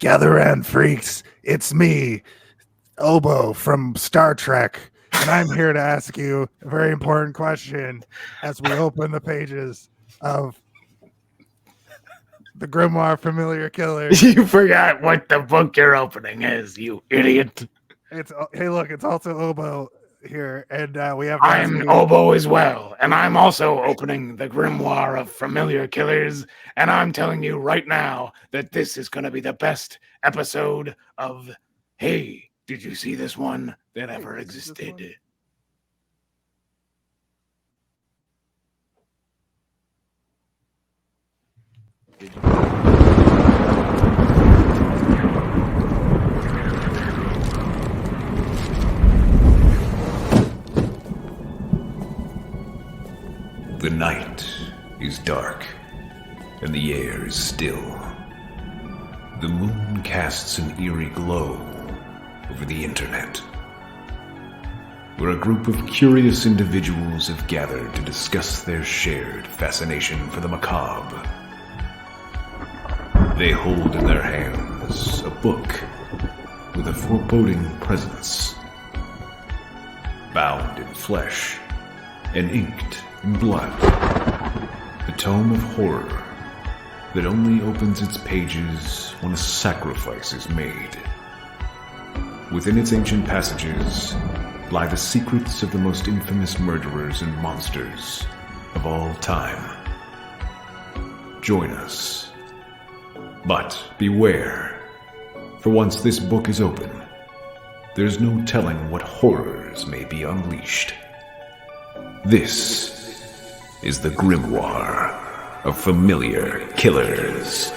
Gather round, freaks. It's me, Obo from Star Trek, and I'm here to ask you a very important question as we open the pages of the Grimoire Familiar Killer. You forgot what the book you're opening is, you idiot. Hey, look, it's also Obo here, and we have. I'm Obo as well, and I'm also opening the Grimoire of Familiar Killers, and I'm telling you right now that this is going to be the best episode of Hey, did you see this one that ever existed? The night is dark, and the air is still. The moon casts an eerie glow over the internet, where a group of curious individuals have gathered to discuss their shared fascination for the macabre. They hold in their hands a book with a foreboding presence, bound in flesh and inked in blood, a tome of horror that only opens its pages when a sacrifice is made. Within its ancient passages lie the secrets of the most infamous murderers and monsters of all time. Join us. But beware, for once this book is open, there's no telling what horrors may be unleashed. This is the Grimoire of Familiar Killers.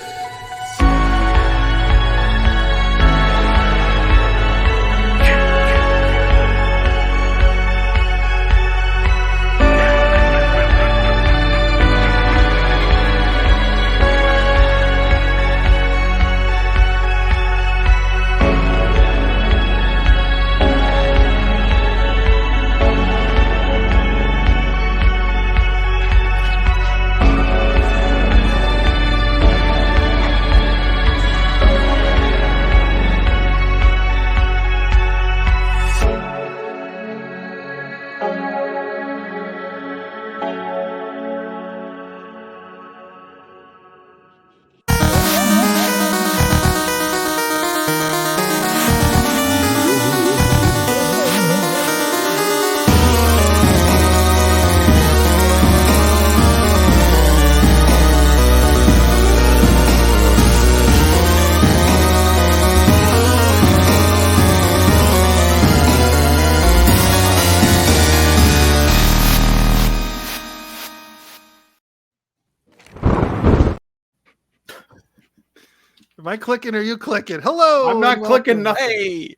Am I clicking or are you clicking? Hello! I'm not clicking nothing. Hey!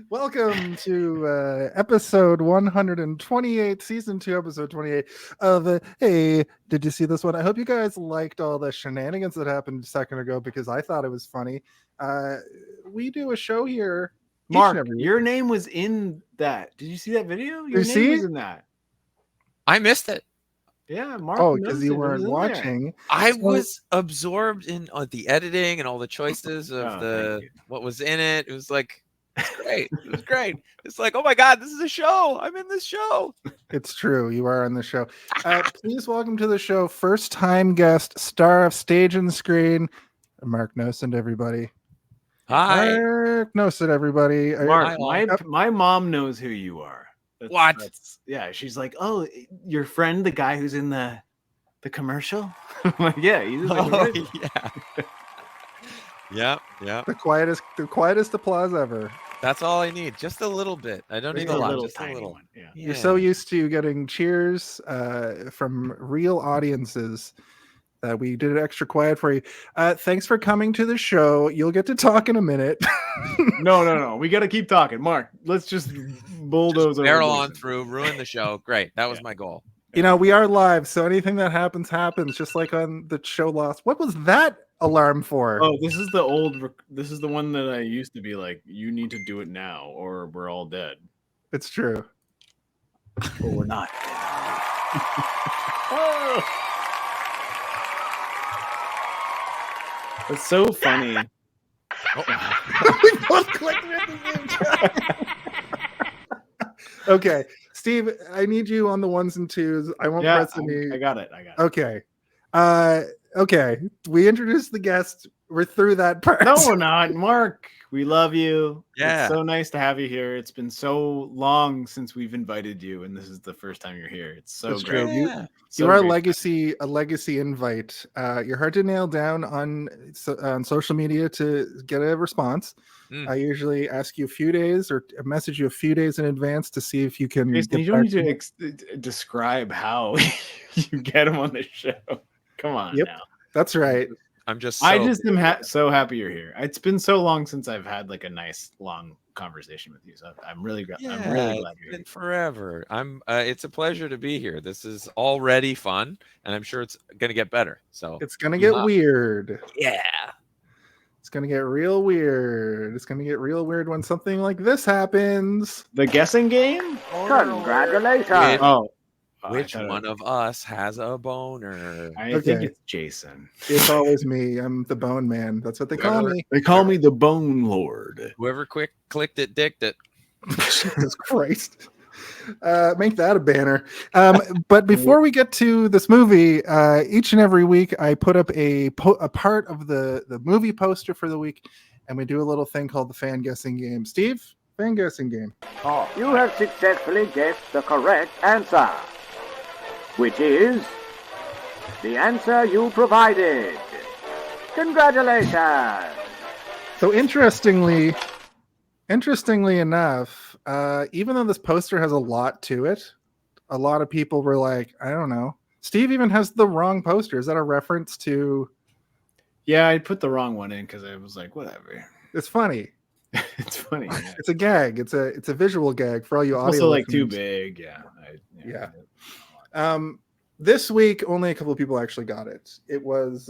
Welcome to episode 128, season 2, episode 28 of Hey, did you see this one? I hope you guys liked all the shenanigans that happened a second ago because I thought it was funny. We do a show here. Mark, your name was in that. Did you see that video? Your name was in that. I missed it. Yeah, Mark. Oh, because you weren't watching. I was absorbed in the editing and all the choices of what was in it. It was like, it's great. It was great. It's like, oh my God, this is a show. I'm in this show. It's true. You are on the show. Please welcome to the show, first time guest, star of stage and screen, Mark Nocent, everybody. Hi. Mark Nocent, everybody. Mark, my mom knows who you are. Yeah, she's like, oh, your friend, the guy who's in the commercial. I'm like, yeah, he's in the commercial. Yeah. Yeah. The quietest applause ever. That's all I need. Just a little bit. I don't need a lot. Just a little. One. Yeah. You're so used to getting cheers from real audiences that we did it extra quiet for you. Thanks for coming to the show. You'll get to talk in a minute. No. We got to keep talking. Mark, let's just bulldoze over. Barrel on through, ruin the show. Great. That was my goal. You know, we are live, so anything that happens, just like on the show Lost. What was that alarm for? Oh, this is the one that I used to be like, you need to do it now or we're all dead. It's true. But we're not. Oh. It's so funny We both clicked at the same time. Okay, Steve, I need you on the ones and twos. I won't press any. I got it. Okay. Okay. We introduced the guest. We're through that part. No, we're not. Mark, we love you. Yeah. It's so nice to have you here. It's been so long since we've invited you, and this is the first time you're here. It's so That's great. true. You are a legacy invite. You're hard to nail down on social media to get a response. I usually ask you a few days or message you a few days in advance to see if you can. Jason, you don't need to describe how you get him on the show. Come on now. That's right. I just am so happy you're here. It's been so long since I've had like a nice long conversation with you. So I'm really glad. Yeah, I'm really glad you're it's been here. forever. It's a pleasure to be here. This is already fun, and I'm sure it's going to get better. So it's going to get weird. Yeah. It's going to get real weird. It's going to get real weird when something like this happens. The guessing game? Congratulations. Which one of us has a boner? I think it's Jason. It's always me. I'm the bone man. That's what they call me. They call me the Bone Lord. Whoever clicked it, dicked it. Jesus Christ. Make that a banner. But before we get to this movie, each and every week I put up a part of the movie poster for the week, and we do a little thing called the fan guessing game. Steve, fan guessing game. You have successfully guessed the correct answer, which is the answer you provided. Congratulations. So interestingly enough, even though this poster has a lot to it, a lot of people were like, I don't know. Steve even has the wrong poster. Is that a reference to? Yeah, I put the wrong one in because I was like, whatever. It's funny. It's funny. Yeah. It's a gag. It's a visual gag for all you audio. Also, like too big. Yeah. This week, only a couple of people actually got it. It was,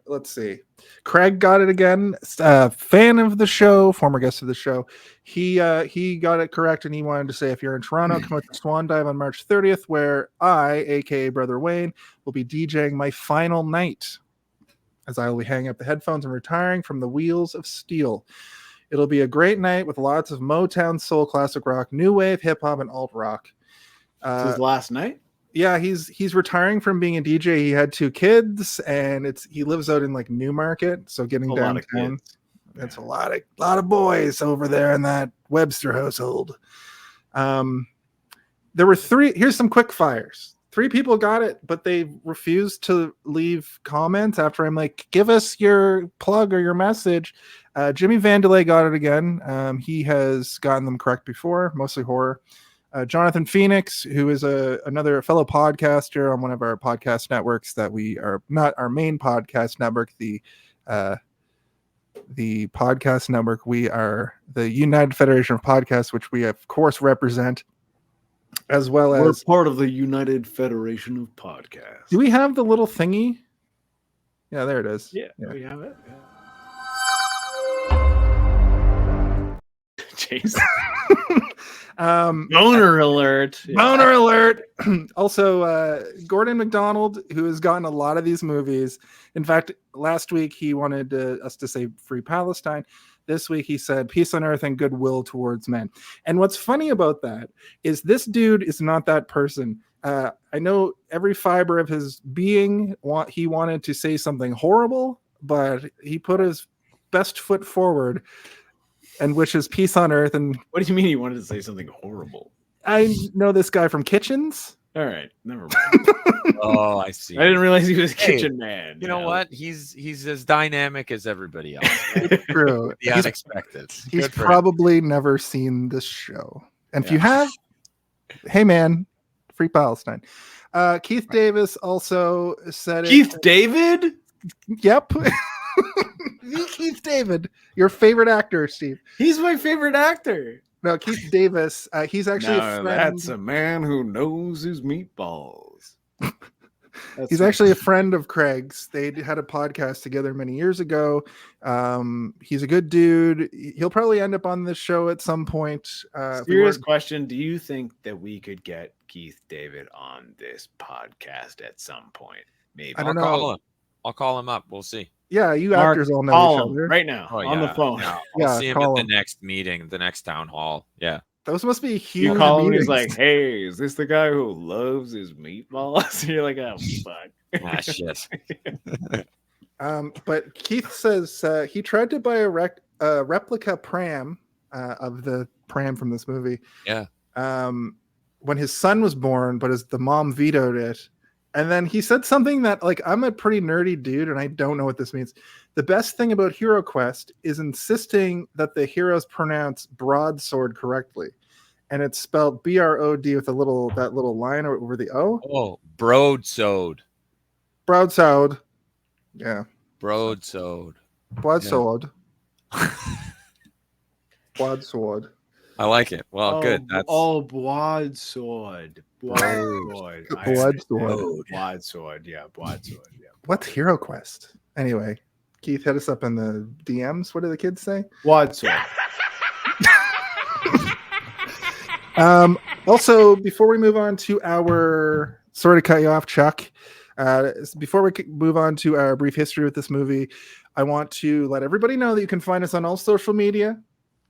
let's see. Craig got it again. Fan of the show, former guest of the show. He got it correct, and he wanted to say, if you're in Toronto, come out to Swan Dive on March 30th, where I, aka Brother Wayne, will be DJing my final night, as I will be hanging up the headphones and retiring from the wheels of steel. It'll be a great night with lots of Motown, soul, classic rock, new wave, hip hop, and alt rock. It's his last night. Yeah, he's retaring from being a DJ. He had 2 kids, and he lives out in like Newmarket, so getting downtown. It's a lot of boys over there in that Webster household. There were 3. Here's some quick fires. 3 people got it, but they refused to leave comments after I'm like, give us your plug or your message. Jimmy Vandelay got it again. He has gotten them correct before, mostly horror. Jonathan Phoenix, who is another fellow podcaster on one of our podcast networks that we are not our main podcast network, the podcast network. We are the United Federation of Podcasts, which we of course represent, as well as we're part of the United Federation of Podcasts. Do we have the little thingy? Yeah, there it is. Yeah. We have it. Jason. Boner alert. Boner alert. Also, Gordon McDonald, who has gotten a lot of these movies. In fact, last week he wanted us to say Free Palestine. This week he said peace on earth and goodwill towards men. And what's funny about that is this dude is not that person. I know every fiber of his being he wanted to say something horrible, but he put his best foot forward, and which is peace on earth. And what do you mean he wanted to say something horrible? I know this guy from Kitchens. All right, never mind. Oh, I see. I didn't realize he was Kitchen Man. You know what? He's as dynamic as everybody else. It's true. The unexpected. He's probably never seen this show. And if you have, hey man, Free Palestine. Keith Davis also said Keith David? Yep. Keith David, your favorite actor, Steve. He's my favorite actor. No, Keith Davis. He's actually a friend. That's a man who knows his meatballs. He's actually a friend of Craig's. They had a podcast together many years ago. He's a good dude. He'll probably end up on this show at some point. Serious question. Do you think that we could get Keith David on this podcast at some point? Maybe. I don't know. I'll call him up. We'll see. Yeah, you Mark, actors all know call each him other. right now Oh, on the yeah. phone. Yeah, I'll Yeah, see him at call the him. next meeting, the next town hall. Yeah. Those must be You huge call him and meetings. he's like, "Hey, is this the guy who loves his meatballs?" And you're like, "Oh fuck." Ah, shit. But Keith says he tried to buy a replica pram of the pram from this movie. Yeah. When his son was born, but the mom vetoed it. And then he said something that, like, I'm a pretty nerdy dude, and I don't know what this means. The best thing about Hero Quest is insisting that the heroes pronounce broadsword correctly, and it's spelled BROD with that little line over the O. Oh, broadsword. Broadsword. Yeah. Broadsword. Broadsword. Broadsword. I like it. Well, good. That's broadsword. Broadsword. Broadsword. Yeah, broadsword. Yeah. What's Hero Quest? Anyway, Keith, hit us up in the DMs. What do the kids say? Broadsword. Also, before we move on to our, sorry to cut you off, Chuck. Before we move on to our brief history with this movie, I want to let everybody know that you can find us on all social media,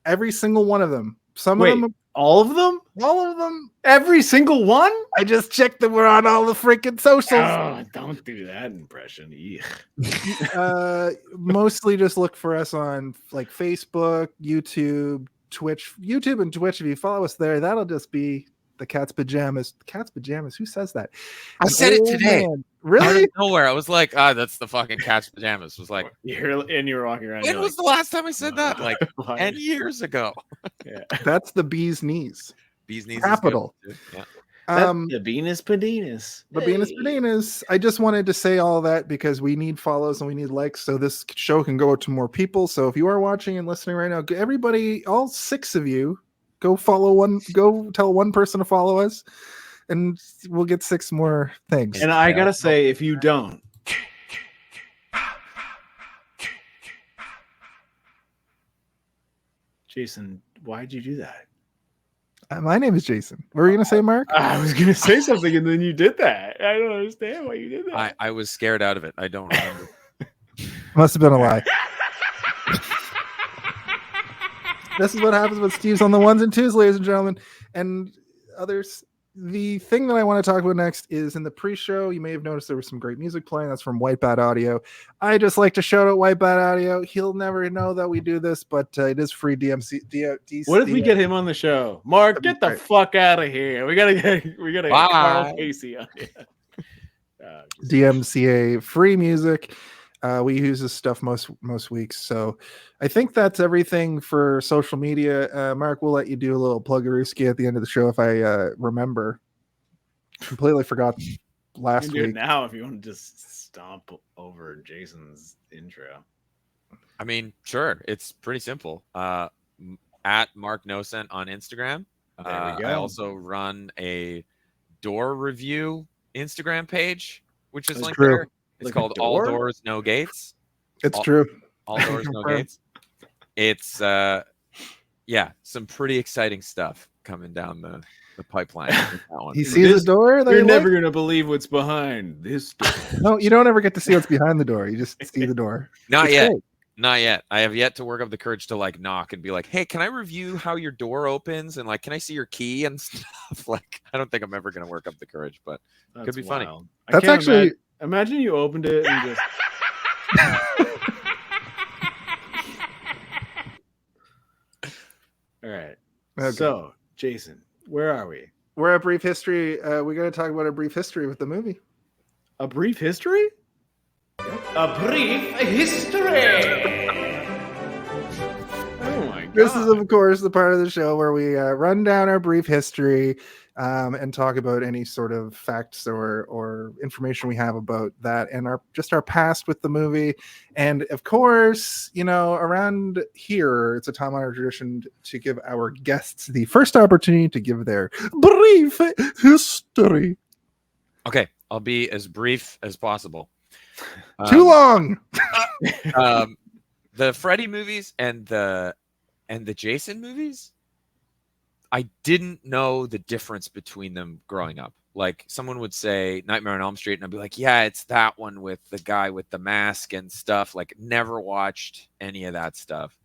every single one of them. Wait, all of them? All of them. Every single one? I just checked that we're on all the freaking socials. Oh, don't do that impression. Mostly just look for us on like Facebook, YouTube, Twitch. YouTube and Twitch, if you follow us there, that'll just be the Cat's Pajamas. Cat's Pajamas, who says that? I said it today. Man. Really? Out of nowhere. I was like, that's the fucking Cat's Pajamas. It was like, you were walking around. when was the last time I said that? Like Why? 10 years ago. Yeah. That's the bee's knees. Bees knees. Capital. Yeah. The Venus Padinas. The Venus Padinas. I just wanted to say all that because we need follows and we need likes so this show can go out to more people. So if you are watching and listening right now, everybody, all 6 of you, go tell one person to follow us and we'll get 6 more things. And I gotta say, if you don't, Jason, why'd you do that? My name is Jason. What were you gonna say, Mark? I was gonna say something and then you did that. I don't understand why you did that. I was scared out of it. I don't remember. Must have been a lie. This is what happens when Steve's on the ones and twos, ladies and gentlemen, and others. The thing that I want to talk about next is in the pre-show. You may have noticed there was some great music playing. That's from White Bat Audio. I just like to shout out White Bat Audio. He'll never know that we do this, but it is free DMC. What if we get him on the show? Mark, get the fuck out of here. We gotta get Carl Casey on here. DMCA free music. We use this stuff most weeks. So I think that's everything for social media. Mark, we'll let you do a little pluggerooski at the end of the show if I remember. Completely forgot last week. Now, if you want to just stomp over Jason's intro. I mean, sure. It's pretty simple. At Mark Nocent on Instagram. There we go. I also run a door review Instagram page, which is linked there. It's Like called All Doors, No Gates. It's true. All Doors, No Gates. It's some pretty exciting stuff coming down the pipeline. With that one. He sees the door. You're never gonna believe what's behind this door. No, you don't ever get to see what's behind the door. You just see the door. Not It's yet. great. Not yet. I have yet to work up the courage to like knock and be like, "Hey, can I review how your door opens and like, can I see your key and stuff?" Like, I don't think I'm ever gonna work up the courage, but it could be funny. That's actually. Imagine you opened it and just. All right. Okay. So, Jason, where are we? We're at brief history. We got to talk about a brief history with the movie. A brief history? A brief history. Oh my god! This is, of course, the part of the show where we run down our brief history and talk about any sort of facts or information we have about that and our past with the movie. And of course, around here, it's a time-honored tradition to give our guests the first opportunity to give their brief history. Okay, I'll be as brief as possible. Too long. The Freddy movies and the Jason movies, I didn't know the difference between them growing up. like someone would say Nightmare on Elm Street, and I'd be like, yeah, it's that one with the guy with the mask and stuff. Like, never watched any of that stuff.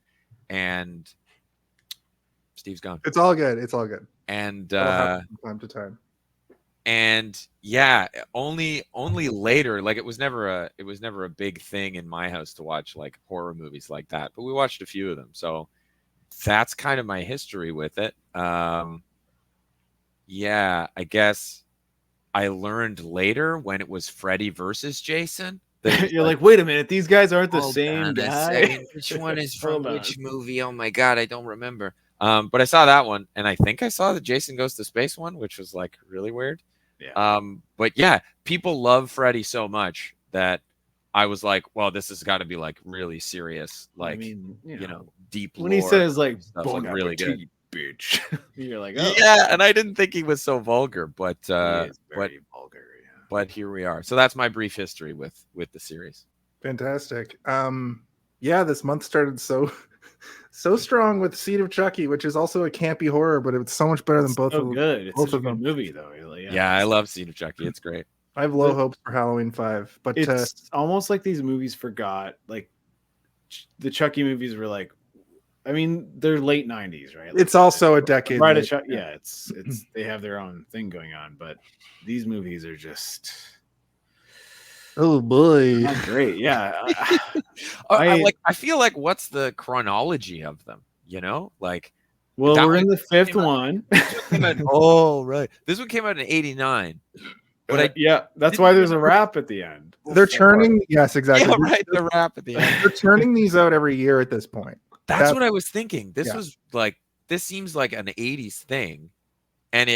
And Steve's gone. It's all good. It's all good. And That'll happen from time to time. and yeah, only later, like it was never a big thing in my house to watch like horror movies like that, but we watched a few of them. So that's kind of my history with it. Yeah, I guess I learned later when it was Freddy versus Jason. You're like, wait a minute, these guys aren't the Hold same on a guy. second. Which one is from Hold on. which movie? Oh my god, I don't remember. But I saw that one, and I think I saw the Jason Goes to Space one, which was like really weird. Yeah. But yeah, people love Freddy so much that I was like, well, this has got to be like really serious, like, I mean, you know, deep. when he lore says like, stuff, bon like, really good. appetit, bitch, you're like, oh, Yeah, and I didn't think he was so vulgar, but he is very vulgar. Yeah. but here we are. So that's my brief history with the series. Fantastic. Yeah, this month started so strong with Seed of Chucky, which is also a campy horror, but it's so much better than both so of them. good. It's both such a of good them. movie, though. You're like, Yeah, I love Seed of Chucky. It's great. I have low hopes for Halloween 5, but It's almost like these movies forgot. Like the Chucky movies were like, I mean, they're late '90s, right? Like, it's also a decade. right. late. Yeah, it's they have their own thing going on, but these movies are just Oh boy. not great. Yeah, I feel like, what's the chronology of them? You know, like, well, that we're in one the fifth came out- one. oh right, this one came out in '89. But yeah, that's why there's a rap at the end. They're turning, yes, exactly. yeah, right, the rap at the end. They're turning these out every year at this point. That's That- what I was thinking. This yeah. was like, this seems like an '80s thing, and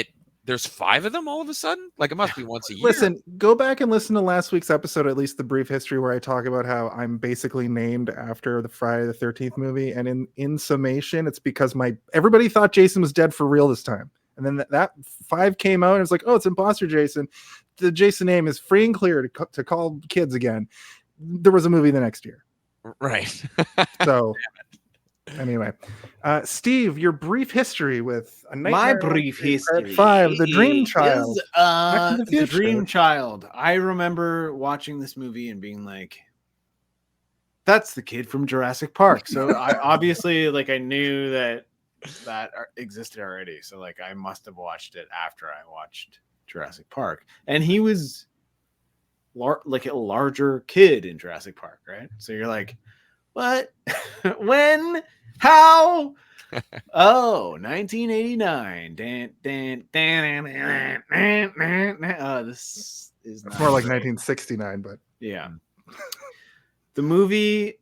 there's 5 of them all of a sudden. Like, it must be once a year. Listen, go back and listen to last week's episode, at least the brief history, where I talk about how I'm basically named after the Friday the 13th movie. And in summation, it's because everybody thought Jason was dead for real this time. And then that 5 came out, and it's like, oh, it's Imposter Jason. The Jason name is free and clear to call kids again. There was a movie the next year. Right. So anyway, Steve, your brief history with a My Nightmare on brief Elm Street, history. Part 5, The Dream Child. Is, Back to the the Future. Dream Child. I remember watching this movie and being like, "That's the kid from Jurassic Park." So I obviously, like, I knew that existed already. So like, I must have watched it after I watched Jurassic Park, and he was like a larger kid in Jurassic Park, right? So you're like, what? When? How? Oh, 1989. This is It's not more like great. 1969, but Yeah. The movie,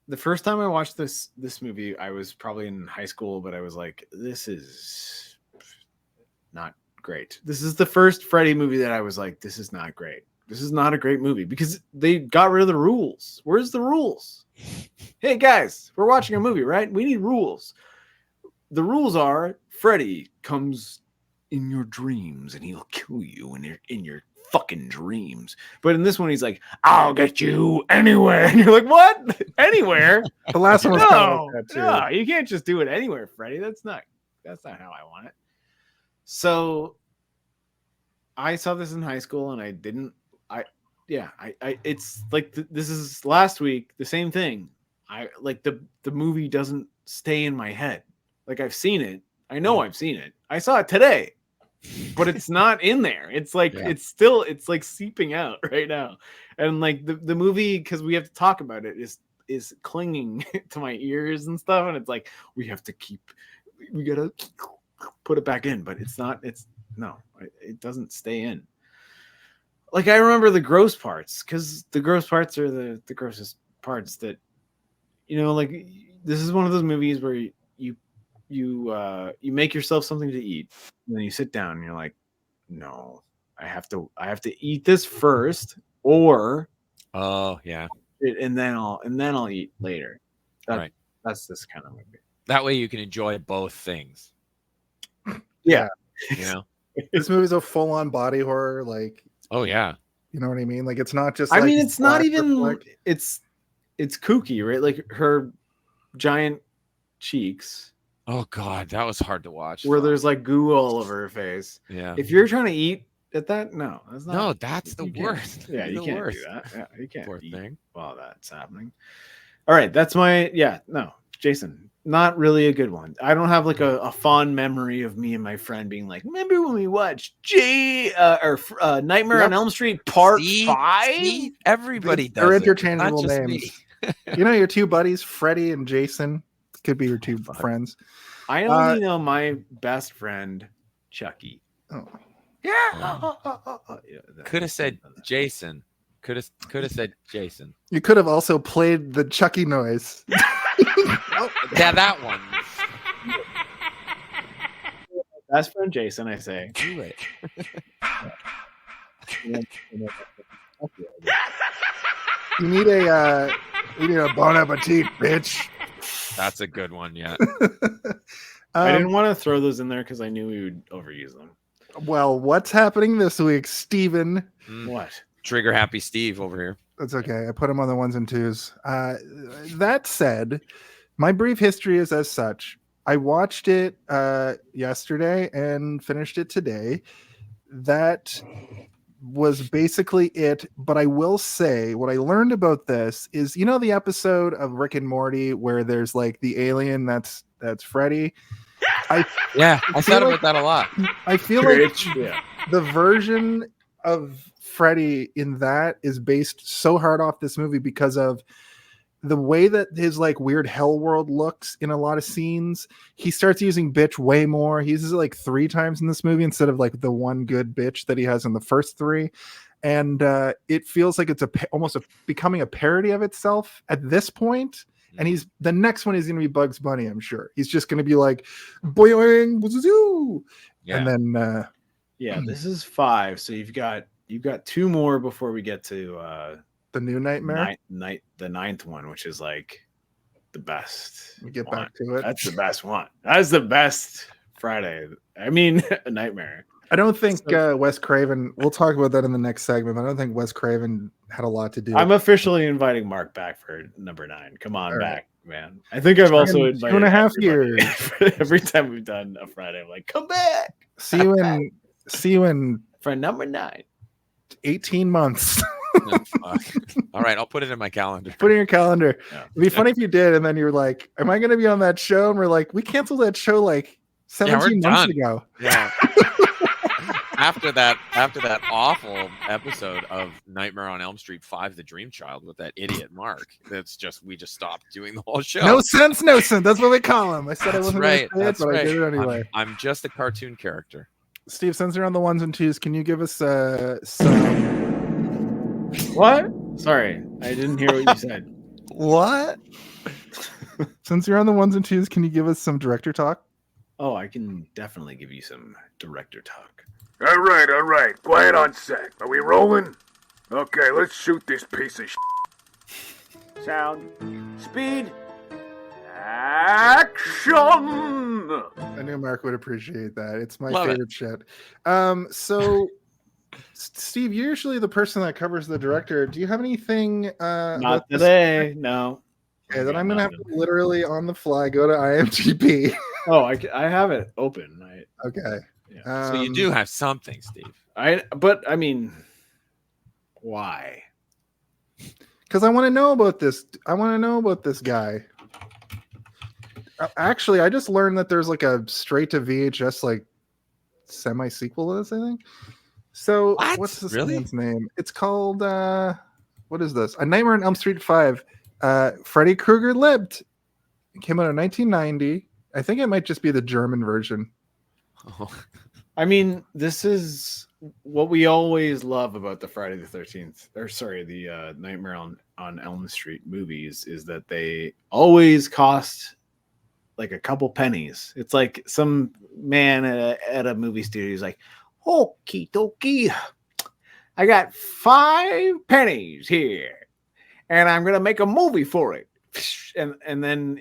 the first time I watched this movie, I was probably in high school, but I was like, this is not great. This is the first Freddy movie that I was like, this is not great. This is not a great movie because they got rid of the rules. Where's the rules? Hey guys, we're watching a movie, right? We need rules. The rules are Freddy comes in your dreams and he'll kill you in your fucking dreams. But in this one, he's like, I'll get you anywhere. And you're like, what? Anywhere? the last one was kind of No, like that too. no, you can't just do it anywhere, Freddy. That's not how I want it. So I saw this in high school and I it's like this is last week, the same thing. I like the movie doesn't stay in my head. Like, I've seen it. I know I've seen it. I saw it today, but it's not in there. It's like, it's like seeping out right now. And like the movie, because we have to talk about it, is clinging to my ears and stuff. And it's like, we gotta put it back in, but it doesn't stay in. Like, I remember the gross parts, because the gross parts are the grossest parts that, you know, like, this is one of those movies where you make yourself something to eat, and then you sit down and you're like, no, I have to eat this first, or Oh yeah. and then I'll eat later. Right. That's this kind of movie. That way you can enjoy both things. Yeah. You know. This movie's a full-on body horror, like, Oh yeah. you know what I mean? Like, it's not just I like mean, it's not slasher even flick. it's kooky, right? Like, her giant cheeks Oh God, that was hard to watch. where there's like goo all over her face. Yeah. If you're trying to eat at that, no, that's not. No, that's the you can't- worst. Yeah, you The can't worst. do that. Yeah, you can't Poor eat thing. while that's happening. All right, that's my no, Jason. Not really a good one. I don't have like a fond memory of me and my friend being like, remember when we watched Nightmare on Elm Street Part 5? See? Everybody does. They're it, interchangeable not just names. me. You know your two buddies, Freddie and Jason, could be your two friends. I only know my best friend, Chucky. Oh. Yeah. Could have said Jason. Could have said Jason. You could have also played the Chucky noise. Yeah, that one. Best friend Jason, I say. Do it. You need a bon appetit, bitch. That's a good one. Yeah. I didn't want to throw those in there because I knew we would overuse them. Well, what's happening this week, Steven? What? Trigger happy Steve over here. That's okay. I put him on the ones and twos. That said, my brief history is as such. I watched it yesterday and finished it today. That was basically it. But I will say what I learned about this is, you know, the episode of Rick and Morty where there's like the alien that's Freddy. I thought about that a lot. I feel like Yeah. the version of Freddy in that is based so hard off this movie because of the way that his like weird hell world looks in a lot of scenes. He starts using bitch way more. He uses it like 3 times in this movie instead of like the one good bitch that he has in the first 3. And it feels like it's almost becoming a parody of itself at this point. And the next one is going to be Bugs Bunny, I'm sure. He's just going to be like, boing, boo-zoo. Yeah. And then Yeah, this is 5. So you've got 2 more before we get to the new Nightmare. the 9th one, which is like the best. We get one. back to it. That's the best one. That's the best Friday. I mean, a Nightmare. I don't think Wes Craven. We'll talk about that in the next segment. I don't think Wes Craven had a lot to do. I'm officially inviting Mark back for number 9. Come on All back, man. I think I've also invited 2.5 everybody. years. Every time we've done a Friday, I'm like, come back See you in for number 9. 18 months. No, fuck. All right, I'll put it in my calendar. Put it in your calendar. Yeah. It'd be funny if you did, and then you're like, "Am I going to be on that show?" And we're like, "We canceled that show like 17 months done. ago." Yeah. After that awful episode of Nightmare on Elm Street 5, The Dream Child with that idiot Mark, we just stopped doing the whole show. No sense. That's what we call him. I said I That's wasn't right. going to say it, but I did it anyway. I'm just a cartoon character. Steve, since you're on the ones and twos, can you give us some? What? Sorry, I didn't hear what you said. What? Since you're on the ones and twos, can you give us some director talk? Oh, I can definitely give you some director talk. All right. Quiet on set. Are we rolling? Okay, let's shoot this piece of Sound, speed, action! I knew Mark would appreciate that. It's my Love it. favorite shit. So, Steve, you're usually the person that covers the director. Do you have anything? Not about this? today. No. Okay, then I'm gonna have to literally on the fly go to IMDb. Oh, I have it open. Okay. Yeah. So you do have something, Steve. But I mean, why? Because I want to know about this. I want to know about this guy. Actually, I just learned that there's like a straight to VHS like semi sequel to this, I think. So What? what's this Really? man's name? It's called what is this? A Nightmare on Elm Street 5. Freddy Krueger lived. It came out in 1990. I think it might just be the German version. Oh. I mean, this is what we always love about the Friday the 13th, or sorry, the Nightmare on Elm Street movies is that they always cost like a couple pennies. It's like some man at a movie studio is like, okie dokie, I got 5 pennies here, and I'm gonna make a movie for it, and then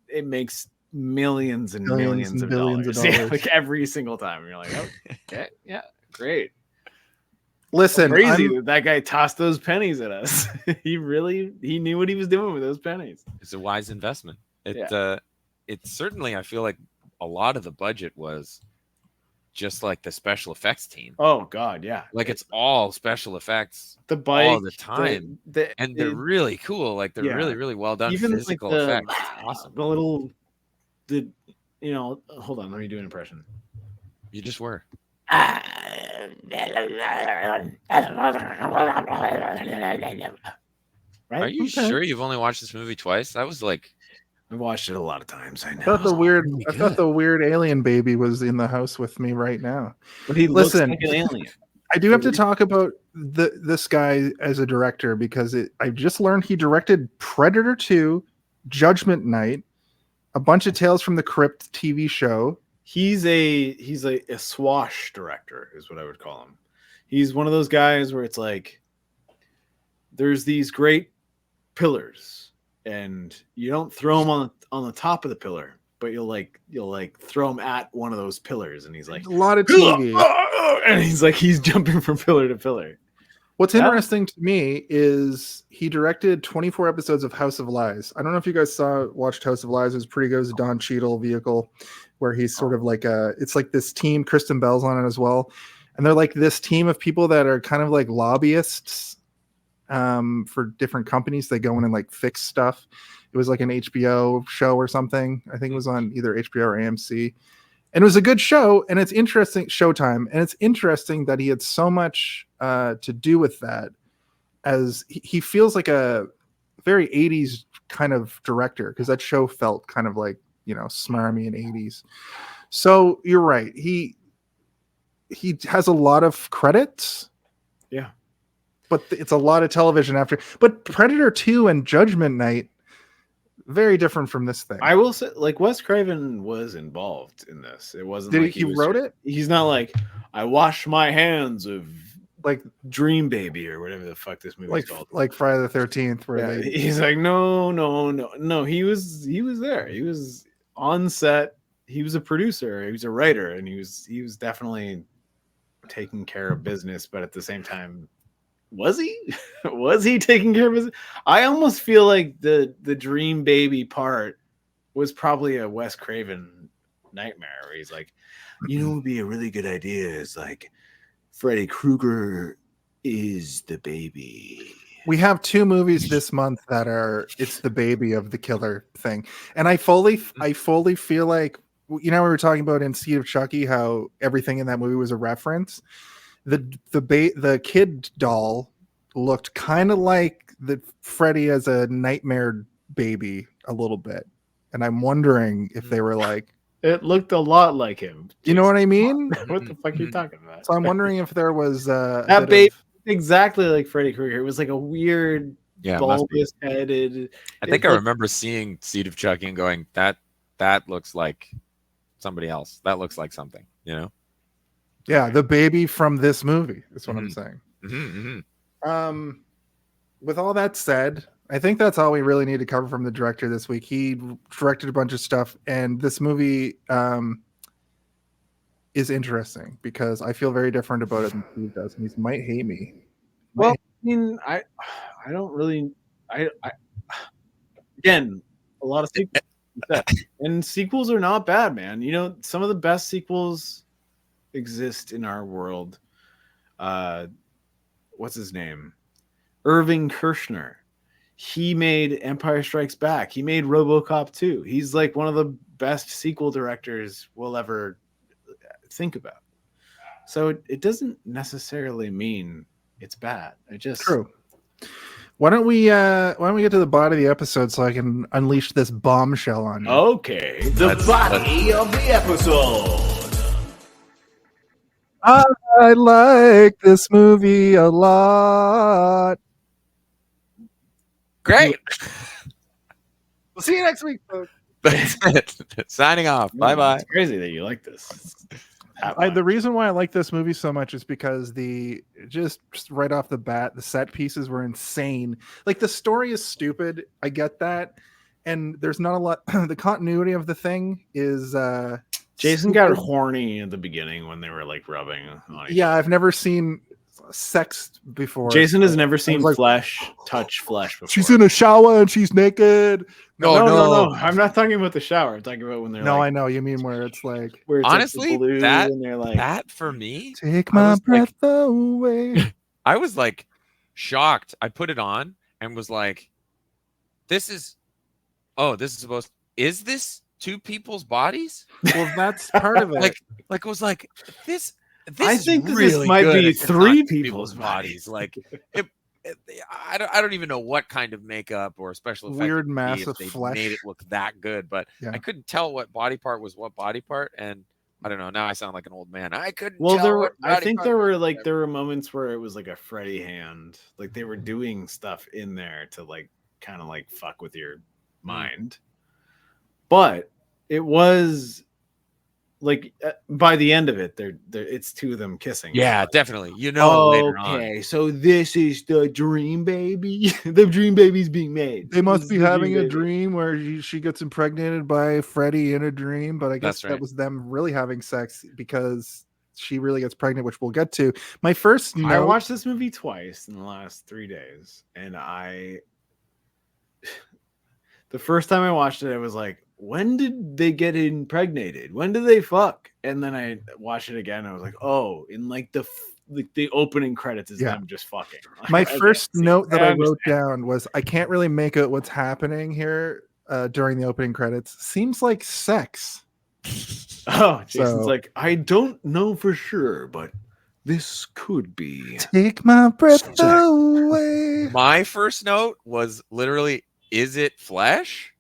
it makes millions and millions of billions dollars. of Yeah, dollars. like every single time. You're like, okay, yeah, great. Listen, Crazy that guy tossed those pennies at us. He knew what he was doing with those pennies. It's a wise investment. It Yeah. It's certainly, I feel like a lot of the budget was just like the special effects team. Oh God, yeah. Like it's all special effects The bike all the time, and they're really cool. Like they're yeah. really, really well done Even physical like effects. It's awesome. The little, hold on, let me do an impression. You just were. Right? Are you sure you've only watched this movie twice? That was like, I've watched it a lot of times. I I know. thought the weird alien baby was in the house with me right now. But he looks like an alien. I do have to talk about this guy as a director because I just learned he directed Predator 2, Judgment Night, a bunch of Tales from the Crypt TV show. He's a swash director, is what I would call him. He's one of those guys where it's like there's these great pillars, and you don't throw them on the top of the pillar, but you'll throw him at one of those pillars, and he's like A lot of TV. and he's jumping from pillar to pillar. What's interesting to me is he directed 24 episodes of House of Lies. I don't know if you guys watched House of Lies. It was pretty good. It was a Don Cheadle vehicle where he's sort of like it's like this team. Kristen Bell's on it as well. And they're like this team of people that are kind of like lobbyists for different companies. They go in and like fix stuff. It was like an HBO show or something. I think it was on either HBO or AMC. And it was a good show, and it's interesting, Showtime, and it's interesting that he had so much to do with that, as he feels like a very 80s kind of director, because that show felt kind of like, smarmy in 80s. So you're right. He has a lot of credits. Yeah. But it's a lot of television after. But Predator 2 and Judgment Night, very different from this thing. I will say, like, Wes Craven was involved in this. It wasn't Did like he wrote it? He's not like, I wash my hands of like Dream Baby or whatever the fuck this movie is called. Like Friday the 13th, where he's like, no. He was there. He was on set. He was a producer. He was a writer, and he was definitely taking care of business. But at the same time, was he taking care of business? I almost feel like the Dream Baby part was probably a Wes Craven nightmare, where he's like, what would be a really good idea is like Freddy Krueger is the baby. We have 2 movies this month that it's the baby of the killer thing. And I fully feel like, we were talking about in Seed of Chucky, how everything in that movie was a reference. The kid doll looked kind of like the Freddy as a nightmare baby a little bit. And I'm wondering if they were like, it looked a lot like him. You know what I mean? What the fuck are you talking about? So I'm wondering if there was that baby exactly like Freddy Krueger. It was like a weird, bulbous headed. I think I remember seeing Seed of Chucky and going, that looks like somebody else. That looks like something, Yeah, the baby from this movie. That's what I'm saying. With all that said, I think that's all we really need to cover from the director this week. He directed a bunch of stuff, and this movie is interesting because I feel very different about it than Steve does, and he might hate me. Well, I mean, I don't really. Again, a lot of sequels, and sequels are not bad, man. Some of the best sequels exist in our world. What's his name? Irving Kershner. He made Empire Strikes Back. He made RoboCop 2. He's like one of the best sequel directors we'll ever think about. So it doesn't necessarily mean it's bad. It just true. Why don't we get to the body of the episode so I can unleash this bombshell on you? Okay, the body of the episode. I like this movie a lot. Great. We'll see you next week, folks. That's it. Signing off. Bye-bye. It's crazy that you like this. The reason why I like this movie so much is because just right off the bat, the set pieces were insane. Like, the story is stupid. I get that. And there's not a lot. The continuity of the thing is Jason got horny at the beginning when they were like rubbing on each I've never seen sex before. Jason has never seen like, touch flesh before. She's in a shower and she's naked. No. I'm not talking about the shower. I'm talking about when they're No, like, I know. You mean where it's like, where it's honestly, like the blue and they're like, that for me, take my breath away. I was like shocked. I put it on and was like, this is two people's bodies? Well, that's part of it. Like I was like, this I is think really this might good be if it's three not two people's bodies. Like I don't even know what kind of makeup or special effects Weird it would be massive if they flesh. made it look that good, but Yeah. I couldn't tell what body part was what body part, and I don't know. Now I sound like an old man. I couldn't. well, tell what I body think part there was were whatever. moments where it was like a Freddy hand, like they were doing stuff in there to like kind of like fuck with your mind, but it was like by the end of it, it's two of them kissing. Yeah, definitely. Later on. Okay, so this is the dream baby. The dream baby's being made. They must This be is the having a baby. dream where she gets impregnated by Freddy in a dream, but I guess That's that right. was them really having sex because she really gets pregnant, which we'll get to. My first I note, watched this movie twice in the last 3 days, and the first time I watched it, I was like, when did they get impregnated? When did they fuck? And then I watched it again. And I was like, oh, in like the opening credits is them just fucking. my Okay, first see, note that I wrote understand. down was I can't really make out what's happening here during the opening credits. Seems like sex. Oh, Jason's So- like, I don't know for sure, but this could be. Take my breath Sex. away. My first note was literally, is it flesh?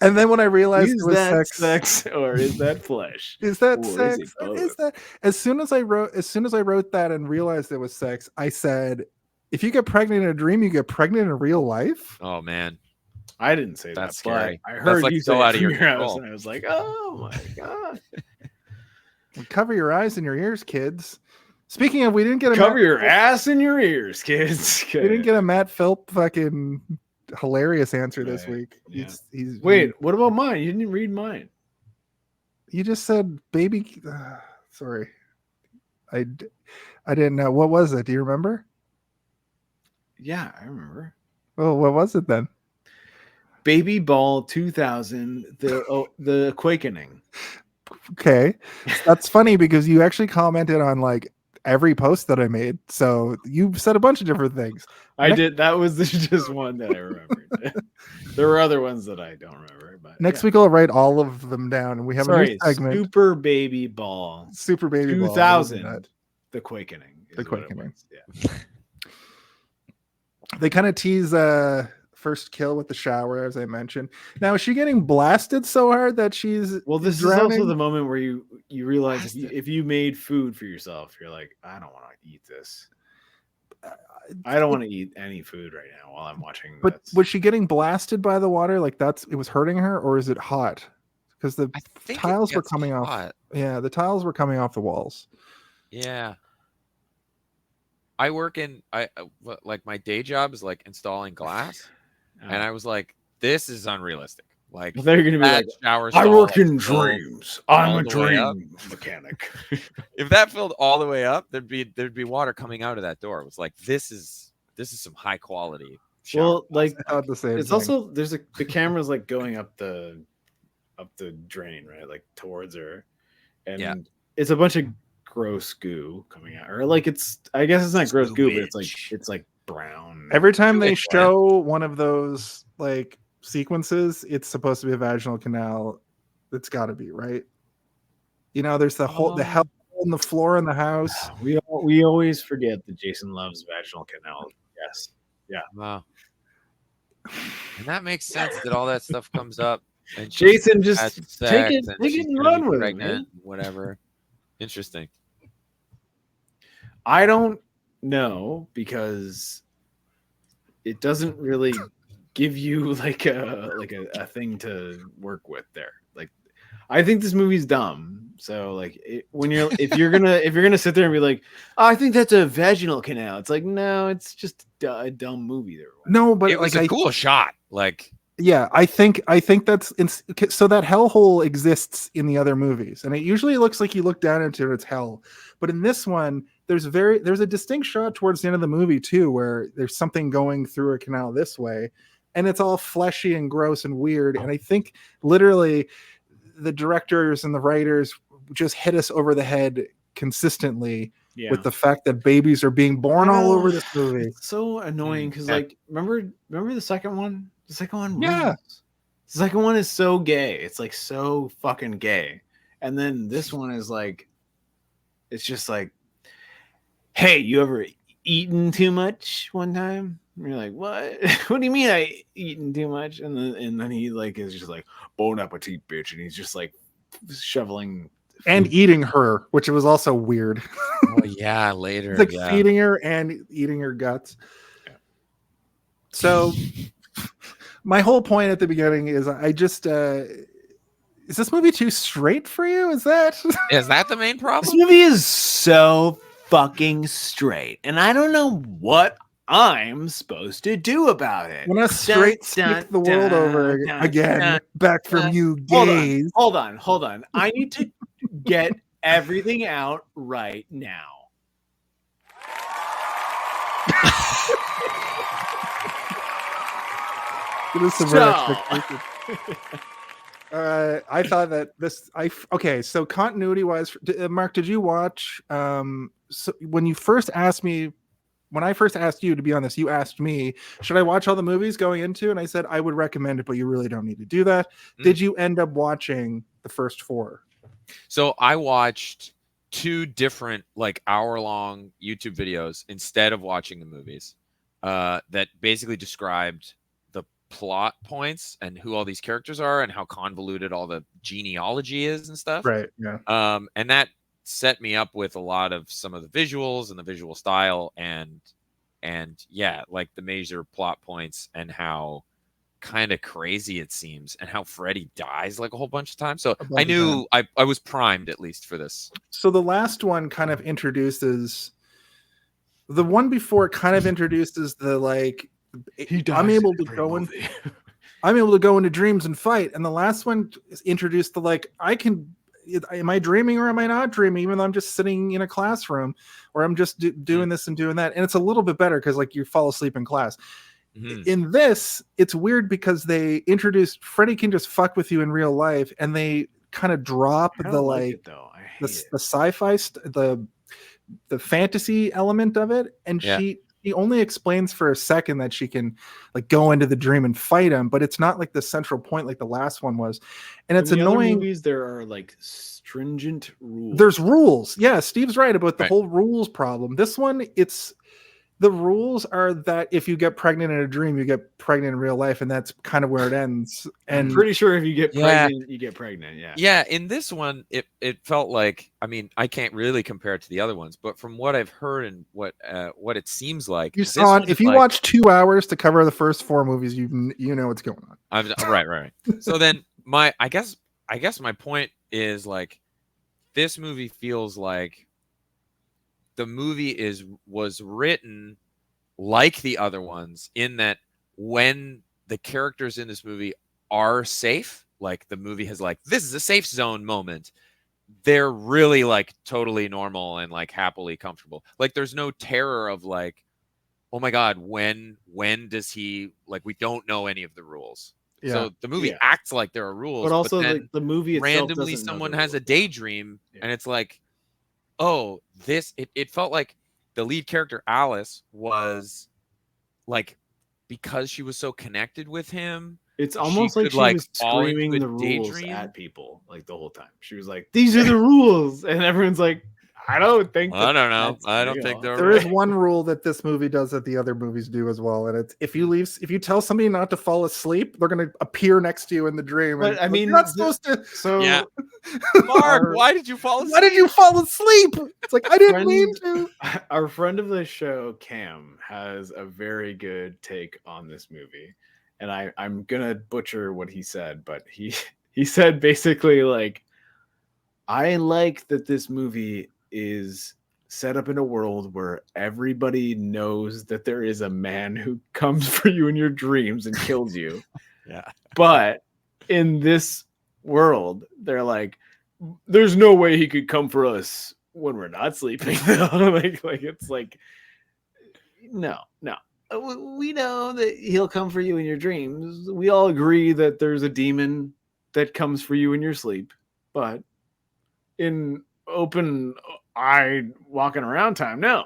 And then when I realized Is it was that sex, or is that flesh? is that Or is sex? it Or both? is that as soon as I wrote that and realized it was sex, I said, if you get pregnant in a dream, you get pregnant in real life. Oh man. I didn't say That's that, but scary. I That's heard like you so say out it of from your your house, control. and I was like, oh my god. Cover your eyes and your ears, kids. Speaking of, we didn't get a Cover Matt, your ass in your ears, kids. we didn't get a Matt Philp fucking hilarious answer this Right, week. yeah. He's Wait, what about mine? You didn't read mine. you just said baby. Sorry, I didn't know. What was it? Do you remember? Yeah, I remember. Oh, what was it then? Baby Ball 2000, the Quakening. Okay, that's funny because you actually commented on like every post that I made, so you said a bunch of different things. I Next- did. That was just one that I remembered. There were other ones that I don't remember. But Next yeah. week I'll write all of them down, and we have a Sorry, new segment. Super Baby Ball Super Baby Ball. 2000, the Quakening. The is what it Quakening. was, Yeah. They kind of tease first kill with the shower, as I mentioned. Now, is she getting blasted so hard that she's Well, this drowning? is also the moment where you realize if you made food for yourself, you're like, I don't want to eat this. I don't want to eat any food right now while I'm watching. But this. was she getting blasted by the water? Like it was hurting her, or is it hot? Because the I think it tiles were gets coming off. hot. Yeah, the tiles were coming off the walls. Yeah. I work in like my day job is like installing glass, and I was like, this is unrealistic. Like they're gonna be that like, shower I stall work in filled dreams. I'm all a the way up. dream mechanic. If that filled all the way up, there'd be water coming out of that door. It was like this is some high quality. shower Well, glass. like I thought the same. it's thing. also the camera's like going up the drain, right? Like towards her. And Yeah. it's a bunch of gross goo coming out. Or like I guess it's not gross goo, but it's like brown. Every time they Sewage, man. show one of those like sequences, it's supposed to be a vaginal canal. It's got to be right. You know, there's the hole in the floor in the house. We always forget that Jason loves vaginal canal. Yes. Wow. And that makes sense that all that stuff comes up. And she Jason, just had take sex it and she's and gonna run be with it, pregnant, man. whatever. Interesting. I don't know because it doesn't really give you like a thing to work with there. Like, I think this movie's dumb. So like if you're gonna sit there and be like, oh, I think that's a vaginal canal. It's like, no, it's just a dumb movie. There. No, but It was like a cool shot. Like yeah, I think that's so that hellhole exists in the other movies, and it usually looks like you look down into its hell, but in this one, there's a distinct shot towards the end of the movie too, where there's something going through a canal this way, and it's all fleshy and gross and weird. And I think literally the directors and the writers just hit us over the head consistently with the fact that babies are being born all over this movie. It's so annoying because like remember the second one? The second one, yeah. Rules. The second one is so gay. It's like so fucking gay. And then this one is like, it's just like, hey, you ever eaten too much one time? And you're like, what? What do you mean I eaten too much? And then he like is just like, bon appetit, bitch. And he's just like shoveling and eating her, which was also weird. Oh yeah, later. It's like feeding her and eating her guts. Yeah. So my whole point at the beginning is I just is this movie too straight for you? Is that the main problem? This movie is so fucking straight, and I don't know what I'm supposed to do about it. When I straight stick the world over again, back from you gays. Hold on. I need to get everything out right now. I thought that so continuity wise, Mark, did you watch so when I first asked you to be on this, you asked me, should I watch all the movies going into? And I said, I would recommend it, but you really don't need to do that. Did you end up watching the first 4? So I watched 2 different like hour-long YouTube videos instead of watching the movies that basically described the plot points and who all these characters are and how convoluted all the genealogy is and stuff. Right. Yeah. And that set me up with a lot of some of the visuals and the visual style and yeah, like the major plot points and how kind of crazy it seems and how Freddy dies like a whole bunch of times. So I knew I was primed at least for this. So the last one kind of introduces the one before kind of introduces the like I'm able to go into dreams and fight, and the last one introduced the like am I dreaming or am I not dreaming, even though I'm just sitting in a classroom or I'm just doing this and doing that. And it's a little bit better because like you fall asleep in class. In this, it's weird because they introduced Freddy can just fuck with you in real life, and they kind of drop the like the sci-fi the fantasy element of it, and she only explains for a second that she can like go into the dream and fight him, but it's not like the central point like the last one was. And it's annoying. Other movies, there are like stringent rules. There's rules. Yeah, Steve's right about the whole rules problem. This one, the rules are that if you get pregnant in a dream, you get pregnant in real life, and that's kind of where it ends. And I'm pretty sure if you get pregnant, you get pregnant. Yeah. Yeah. In this one, it felt like, I mean, I can't really compare it to the other ones, but from what I've heard and what it seems like, if you watch 2 hours to cover the first 4 movies, you know what's going on. Right. So then I guess my point is like, this movie feels like the movie was written like the other ones in that when the characters in this movie are safe, like the movie has like, this is a safe zone moment, they're really like totally normal and like happily comfortable. Like there's no terror of like, oh my God, when does he, like, we don't know any of the rules. Yeah. So the movie acts like there are rules, but also then like the movie itself randomly someone has a daydream and it's like, oh, it felt like the lead character Alice was like, because she was so connected with him, it's almost like she was screaming the rules at people like the whole time. She was like, these are the rules, and everyone's like, I don't think I don't know. I don't think there is one rule that this movie does that the other movies do as well, and it's if you tell somebody not to fall asleep, they're going to appear next to you in the dream. But I mean, you're not supposed to. So yeah. Mark, why did you fall asleep? Why did you fall asleep? It's like I didn't mean to. Our friend of the show, Cam, has a very good take on this movie, and I'm gonna butcher what he said, but he said basically like, I like that this movie is set up in a world where everybody knows that there is a man who comes for you in your dreams and kills you. Yeah. But in this world, they're like, there's no way he could come for us when we're not sleeping, though. like it's like, no. We know that he'll come for you in your dreams. We all agree that there's a demon that comes for you in your sleep, but in open eyed walking around time, no.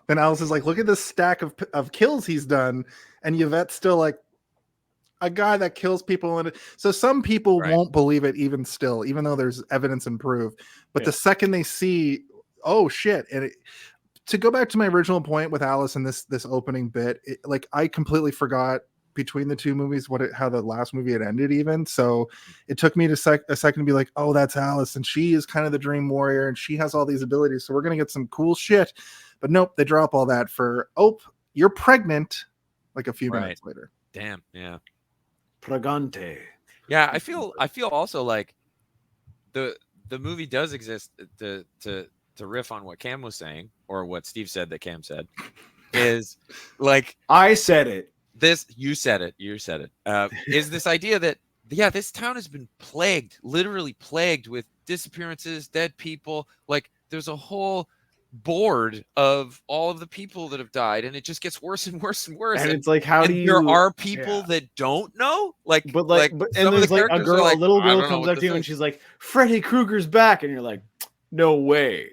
Then Alice is like, look at this stack of kills he's done, and Yvette's still like, a guy that kills people. And so some people won't believe it even still, even though there's evidence and proof. But the second they see, oh shit, and to go back to my original point with Alice and this opening bit, like I completely forgot between the two movies how the last movie had ended even. So it took me a second to be like, oh, that's Alice, and she is kind of the dream warrior, and she has all these abilities, so we're gonna get some cool shit. But nope, they drop all that for, oh, you're pregnant, like a few minutes later. Damn, yeah. Pregante. Yeah, I feel also like the movie does exist to riff on what Cam was saying, or what Steve said that Cam said, is like, I said it. You said it. Is this idea that this town has been literally plagued with disappearances, dead people. Like there's a whole board of all of the people that have died, and it just gets worse and worse and worse. And it's like, how do you? There are people that don't know, but and there's like a little girl comes up to you and she's like, Freddy Krueger's back, and you're like, no way.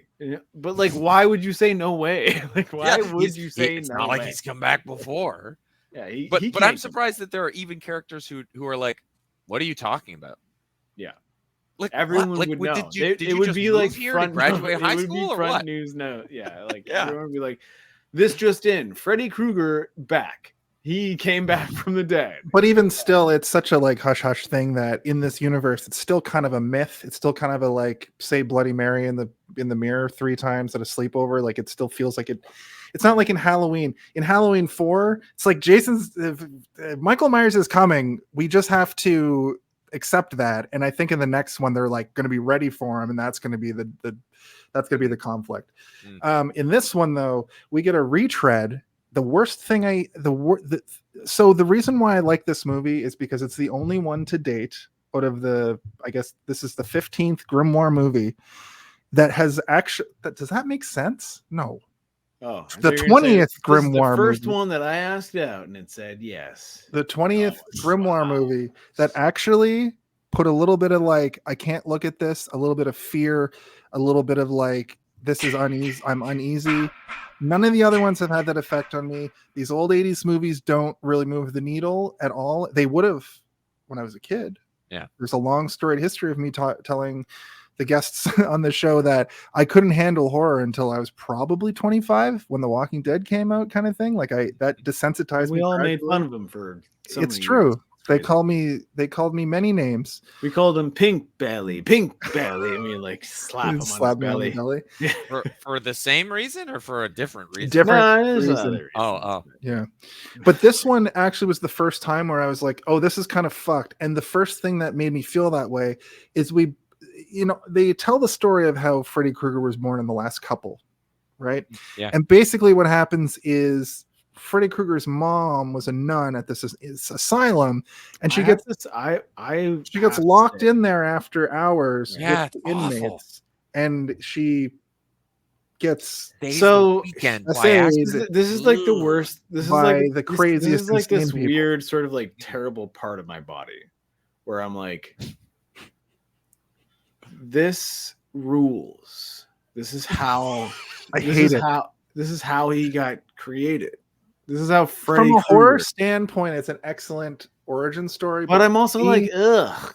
But like, why would you say no way? Like, why would you say it's no not way? like he's come back before. Yeah, but I'm surprised that there are even characters who are like, what are you talking about? Yeah. Like everyone would know. It would be like front graduate high school or front what? News note. Yeah, like everyone would be like, this just in: Freddy Krueger back. He came back from the dead. But even still, it's such a like hush hush thing that in this universe, it's still kind of a myth. It's still kind of a like say Bloody Mary in the mirror 3 times at a sleepover. Like it still feels like it. It's not like in Halloween. In Halloween 4, it's like Michael Myers is coming. We just have to accept that. And I think in the next one they're like going to be ready for him, and that's going to be the conflict. In this one though, we get a retread. The worst thing so the reason why I like this movie is because it's the only one to date out of I guess this is the 15th Grimoire movie that has actually, does that make sense? No. Oh, the 20th Grimoire the first movie. One that I asked out and it said yes. The 20th Grimoire movie that actually put a little bit of like, I can't look at this, a little bit of fear, a little bit of like, this is uneasy, I'm uneasy. None of the other ones have had that effect on me. These old 80s movies don't really move the needle at all. They would have when I was a kid. Yeah. There's a long storied history of me telling the guests on the show that I couldn't handle horror until I was probably 25 when The Walking Dead came out, kind of thing. Like that desensitized me. We all made fun of them for it's true. Years. They called me many names. We called him Pink Belly. I mean, like slap him on his belly. For the same reason or for a different reason? Different reason. Oh, yeah. But this one actually was the first time where I was like, oh, this is kind of fucked. And the first thing that made me feel that way is they tell the story of how Freddy Krueger was born in the last couple, right? Yeah. And basically what happens is Freddy Krueger's mom was a nun at this asylum, and she gets locked in there after hours with inmates, and she gets weekend. This is like the worst. This is like the craziest. This is like this weird sort of like terrible part of my body where I'm like, this rules. This is how This is how he got created. This is how Freddy from a Krueger. horror standpoint, it's an excellent origin story. But I'm also like, God,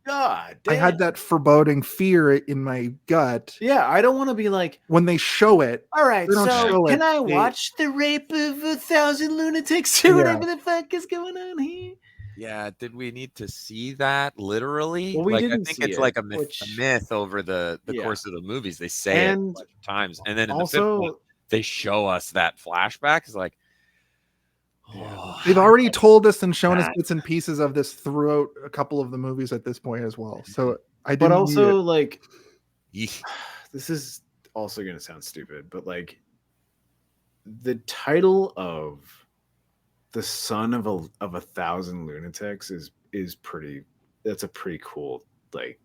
God, I had that foreboding fear in my gut. Yeah, I don't want to be like when they show it. All right, so can I watch the rape of 1,000 lunatics or whatever the fuck is going on here? Yeah, did we need to see that literally? Well, we didn't I think see it's like a myth over the course of the movies. They say it a bunch of times, and then in the fifth one, they show us that flashback. It's like, they've already told us and shown us bits and pieces of this throughout a couple of the movies at this point as well. So but also like, this is also going to sound stupid, but like the title of the son of 1,000 lunatics is pretty. That's a pretty cool like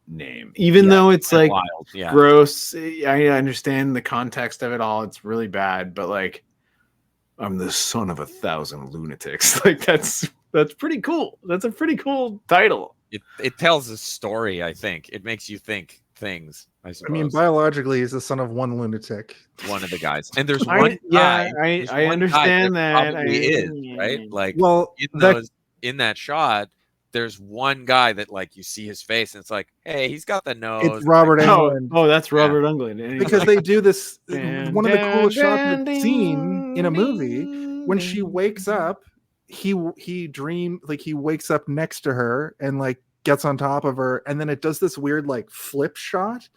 name, even though it's like wild. Yeah. gross. I understand the context of it all. It's really bad, but like, I'm the son of 1,000 lunatics. Like that's pretty cool. That's a pretty cool title. It tells a story. I think it makes you think things. I suppose. I mean, biologically, he's the son of one lunatic. One of the guys, and there's one I guy understand that. Probably is right. Like, Well, in that shot, there's one guy that like you see his face, and it's like, hey, he's got the nose. it's Robert Englund. Oh, that's Robert Englund. Because they do this. Dan, One of the coolest shots dan, I've seen in a movie when she wakes up. He wakes up next to her and like gets on top of her, and then it does this weird like flip shot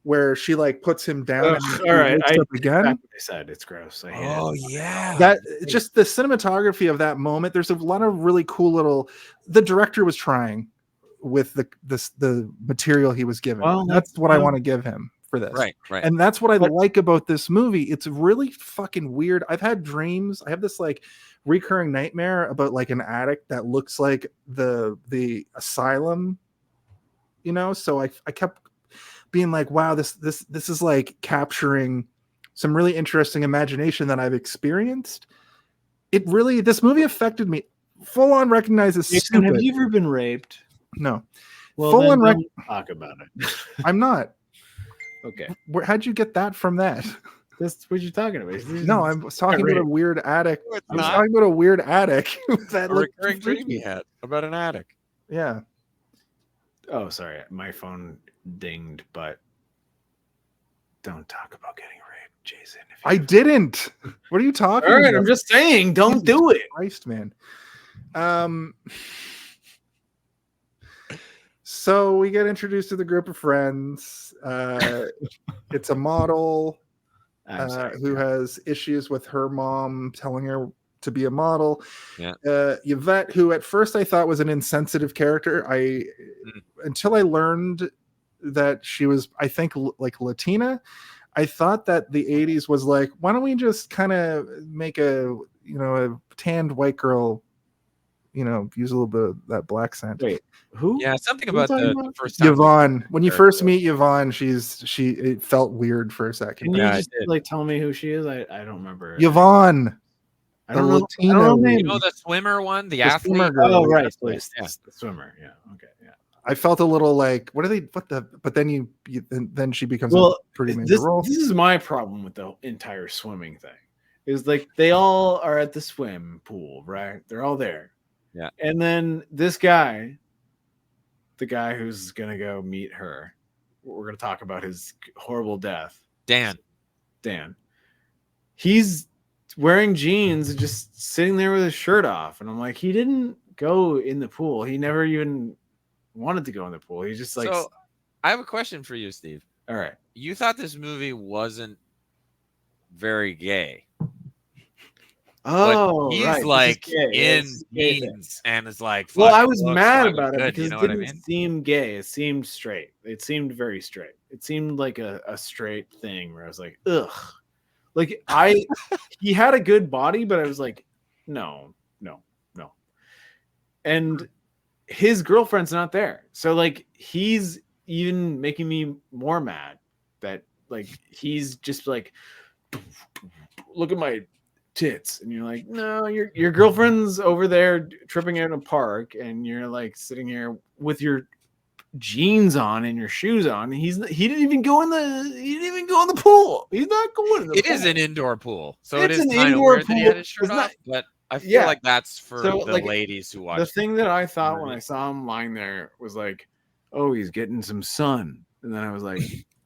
where she like puts him down. And all right, wakes up again. That's what I said. It's gross. I hate it. Yeah, That just the cinematography of that moment. There's a lot of really cool little. The director was trying with the material he was given. Well, that's what I want to give him for this. right. And that's what I like about this movie. It's really fucking weird. I've had dreams. I have this like recurring nightmare about like an attic that looks like the asylum, you know. So I kept being like, wow, this is like capturing some really interesting imagination that I've experienced. This movie affected me. Full on recognizes stupid. Have you ever been raped? No. Well, Full then on don't talk about it. I'm not. Okay. How'd you get that from that? That's what you're talking about. No, I was talking about a weird attic. No, it's I was not. talking about a weird attic that A looked recurring dream freaky. he had about an attic. Yeah. Oh, sorry. My phone dinged, but don't talk about getting raped, Jason. I didn't. What are you talking All right, about? I'm just saying, don't do it. Christ, man. So we get introduced to the group of friends. It's a model I'm sorry. who has issues with her mom telling her to be a model. Yeah. Yvette, who at first I thought was an insensitive character. Until I learned that she was, I think, like Latina. I thought that the 80s was like, why don't we just kind of make a tanned white girl, use a little bit of that black scent. Wait, who? Yeah, something Who are about you the talking about? first time. Yvonne. When you first meet Yvonne, it felt weird for a second. Can you Yeah, I just did. like tell me who she is? I don't remember. Yvonne. I don't the know. Latino I don't know lady. names. You know the swimmer one, the The athlete. swimmer girl. Oh, right. Yes, Yeah. yeah. The swimmer. Yeah. Okay. Yeah. I felt a little like, but then then she becomes Well, a pretty major this role. is my problem with the entire swimming thing. Is like they all are at the swim pool, right? They're all there. Yeah. And then this guy, the guy who's gonna go meet her, we're gonna talk about his horrible death. Dan. He's wearing jeans and just sitting there with his shirt off. And I'm like, he didn't go in the pool. He never even wanted to go in the pool. He's just like, So I have a question for you, Steve. all right. You thought this movie wasn't very gay. Oh, But he's right. like This is gay. in It's a gay thing. jeans and is like, Well, "Fuck, I it was looks mad like about it good," because you know it what I didn't mean? seem gay. It seemed straight. It seemed very straight. It seemed like a straight thing where I was like, ugh. Like he had a good body, but I was like, no. And his girlfriend's not there. So like he's even making me more mad that like he's just like, look at my tits, and you're like, no, your girlfriend's over there tripping out in a park, and you're like sitting here with your jeans on and your shoes on. He didn't even go in the pool. He's not going in the It pool. is an indoor pool, so It's it is an kind of indoor weird that he had pool. his shirt It's not- off. But I feel Yeah. like that's for So, the like, ladies who watch. The thing that I thought when Right. I saw him lying there was like, oh, he's getting some sun. And then I was like,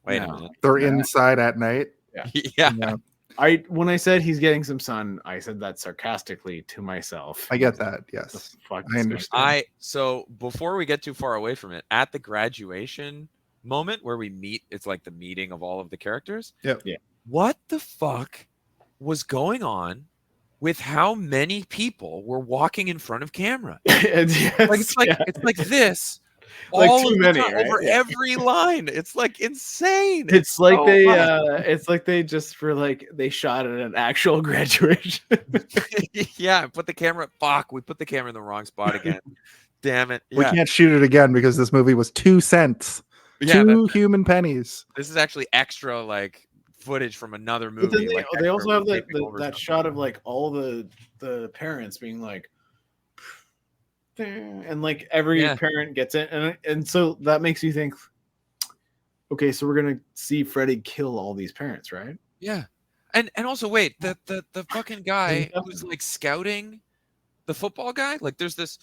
Wait no. a minute. They're inside at night. Yeah. When I said he's getting some sun, I said that sarcastically to myself. I get that. Yes. Fuck I this guy. understand. So before we get too far away from it, at the graduation moment where we meet, it's like the meeting of all of the characters. Yep. Yeah. What the fuck was going on with how many people were walking in front of camera? Yes, Like it's like yeah. it's like this. Like all too of the many, time, right? over Yeah. every line. It's like insane. It's like so they much. it's like they just were like they shot at an actual graduation. Yeah, put the camera. Fuck, we put the camera in the wrong spot again. damn it. We Yeah. can't shoot it again because this movie was 2 cents. Yeah, 2 human pennies. this is actually extra like footage from another But then movie. Like they also have that that shot of like all the parents being like, and like every parent gets it, and so that makes you think, okay, so we're gonna see Freddy kill all these parents, right? Yeah. And also wait, the fucking guy who's like scouting the football guy, like there's this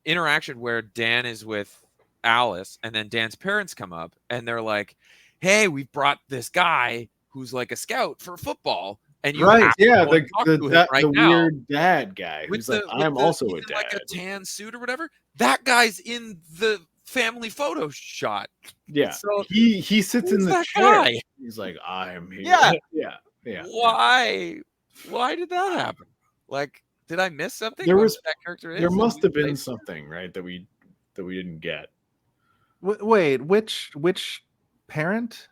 interaction where Dan is with Alice and then Dan's parents come up and they're like, hey, we brought this guy who's like a scout for football, and you have to go and talk to him right now. Weird dad guy who's like, I'm also a dad, like a tan suit or whatever. That guy's in the family photo shot. Yeah, so he sits in the chair. Guy? He's like, I'm here. Yeah. Why did that happen? Like, did I miss something? There was that character is? There must have been something, right, that we didn't get. Wait, which parent?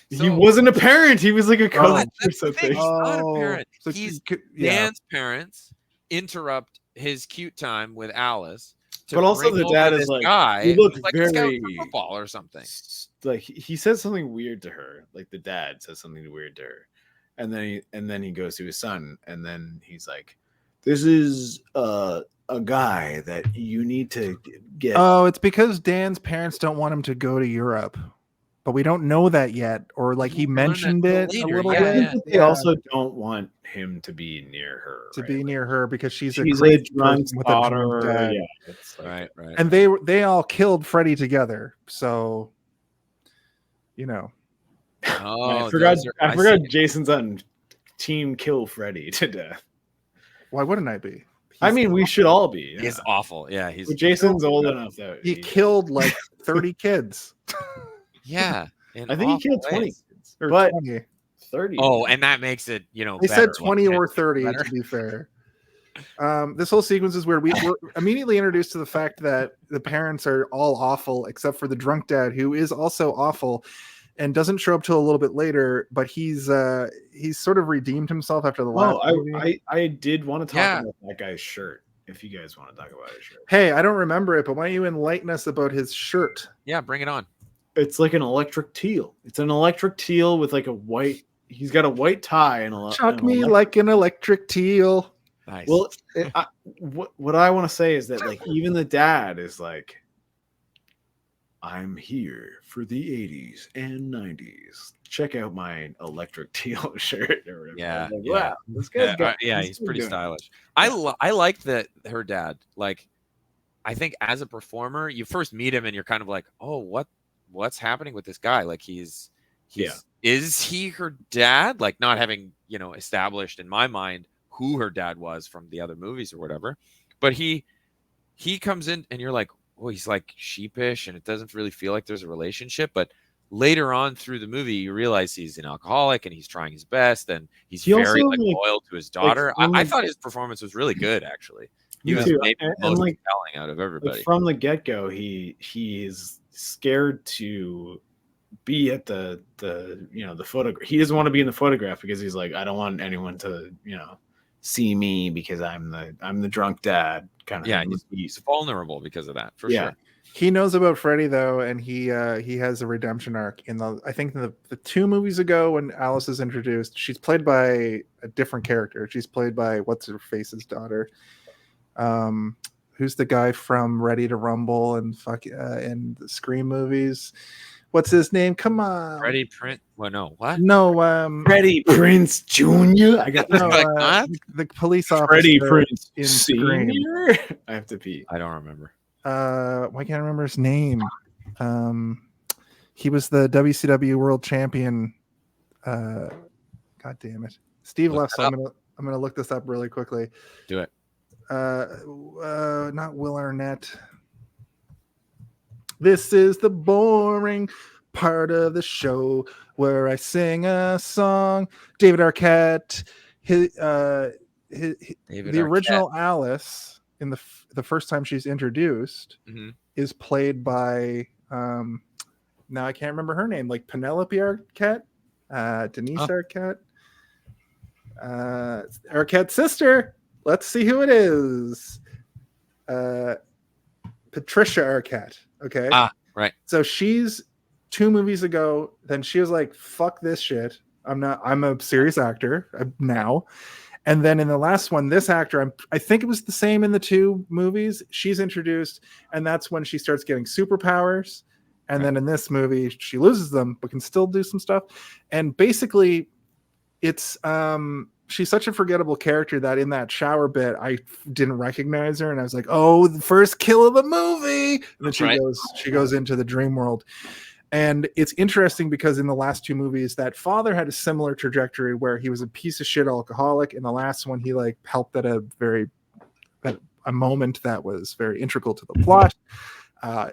He wasn't a parent. He was like a coach or something. He's not a parent. So He's Dan's parents interrupt his cute time with Alice. But also the dad is like, guy he looks like very a scout for football or something. Like he says something weird to her. Like the dad says something weird to her, and then he goes to his son, and then he's like, "This is a guy that you need to get." Oh, it's because Dan's parents don't want him to go to Europe, but we don't know that yet. Or like he mentioned it a little bit. They also don't want him to be near her. Near her because she's a drunk daughter. Dad. Yeah, it's like, right. And they all killed Freddy together. So, you know. Oh, I forgot Jason's on Team Kill Freddy to death. Why wouldn't I be? I mean, we should all be. Yeah. He's awful. Yeah, Jason's old enough though. He killed like 30 kids. Yeah, I think he killed 20 kids, or but 20. 30. Oh, and that makes it, they said 20 or 30 to be fair. This whole sequence is where we're immediately introduced to the fact that the parents are all awful except for the drunk dad, who is also awful and doesn't show up till a little bit later, but he's sort of redeemed himself after the last movie. I did want to talk about that guy's shirt, if you guys want to talk about his shirt. Hey, I don't remember it, but why don't you enlighten us about his shirt? Yeah, bring it on. It's like an electric teal. It's an electric teal with like a white. He's got a white tie and a. Shock me like an electric teal. Nice. Well, what I want to say is that like even the dad is like, I'm here for the 80s and 90s. Check out my electric teal shirt. Or whatever. Yeah, like, yeah. wow, this guy's he's pretty stylish. I like that her dad. Like, I think as a performer, you first meet him and you're kind of like, oh, what's happening with this guy? Like is he her dad? Like not having, established in my mind who her dad was from the other movies or whatever. But he comes in and you're like, oh, he's like sheepish and it doesn't really feel like there's a relationship. But later on through the movie, you realize he's an alcoholic and he's trying his best and he's very loyal to his daughter. I thought his performance was really good, actually. He was maybe the most compelling out of everybody. From the get-go, he is scared to be at the photograph. He doesn't want to be in the photograph because he's like, I don't want anyone to see me because I'm the drunk dad kind of. Yeah, he's vulnerable because of that for sure. He knows about Freddy though, and he has a redemption arc in the 2 movies ago when Alice is introduced. She's played by a different character. She's played by what's her face's daughter. Who's the guy from Ready to Rumble and and the Scream movies? What's his name? Come on, Freddie Prince. Well, no, what? No, Freddie Prince Jr. I got the police officer. Freddie Prince in Senior. Scream. I have to pee. I don't remember. Why can't I remember his name? He was the WCW World Champion. God damn it, Steve left. So I'm gonna look this up really quickly. Do it. Not Will Arnett. This is the boring part of the show where I sing a song. David Arquette. The original Alice in the first time she's introduced is played by now I can't remember her name, like Penelope Arquette, Denise Arquette, Arquette's sister. Let's see who it is. Patricia Arquette. Okay. Right. So she's 2 movies ago. Then she was like, "Fuck this shit. I'm a serious actor now." And then in the last one, this actor, I think it was the same in the 2 movies. She's introduced, and that's when she starts getting superpowers. And then in this movie, she loses them, but can still do some stuff. And basically, it's she's such a forgettable character that in that shower bit, I didn't recognize her, and I was like, "Oh, the first kill of the movie!" And then she goes into the dream world. And it's interesting because in the last 2 movies, that father had a similar trajectory where he was a piece of shit alcoholic. In the last one, he like helped at a moment that was very integral to the plot.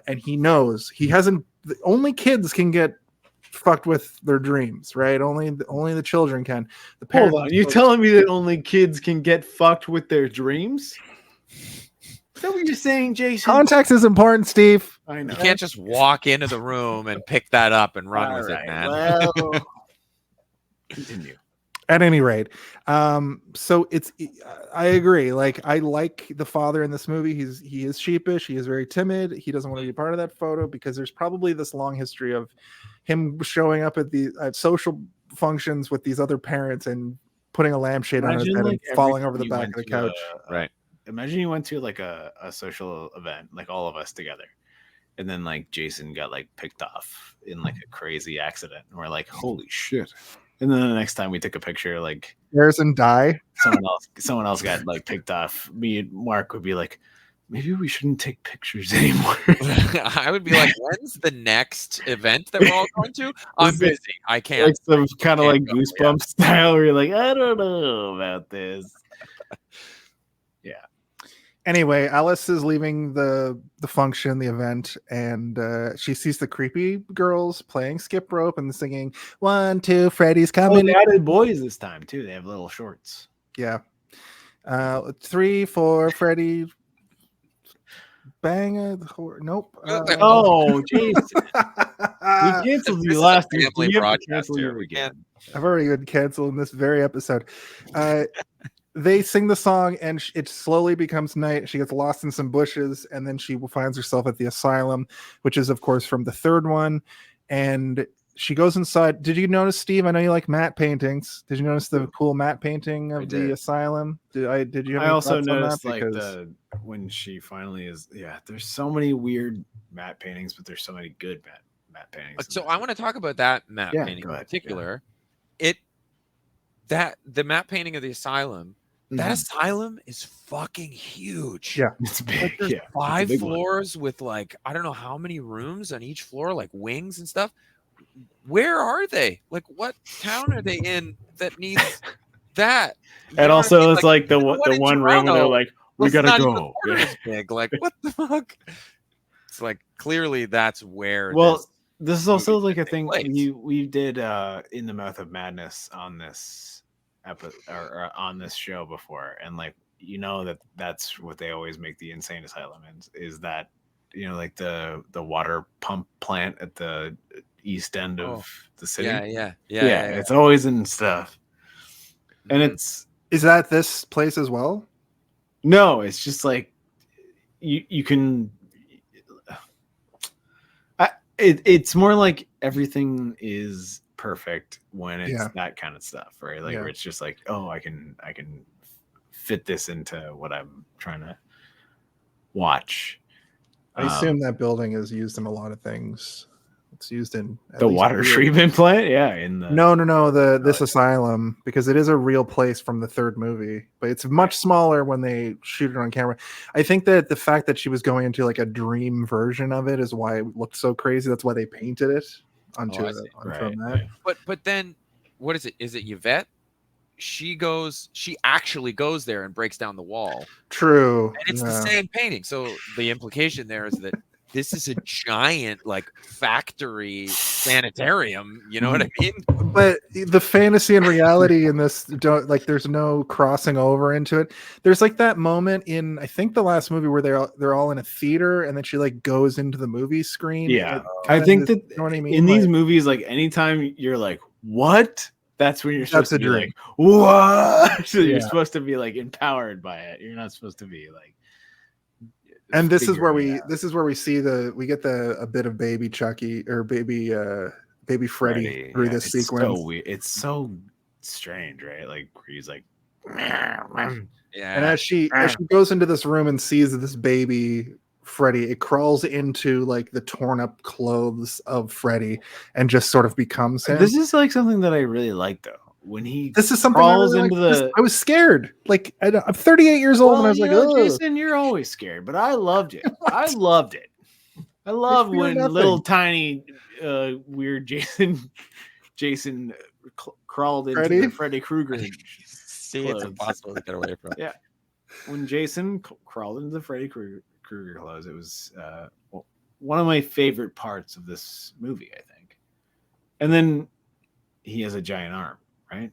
And he knows only kids can get fucked with their dreams, right? Only the children can. The parents. Hold on, you telling me that only kids can get fucked with their dreams? Is that what you're saying, Jason? Context is important, Steve. I know. You can't just walk into the room and pick that up and run with it, man. Well, continue. At any rate, so I agree. Like, I like the father in this movie. He is sheepish. He is very timid. He doesn't want to be part of that photo because there's probably this long history of him showing up at social functions with these other parents and putting a lampshade on his head and falling over the back of the couch. Right. Imagine you went to like a social event, like all of us together, and then like Jason got like picked off in like a crazy accident, and we're like, "Holy shit!" And then the next time we took a picture, like There's and die. someone else got like picked off. Me and Mark would be like, maybe we shouldn't take pictures anymore. I would be like, when's the next event that we're all going to? I'm busy. I can't. Like some kind of like go, Goosebumps style where you're like, I don't know about this. Yeah. Anyway, Alice is leaving the function, the event, and she sees the creepy girls playing skip rope and singing 1, 2, Freddy's coming. They added boys this time too. They have little shorts. Yeah. 3, 4, Freddy. Bang. Nope. Oh, Jason. We canceled you last week. Family We have to broadcast cancel here. you We again. can't. I've already been canceled in this very episode. They sing the song and it slowly becomes night. She gets lost in some bushes and then she finds herself at the asylum, which is of course from the 3rd one. And she goes inside. Did you notice, Steve? I know you like matte paintings. Did you notice the cool matte painting of the asylum? Did you? Have I any also thoughts on noticed that? like when she finally is. Yeah, there's so many weird matte paintings, but there's so many good matte paintings. So I want to talk about that matte painting in particular. The matte painting of the asylum. That asylum is fucking huge. Yeah, it's big. Like, yeah, 5 floors with like I don't know how many rooms on each floor, like wings and stuff. Where are they? Like, what town are they in that needs that? And also, I mean? it's like the one room where they're like, "We gotta go." Big. Like, what the fuck? It's like clearly that's where. Well, this is also like a thing place. we did in the Mouth of Madness on this episode or on this show before, and like that's what they always make the insane asylum is that like the water pump plant at the east end of the city. Yeah. It's always in stuff, and is that this place as well? No, it's just like you can. It's more like everything is perfect when it's that kind of stuff, right? Like where it's just like, oh, I can fit this into what I'm trying to watch. I assume that building is used in a lot of things. It's used in the water treatment plant. Yeah, this asylum, because it is a real place from the 3rd movie, but it's much smaller when they shoot it on camera. I think that the fact that she was going into like a dream version of it is why it looked so crazy. That's why they painted it onto that. But then what is it? Is it Yvette? She actually goes there and breaks down the wall. True. And it's the same painting. So the implication there is that this is a giant like factory sanitarium, you know what I mean? But the fantasy and reality in this there's no crossing over into it. There's like that moment in I think the last movie where they're all in a theater and then she like goes into the movie screen. Yeah. I think that you know what I mean? In these movies, like anytime you're like, what? That's when you're supposed to be like, what? So you're supposed to be like empowered by it. You're not supposed to be like And this is where figuring we see we get a bit of baby Chucky or baby Freddy through this it's sequence. so weird. It's so strange, right? Like where he's like, Yeah. And as she goes into this room and sees this baby Freddy, it crawls into like the torn up clothes of Freddy and just sort of becomes him. this is like something that I really like though. When he This is something I crawls really into like. the. I was scared. Like I'm 38 years old, and I was like, "Oh, Jason, you're always scared," but I loved it. I loved it. I love fear when nothing. little tiny weird Jason crawled into Freddy? the Freddy Krueger. See, it's clothes. impossible to get away from. Yeah. When Jason crawled into the Freddy Krueger clothes, it was one of my favorite parts of this movie, I think. And then he has a giant arm, right?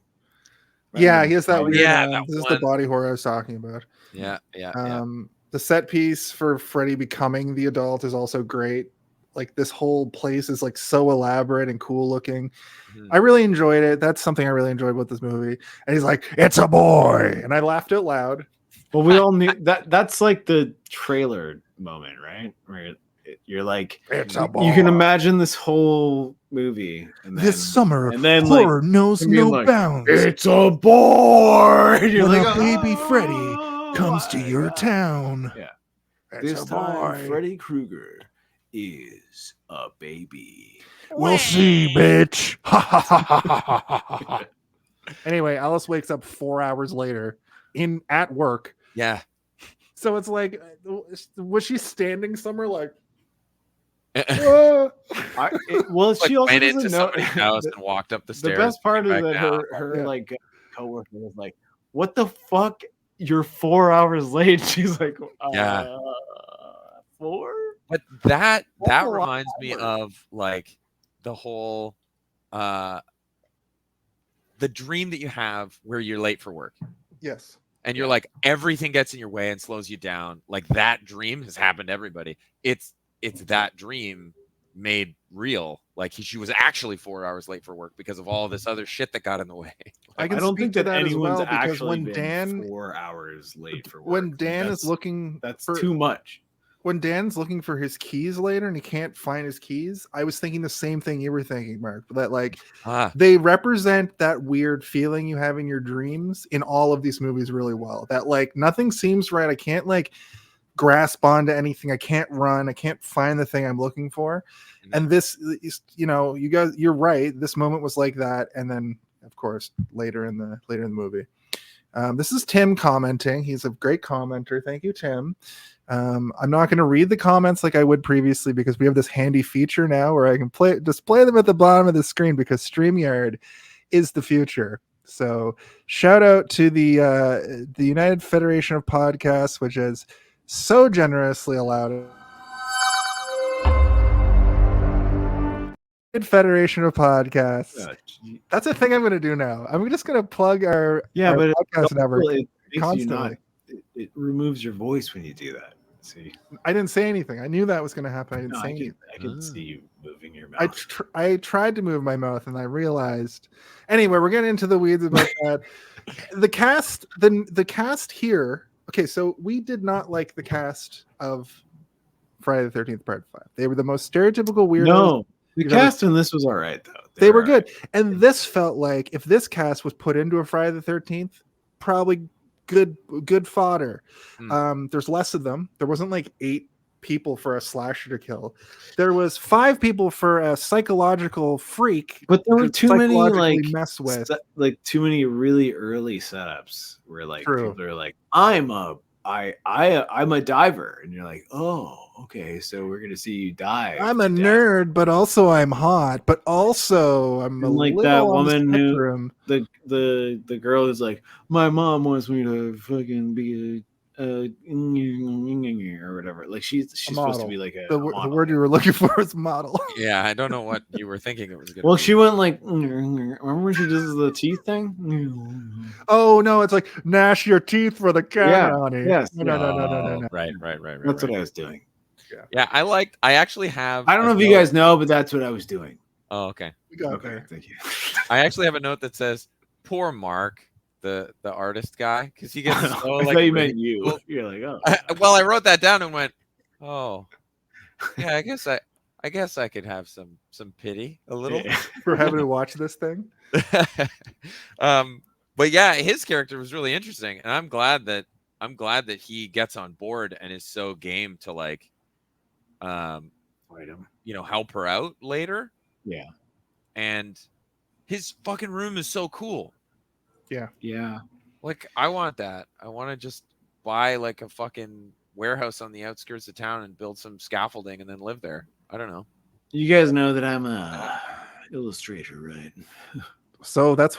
yeah." He has that weird. Yeah, that this is the one. body horror I was talking about. Yeah. The set piece for Freddy becoming the adult is also great. Like this whole place is like so elaborate and cool looking. Mhm. I really enjoyed it. That's something I really enjoyed about this movie. And he's like, "It's a boy," and I laughed out loud. Well, we all knew that. That's like the trailer moment, right? Where you're like, It's a boy. you can imagine this whole movie. And then, This summer, and then, horror knows and being no like, bounds. it's a boy. And you're When like, a baby "Oh, Freddy comes to my your God." town. Yeah. It's This a time, boy. Freddy Krueger is a baby. We'll see, bitch. Anyway, Alice wakes up 4 hours later at work. Yeah. So it's like, was she standing somewhere like, Well, Like she also went into doesn't know. somebody's house and walked up the The stairs. best part is back that down. her Yeah. like coworker was like, "What the fuck? You're 4 hours late." She's like, Yeah. 4." But that That's a lot reminds me more. of like the whole the dream that you have where you're late for work yes. and you're like everything gets in your way and slows you down. Like that dream has happened to everybody. It's that dream made real. Like she was actually 4 hours late for work because of all this other shit that got in the way. I I can don't speak think to that that as anyone's well, because actually when been Dan 4 hours late for work. when Like, Dan is that's- looking that's for too much. when Dan's looking for his keys later and he can't find his keys, I was thinking the same thing you were thinking, Mark. That like they represent that weird feeling you have in your dreams in all of these movies really well. That like nothing seems right. I can't like grasp onto anything. I can't run. I can't find the thing I'm looking for. And this is, you know, you guys, you're right. This moment was like that. And then of course, later in the movie. This is Tim commenting. He's a great commenter. Thank you, Tim. I'm not going to read the comments like I would previously because we have this handy feature now where I can display them at the bottom of the screen because StreamYard is the future. So shout out to the United Federation of Podcasts, which has so generously allowed it. Federation of Podcasts. That's a thing I'm going to do now. I'm just going to plug our but podcast network it makes constantly. it removes your voice when you do that. See, I didn't say anything. I knew that was going to happen. I didn't no, say I anything. can see you moving your I mouth. I tried to move my mouth and I realized. Anyway, we're getting into the weeds about that. The cast here. Okay, so we did not like the cast of Friday the 13th Part 5. They were the most stereotypical weirdos. No, the you've ever cast in this was all right though. They were good. And this felt like if this cast was put into a Friday the 13th, probably good fodder. There's less of them. There wasn't like 8 people for a slasher to kill. There was 5 people for a psychological freak, But there were to too many psychologically like mess with. like too many really early setups where like True. people are like, I'm a diver, and you're like, oh, okay, so we're gonna see you dive. I'm a to death. nerd, but also I'm hot, but also I'm a And like little that on the woman who spectrum. the girl is like, my mom wants me to fucking be a or whatever. Like she's supposed to be like The word you were looking for is model. Yeah, I don't know what you were thinking it was going to Well, be. she went like, remember when she does the teeth thing? Oh no, it's like gnash your teeth for the camera, honey. Yes. No. Right. That's what I was doing. Yeah, I actually have. I don't know a if you note- guys know, but that's what I was doing. Oh, okay. We got Okay, there. thank you. I actually have a note that says, "Poor Mark, the artist guy, because he gets so I like." thought you meant you. You're like, oh. Well, I wrote that down and went, Oh, yeah. I guess I could have some pity a little. Yeah. For having to watch this thing. But yeah, his character was really interesting, and I'm glad that he gets on board and is so game to like, Fight him. help her out later. Yeah. And his fucking room is so cool. Yeah. Like, I want that. I want to just buy like a fucking warehouse on the outskirts of town and build some scaffolding and then live there. I don't know. You guys know that I'm a illustrator, right? So that's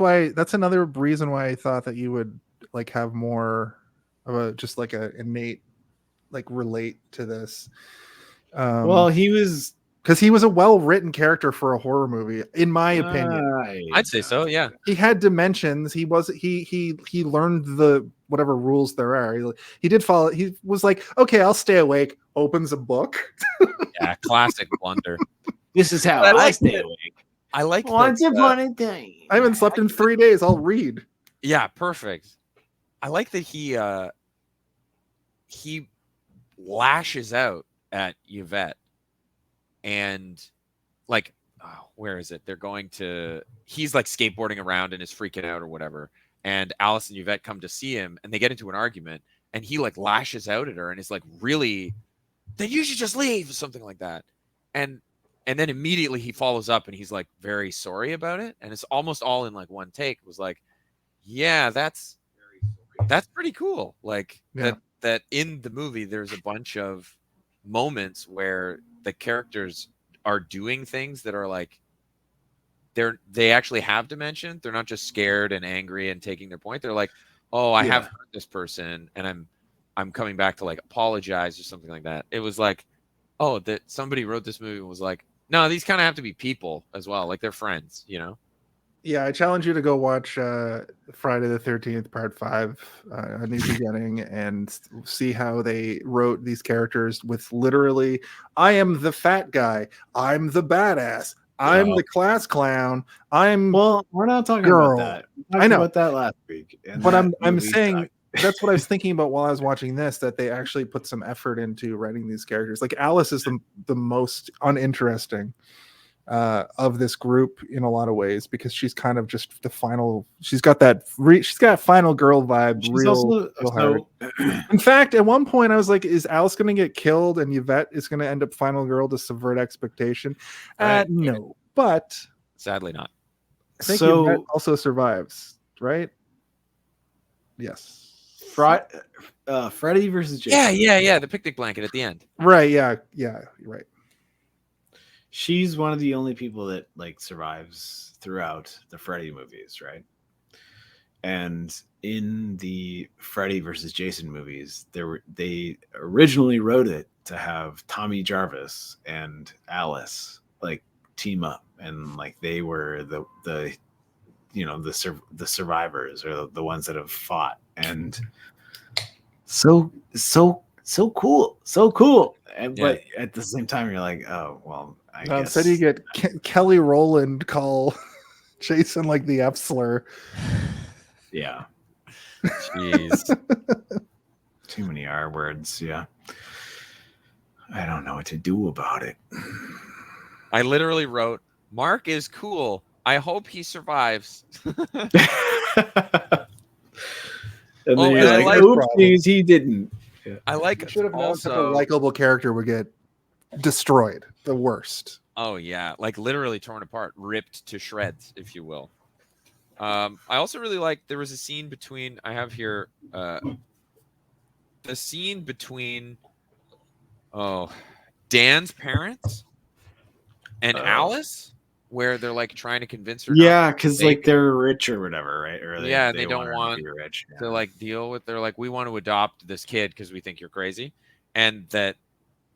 another reason why I thought that you would like have more of a just like a innate like relate to this. Well, he was because he was a well-written character for a horror movie, in my opinion. I'd say so. Yeah. He had dimensions. He learned the whatever rules there are. He did follow. He was like, okay, I'll stay awake. Opens a book. Yeah. Classic blunder. This is how I I like stay that. awake. I like Once that, upon a time. I haven't slept in 3 days. I'll read. Yeah, perfect. I like that he lashes out at Yvette, and like, where is it? He's like skateboarding around and is freaking out or whatever. And Alice and Yvette come to see him, and they get into an argument, and he like lashes out at her and is like, really, then you should just leave, something like that. And then immediately he follows up and he's like very sorry about it. And it's almost all in like one take. It was like, yeah, that's pretty cool. Like that in the movie, there's a bunch of moments where the characters are doing things that are like, they actually have dimension. They're not just scared and angry and taking their point. They're like, oh, I have hurt this person and I'm coming back to like apologize or something like that. It was like, oh, that somebody wrote this movie and was like, no, these kind of have to be people as well. Like they're friends, Yeah, I challenge you to go watch Friday the 13th, Part 5, A New Beginning, and see how they wrote these characters with literally, I am the fat guy, I'm the badass, I'm the class clown, Well, we're not talking girl. about that. We talked I know about that last week. But I'm saying that's what I was thinking about while I was watching this, that they actually put some effort into writing these characters. Like Alice is the most uninteresting of this group in a lot of ways, because she's kind of just the final. She's got final girl vibe. She's real hard. In fact, at one point I was like, is Alice going to get killed and Yvette is going to end up final girl to subvert expectation? Right. No, but Sadly not. I think Yvette also survives, right? Yes. Freddy versus Jason. Yeah. The picnic blanket at the end. Right. Yeah. Right. She's one of the only people that like survives throughout the Freddy movies, right? And in the Freddy versus Jason movies, they originally wrote it to have Tommy Jarvis and Alice like team up, and like they were the survivors, or the ones that have fought, and so cool. And but at the same time, you're like, oh well. I guess. Instead, you get Kelly Rowland call Jason like the F slur. Yeah. Jeez. Too many R words. Yeah. I don't know what to do about it. I literally wrote, Mark is cool. I hope he survives. And then you're like, oopsies, he didn't. Yeah. I like should have known also such a likable character would get destroyed. The worst. Oh yeah, like literally torn apart, ripped to shreds, if you will. I also really like, there was a scene between, I have here the scene between Dan's parents and Alice, where they're like trying to convince her. Yeah, because like they're rich or whatever, right? Or they don't want to be rich. To like deal with. They're like, we want to adopt this kid because we think you're crazy, and that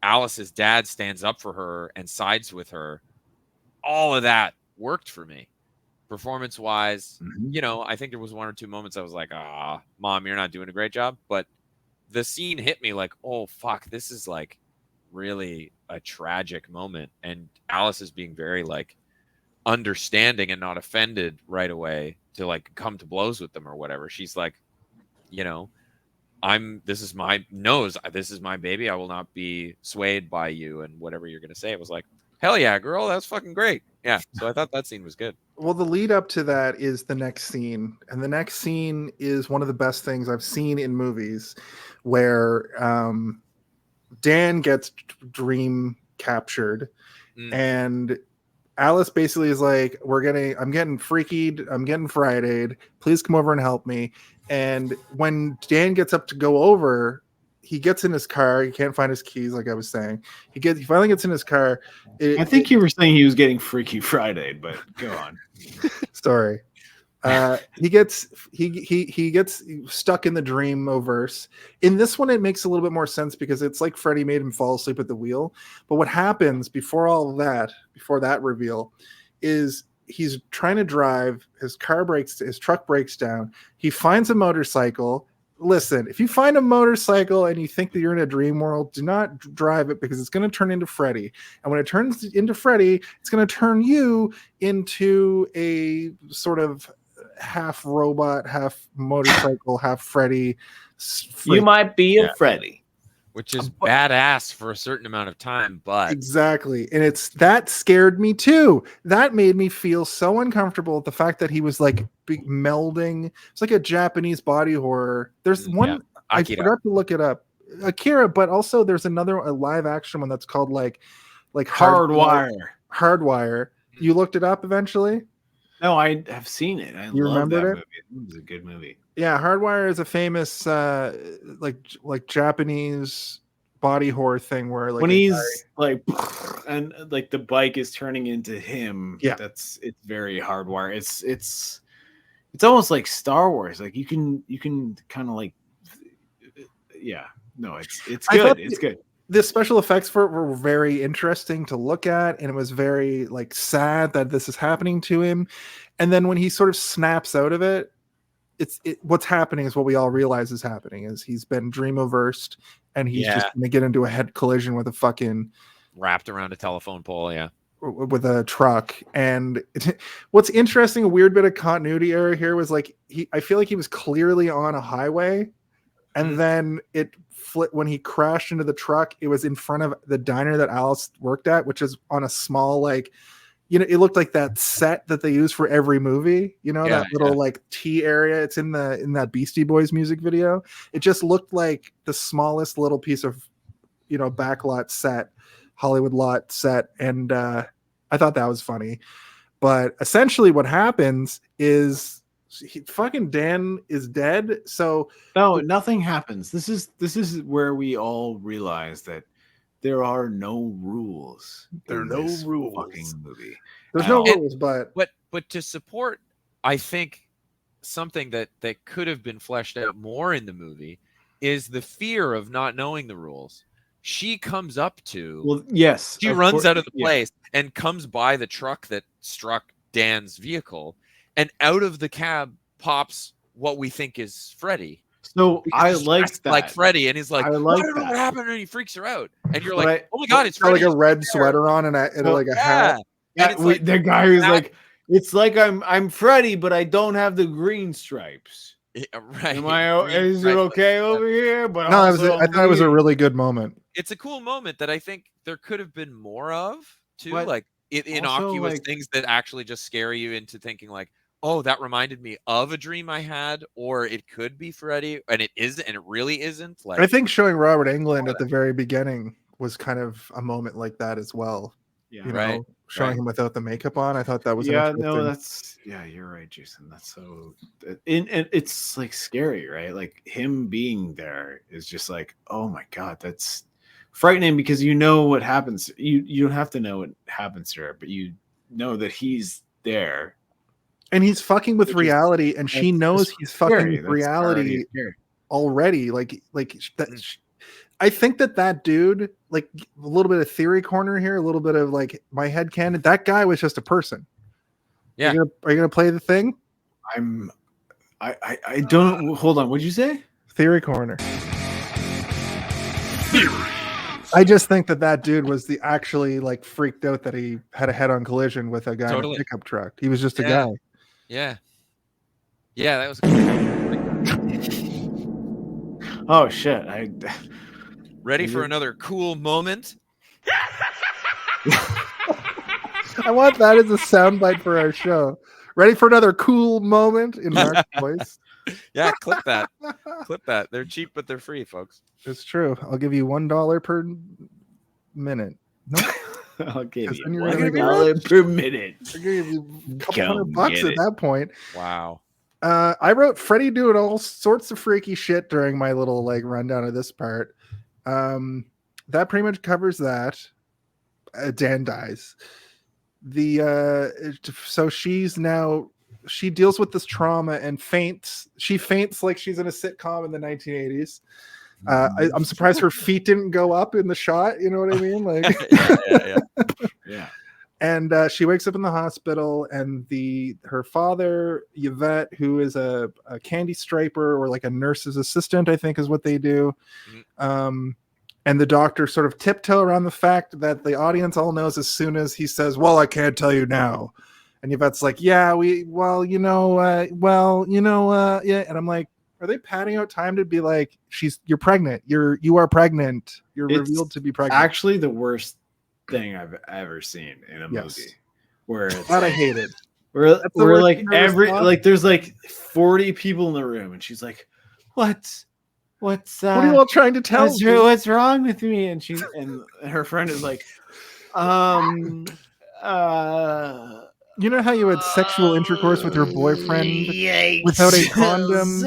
Alice's dad stands up for her and sides with her. All of that worked for me, performance wise. I think there was one or two moments I was like, Mom, you're not doing a great job. But the scene hit me like, oh fuck, this is like really a tragic moment, and Alice is being very like understanding and not offended right away to like come to blows with them or whatever. She's like, this is my baby. I will not be swayed by you and whatever you're gonna say. It was like, hell yeah, girl, that's fucking great. Yeah. So I thought that scene was good. Well, the lead up to that is the next scene, and the next scene is one of the best things I've seen in movies, where Dan gets dream captured, and Alice basically is like, I'm getting freakied, I'm getting Friday'd, please come over and help me. And when Dan gets up to go over, he gets in his car. He can't find his keys, like I was saying. He finally gets in his car. I think you were saying he was getting Freaky Friday, but go on. Sorry. He gets stuck in the dream-o-verse. In this one, it makes a little bit more sense because it's like Freddy made him fall asleep at the wheel. But what happens before that reveal, is he's trying to drive. His truck breaks down. He finds a motorcycle. Listen, if you find a motorcycle and you think that you're in a dream world, do not drive it, because it's going to turn into Freddy. And when it turns into Freddy, it's going to turn you into a sort of half robot, half motorcycle, half Freddy. You might be a Freddy. Which is badass for a certain amount of time, but exactly. And that scared me too. That made me feel so uncomfortable at the fact that he was like melding. It's like a Japanese body horror. There's one, I forgot to look it up, Akira, but also there's a live action one that's called like Hardwire. You looked it up eventually? No, I have seen it. You remembered it? Movie. It was a good movie. Yeah, Hardwire is a famous like Japanese body horror thing where like when he's like and like the bike is turning into him. Yeah, it's very Hardwire. It's almost like Star Wars. Like you can kind of like it's good. It's good. The special effects for it were very interesting to look at, and it was very like sad that this is happening to him. And then when he sort of snaps out of it, what's happening is what we all realize is happening is he's been dream-o-versed, and he's just going to get into a head collision with a fucking wrapped around a telephone pole, with a truck. And what's interesting, a weird bit of continuity error here was like I feel like he was clearly on a highway, and then it flipped when he crashed into the truck. It was in front of the diner that Alice worked at, which is on a small like, it looked like that set that they use for every movie, that little like T area. It's in that Beastie Boys music video. It just looked like the smallest little piece of, backlot set, Hollywood lot set. And I thought that was funny. But essentially what happens is fucking Dan is dead. So no, nothing happens. This is where we all realize that there are no rules. There are no rules. Fucking movie. There's no rules, but to support, I think something that could have been fleshed out more in the movie is the fear of not knowing the rules. She comes up to. Well, yes. She runs out of the place and comes by the truck that struck Dan's vehicle, and out of the cab pops what we think is Freddy. So I like that, like Freddy, and he's like, I like what that. happened? And he freaks her out, and you're like, oh my god, it's got Freddy. like a red sweater on and like a hat. Yeah, the guy who's like, it's like I'm Freddy, but I don't have the green stripes. Right? Is it okay over here? But no, I thought it was a really good moment. It's a cool moment that I think there could have been more of too, but like innocuous things that actually just scare you into thinking like, oh, that reminded me of a dream I had, or it could be Freddy, and it isn't, and it really isn't. Like, I think showing Robert Englund at the very beginning was kind of a moment like that as well. Yeah, showing him without the makeup on. I thought that was you're right, Jason. That's so, and it's like scary, right? Like him being there is just like, oh my god, that's frightening because you know what happens. You don't have to know what happens to her, but you know that he's there. And he's fucking with reality, and she knows he's fucking with reality already. Like that. I think that dude, like a little bit of theory corner here, a little bit of like my head canon. That guy was just a person. Yeah. Are you gonna play the thing? I don't. Hold on. What'd you say? Theory corner. I just think that dude was actually like freaked out that he had a head-on collision with a guy in a pickup truck. He was just a guy. Yeah, that was. Oh shit! Ready for another cool moment? I want that as a soundbite for our show. Ready for another cool moment in Mark's voice? Yeah, clip that. Clip that. They're cheap, but they're free, folks. It's true. I'll give you $1 per minute. No, I'll give you then you're gonna be $1 per minute. I'll give you a couple Come $100 get at it. that point. Wow. I wrote Freddy doing all sorts of freaky shit during my little like rundown of this part. That pretty much covers that. Dan dies. So she deals with this trauma and faints. She faints like she's in a sitcom in the 1980s. I'm surprised her feet didn't go up in the shot. You know what I mean? Like, Yeah. And she wakes up in the hospital, and her father, Yvette, who is a candy striper or like a nurse's assistant, I think is what they do. And the doctor sort of tiptoe around the fact that the audience all knows as soon as he says, "Well, I can't tell you now." And Yvette's like, "Yeah, yeah." And I'm like, are they padding out time to be like, you're pregnant. You are pregnant. You're It's revealed to be pregnant. Actually, the worst thing I've ever seen in a movie. Where it's that I hate it. we're the like worst thing I've ever saw. there's like 40 people in the room, and she's like, What's What are you all trying to tell me? what's wrong with me? And her friend is like, You know how you had sexual intercourse with your boyfriend without a condom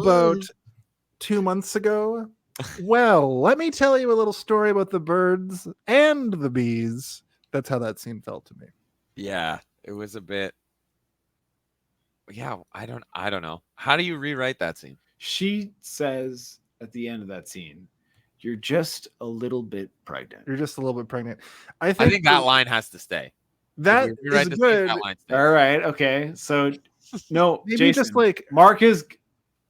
about 2 months ago? Well, let me tell you a little story about the birds and the bees. That's how that scene felt to me. Yeah, it was a bit. Yeah, I don't know. How do you rewrite that scene? She says at the end of that scene, "You're just a little bit pregnant." You're just a little bit pregnant. I think that line has to stay. That If you rewrite is the scene, good. that line stays. All right, okay. So no, Maybe Jason, just like Mark has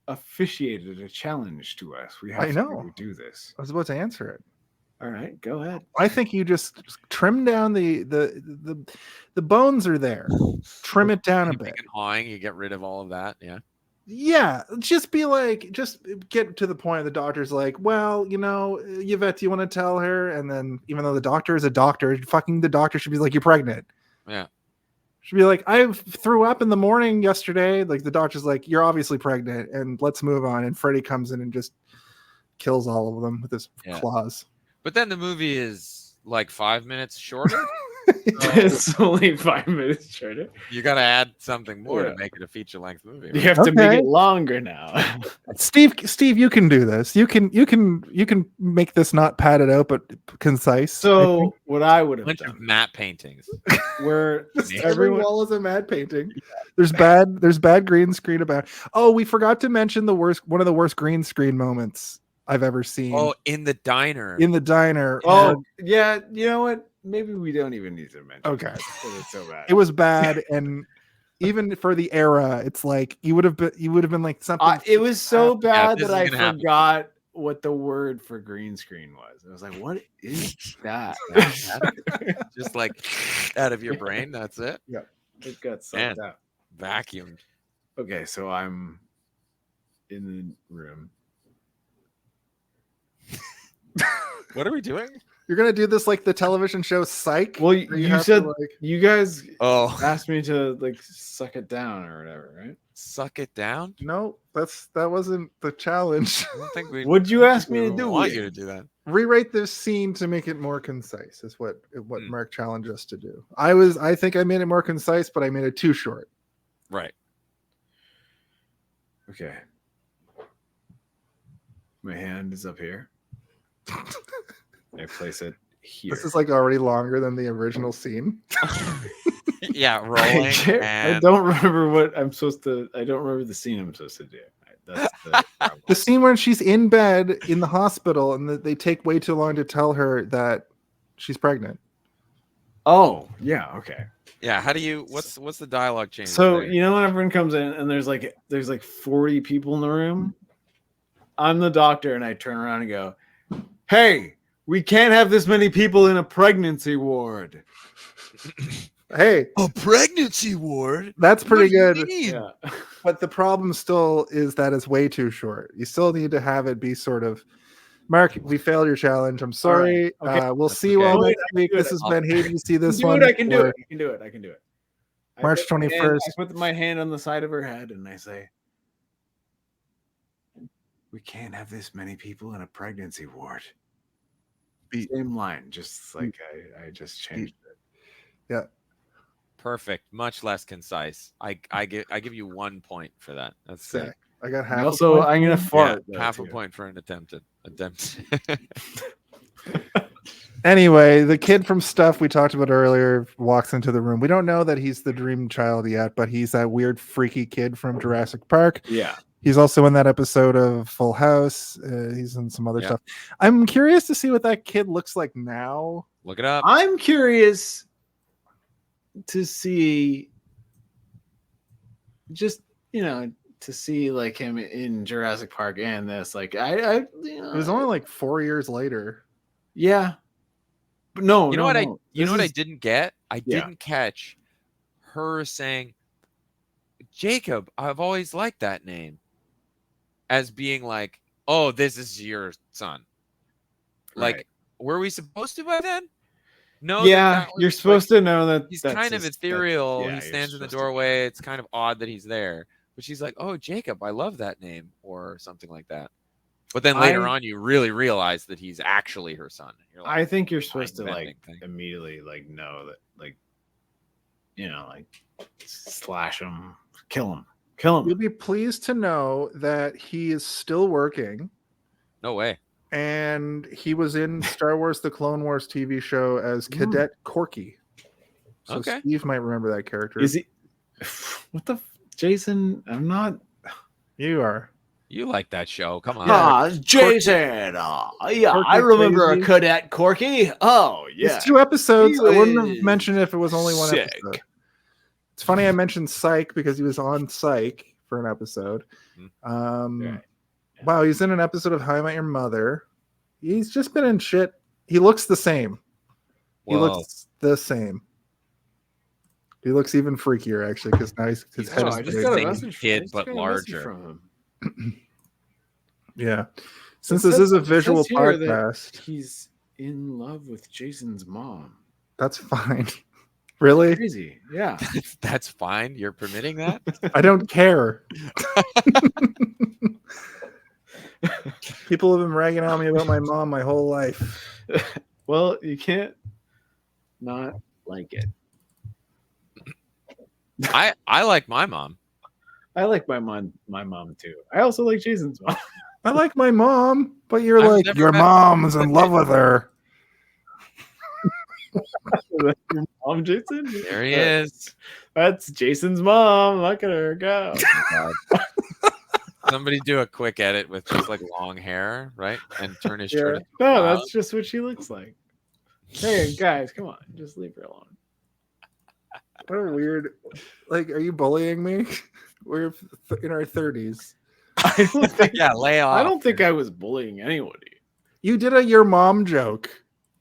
officiated a challenge to us. We have I to know. really do this. I was about to answer it. All right, go ahead. I think you just trim down the bones are there. Trim it down a You bit. make it hawing, you get rid of all of that. Yeah. Yeah, just get to the point. The doctor's like, well, Yvette, do you want to tell her? And then, even though the doctor is a doctor, the doctor should be like, you're pregnant. Yeah. Should be like, I threw up in the morning yesterday. Like, the doctor's like, you're obviously pregnant, and let's move on. And Freddy comes in and just kills all of them with his claws. But then the movie is like 5 minutes shorter. It's only 5 minutes shorter. You got to add something more Yeah. to make it a feature-length movie. You Right? have to make Okay. it longer now. Steve, you can do this. You can make this not padded out but concise. So what I would A have bunch of done, matte paintings. where every everyone, wall is a mad painting. There's bad green screen about. Oh, we forgot to mention one of the worst green screen moments I've ever seen. Oh, in the diner. In the diner. oh yeah, you know what? Maybe we don't even need to mention. Okay. It was so bad. It was bad, and even for the era, it's like you would have been like something. It was so bad this that is I gonna happen. forgot what the word for green screen was. I was like, "What is that?" Just like out of your brain. That's it. It got Man. sucked out. Vacuumed. Okay, so I'm in the room. What are we doing? You're gonna do this like the television show Psych. Well, where you have to, said like, you guys Oh, asked me to like suck it down or whatever, right? suck it down. no, that wasn't the challenge. I don't think we. What'd you ask me we to do? want you to do that. Rewrite this scene to make it more concise is what Mark challenged us to do. I think I made it more concise, but I made it too short. Right. Okay. My hand is up here. I place it here. This is like already longer than the original scene. Yeah, rolling. I And don't remember what I'm supposed to. I don't remember the scene I'm supposed to do. That's the problem. The scene where she's in bed in the hospital and they take way too long to tell her that she's pregnant. Oh, yeah, okay. yeah, how do you? What's the dialogue change? So there? you know when everyone comes in and there's like 40 people in the room. I'm the doctor and I turn around and go, "Hey, we can't have this many people in a pregnancy ward." Hey, a pregnancy ward. that's pretty good. Yeah. But the problem still is that it's way too short. You still need to have it be sort of. Mark, we failed your challenge. I'm sorry. All right. Okay. We'll That's see you okay. all Do it. next I can week. do This it. has been Hey, do you see this do one? it. I can do for it. I can do it. I can do it. I March put my hand- 21st. I put my hand on the side of her head and I say, "We can't have this many people in a pregnancy ward." Same line, just like I just changed it. Yeah. Perfect. Much less concise. I give you 1 point for that. That's Sick. sick. I got half. And also, I'm gonna Yeah, fart. though, half a too. point for an attempt. Anyway, the kid from Stuff we talked about earlier walks into the room. We don't know that he's the dream child yet, but he's that weird, freaky kid from Jurassic Park. Yeah. He's also in that episode of Full House. He's in some other Yeah. stuff. I'm curious to see what that kid looks like now. Look it up. I'm curious to see, just to see like him in Jurassic Park and this. Like I It was only like 4 years later. yeah, but no, You know no, what I no. you know This what I is- didn't get? I Yeah. didn't catch her saying, Jacob, I've always liked that name, as being like, oh, this is your son. Like, Right. were we supposed to by then? No. Yeah, you're supposed to know that He's that's kind of his- ethereal. yeah, He you're stands in the supposed to- doorway. It's kind of odd that he's there. But she's like, oh, Jacob, I love that name, or something like that. But then later on, you really realize that he's actually her son. You're like, I think you're supposed to like mind-bending thing. immediately like know that like like slash him, kill him. You'll be pleased to know that he is still working, No way. and he was in Star Wars: The Clone Wars TV show as Cadet Corky. So Okay. Steve might remember that character. Is he? What the Jason? I'm not. You are. You like that show. Come on. Jason. Yeah, Corky I remember crazy. a cadet Corky. Oh, yeah. It's 2 episodes. He I wouldn't have was mentioned it if it was only one sick. episode. It's funny I mentioned Psych because he was on Psych for an episode. Right. Wow, he's in an episode of How I Met Your Mother. He's just been in shit. He looks the same. He Whoa. looks the same. He looks even freakier actually because now his head Oh, is I just big. got a Same message. kid, I just but got a message larger. from him. Yeah. Since It this says- is a it says visual here that podcast, He's in love with Jason's mom. that's fine. Really? Crazy. Yeah. That's fine. You're permitting that? I don't care. People have been ragging on me about my mom my whole life. Well, you can't not like it. I like my mom. I like my mom too. I also like Jason's mom. I like my mom, but you're I've like, never your met- mom's in love with her. Your mom, Jason? There he is. That's Jason's mom. Look at her go. Somebody do a quick edit with just like long hair, right? And turn his shirt. into a No, cloud. that's just what she looks like. Hey guys, come on, just leave her alone. What a weird, like, are you bullying me? We're in our 30s. I don't think. Yeah, lay off. I don't think I was bullying anybody. You did a your mom joke.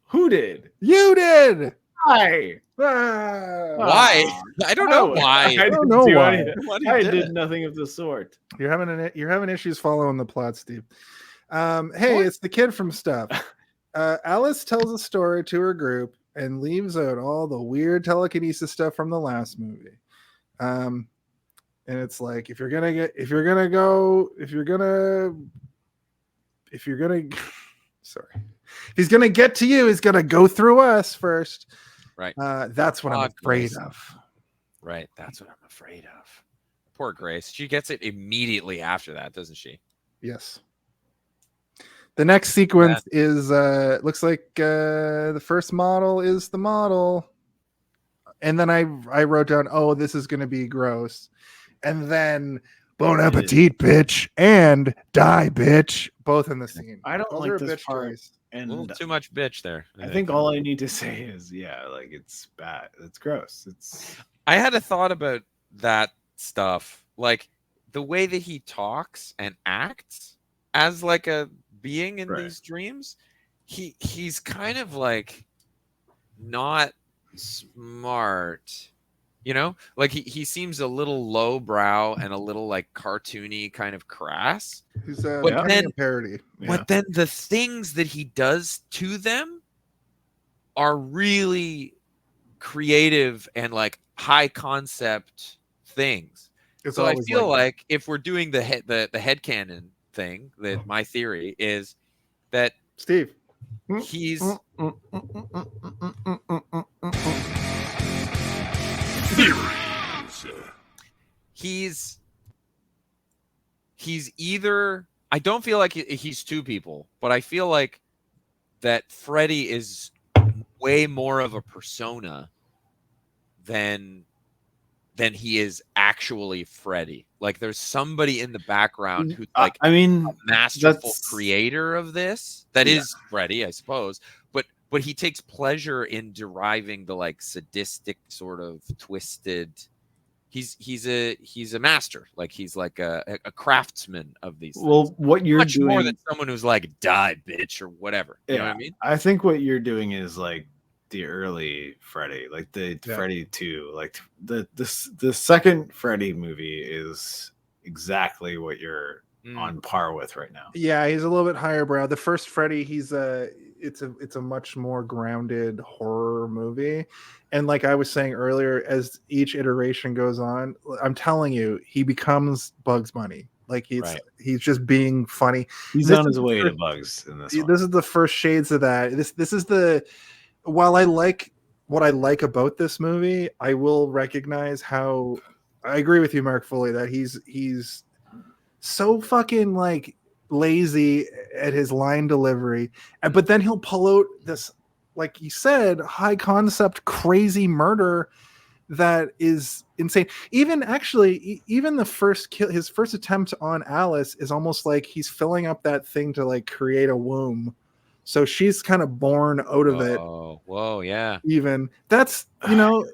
Who did? You did. Hi. Ah. Why? I don't know why. I don't didn't know do why. anything. What he I did. did nothing of the sort. You're having issues following the plot, Steve. Hey, it's the kid from Stuff. Alice tells a story to her group and leaves out all the weird telekinesis stuff from the last movie. And it's like, if you're gonna sorry, if he's gonna get to you, he's gonna go through us first. Right. That's what I'm Oh, afraid Grace. of. Right. That's what I'm afraid of. Poor Grace. She gets it immediately after that, doesn't she? Yes. The next sequence is looks like the first model is the model. And then I wrote down, oh, this is gonna be gross. And then bon appetit, bitch, and die, bitch, both in the scene. I don't Those like are a this bitch part. choice. A little And too much bitch there. I think all I need to say is, yeah, like it's bad. It's gross. It's I had a thought about that stuff. Like the way that he talks and acts as like a being in Right. these dreams, he's kind of like not smart. You know, like he seems a little lowbrow and a little like cartoony, kind of crass. He's But becoming then- a parody. But then the things that he does to them are really creative and like high concept things. It's So I always feel that. like if we're doing the headcanon thing, that my theory is that Steve. he's he's either, I don't feel like he's two people, but I feel like that Freddy is way more of a persona than he is actually Freddy. Like there's somebody in the background who's like I mean, a masterful that's- creator of this. That is Freddy, I suppose. But he takes pleasure in deriving the like sadistic sort of twisted. He's a master. Like he's like a craftsman of these things. well, what you're Much doing more than someone who's like die bitch or whatever. You know what I mean? I think what you're doing is like the early Freddy, like the Yeah. Freddy 2, like the second Freddy movie is exactly what you're on par with right now. Yeah, he's a little bit higher brow. The first Freddy, it's a much more grounded horror movie. And like I was saying earlier, as each iteration goes on, I'm telling you, he becomes Bugs Bunny. Like he's just being funny. He's This on is his way the- to Bugs in this one. This is the first shades of that. This is the, while I like what I like about this movie, I will recognize how I agree with you, Mark, fully that he's so fucking like lazy at his line delivery, but then he'll pull out this, like you said, high concept crazy murder that is insane. Even actually, even the first kill, his first attempt on Alice is almost like he's filling up that thing to like create a womb, so she's kind of born out of it. Whoa, yeah. Even that's, you know,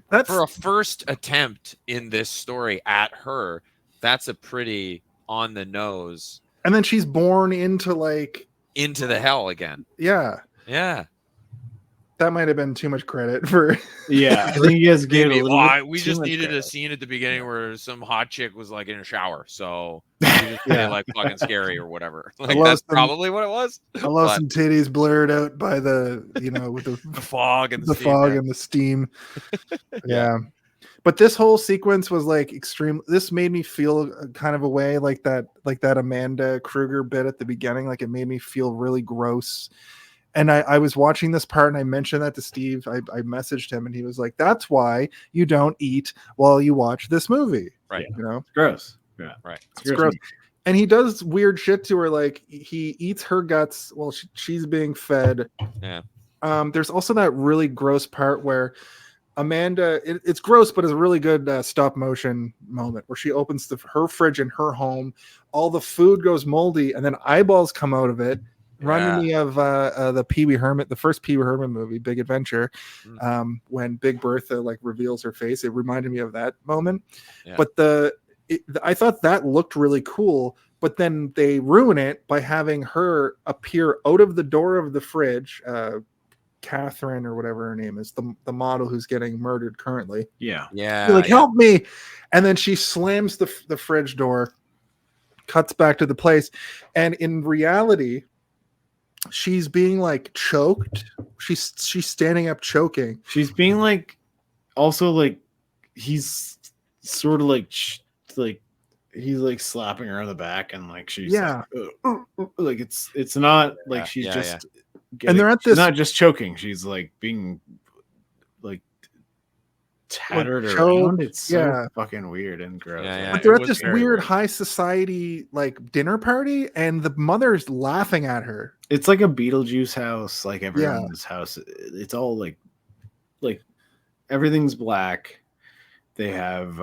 that's For a first attempt in this story at her, that's a pretty on the nose and then she's born into like, into the hell again. yeah, Yeah. that might have been too much credit for Yeah, I think you guys gave it a Maybe. little Well, bit we too just much needed credit. a scene at the beginning where some hot chick was like in a shower, so we just made it like fucking scary or whatever. Like love that's some- probably what it was. I love But some titties blurred out by the, you know, with the fog and the steam, fog yeah. and the steam. Yeah. But this whole sequence was like extreme. This made me feel kind of a way like that Amanda Krueger bit at the beginning. Like it made me feel really gross. And I was watching this part and I mentioned that to Steve. I messaged him and he was like, that's why you don't eat while you watch this movie. Right. You know, It's gross. Yeah, Right. it's gross. And he does weird shit to her. Like he eats her guts while she's being fed. Yeah. There's also that really gross part where Amanda, it's gross, but it's a really good stop motion moment where she opens her fridge in her home. All the food goes moldy and then eyeballs come out of it. Reminded me of the Pee Wee Herman, the first Pee Wee Herman movie, Big Adventure, when Big Bertha like reveals her face. It reminded me of that moment. Yeah. But I thought that looked really cool. But then they ruin it by having her appear out of the door of the fridge. Catherine or whatever her name is, the model who's getting murdered currently. Yeah. Yeah. You're like, help me. And then she slams the fridge door, cuts back to the place. And in reality, she's being like choked. She's standing up choking. She's being like, also like, he's sort of like he's like slapping her on the back and like she's like it's not like she's just and they're at she's this, not just choking, she's like being like tattered like, around. choked, It's so fucking weird and gross. Yeah, but they're it at was this very weird weird. high society like dinner party and the mother's laughing at her. It's like a Beetlejuice house, like everyone's house. It's all like everything's black. They have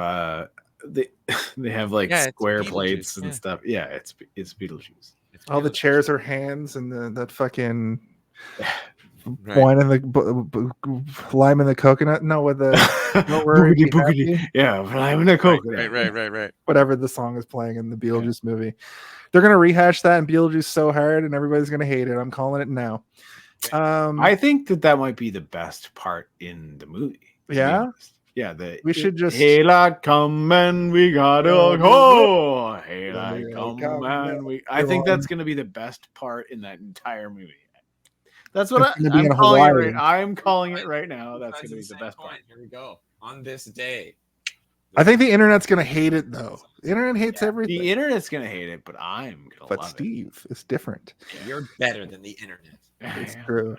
they have like Yeah, it's square Beetlejuice, plates and yeah. stuff. Yeah, it's Beetlejuice. All the chairs are hands and that fucking Right. wine and the lime and the coconut. No, with the don't worry, Boogity, be boogity. happy. Yeah, but I'm in a coconut. Right. Whatever the song is playing in the Beetlejuice movie. They're gonna rehash that in Beetlejuice so hard, and everybody's gonna hate it. I'm calling it now. I think that might be the best part in the movie. to be Yeah? honest. Yeah, We should just hey lad, come and we gotta go. Hey lad, come and we. I think that's gonna be the best part in that entire movie. That's what It's gonna be I'm in calling it. Hawaii. I'm calling it right now. That's Besides gonna be the the same best point, part. Here we go. On this day. I think the internet's gonna hate it though. The internet hates everything. The internet's gonna hate it, but I'm gonna But love Steve is different. You're better than the internet. it. It's true.